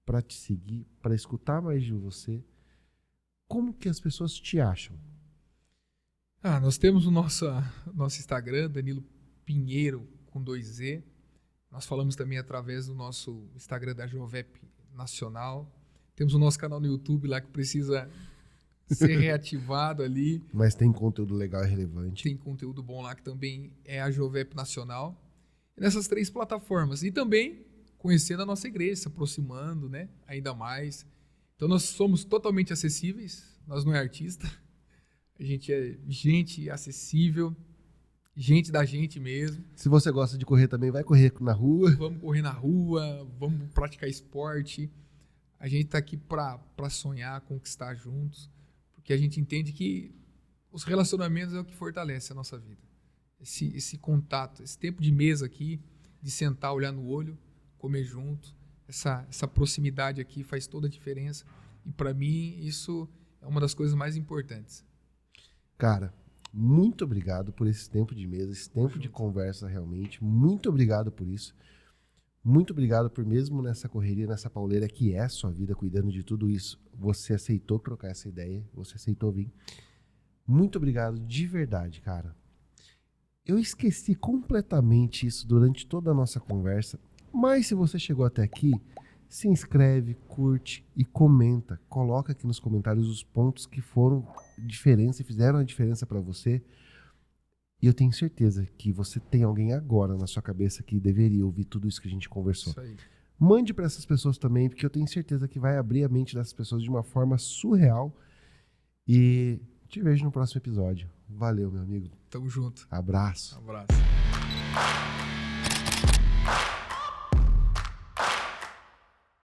[SPEAKER 1] para te seguir, para escutar mais de você? Como que as pessoas te acham?
[SPEAKER 2] Nós temos o nosso Instagram, Danilo Pinheiro, com 2Z. Nós falamos também através do nosso Instagram da Jovep Nacional. Temos o nosso canal no YouTube lá que precisa ser reativado ali.
[SPEAKER 1] Mas tem conteúdo legal e relevante.
[SPEAKER 2] Tem conteúdo bom lá que também é a Jovep Nacional. E nessas 3 plataformas. E também conhecendo a nossa igreja, se aproximando, né, ainda mais. Então nós somos totalmente acessíveis. Nós não é artista. A gente é gente acessível, gente da gente mesmo.
[SPEAKER 1] Se você gosta de correr também, vai correr na rua.
[SPEAKER 2] Vamos correr na rua, vamos praticar esporte. A gente está aqui para sonhar, conquistar juntos, porque a gente entende que os relacionamentos é o que fortalece a nossa vida. Esse contato, esse tempo de mesa aqui, de sentar, olhar no olho, comer junto, essa proximidade aqui faz toda a diferença. E para mim isso é uma das coisas mais importantes.
[SPEAKER 1] Cara, muito obrigado por esse tempo de mesa, esse tempo de conversa realmente. Muito obrigado por isso. Muito obrigado por mesmo nessa correria, nessa pauleira que é a sua vida, cuidando de tudo isso. Você aceitou trocar essa ideia, você aceitou vir. Muito obrigado de verdade, cara. Eu esqueci completamente isso durante toda a nossa conversa, mas se você chegou até aqui, se inscreve, curte e comenta. Coloca aqui nos comentários os pontos que foram diferença e fizeram a diferença para você. E eu tenho certeza que você tem alguém agora na sua cabeça que deveria ouvir tudo isso que a gente conversou.
[SPEAKER 2] Isso aí.
[SPEAKER 1] Mande para essas pessoas também, porque eu tenho certeza que vai abrir a mente dessas pessoas de uma forma surreal. E te vejo no próximo episódio. Valeu, meu amigo.
[SPEAKER 2] Tamo junto.
[SPEAKER 1] Abraço.
[SPEAKER 2] Abraço.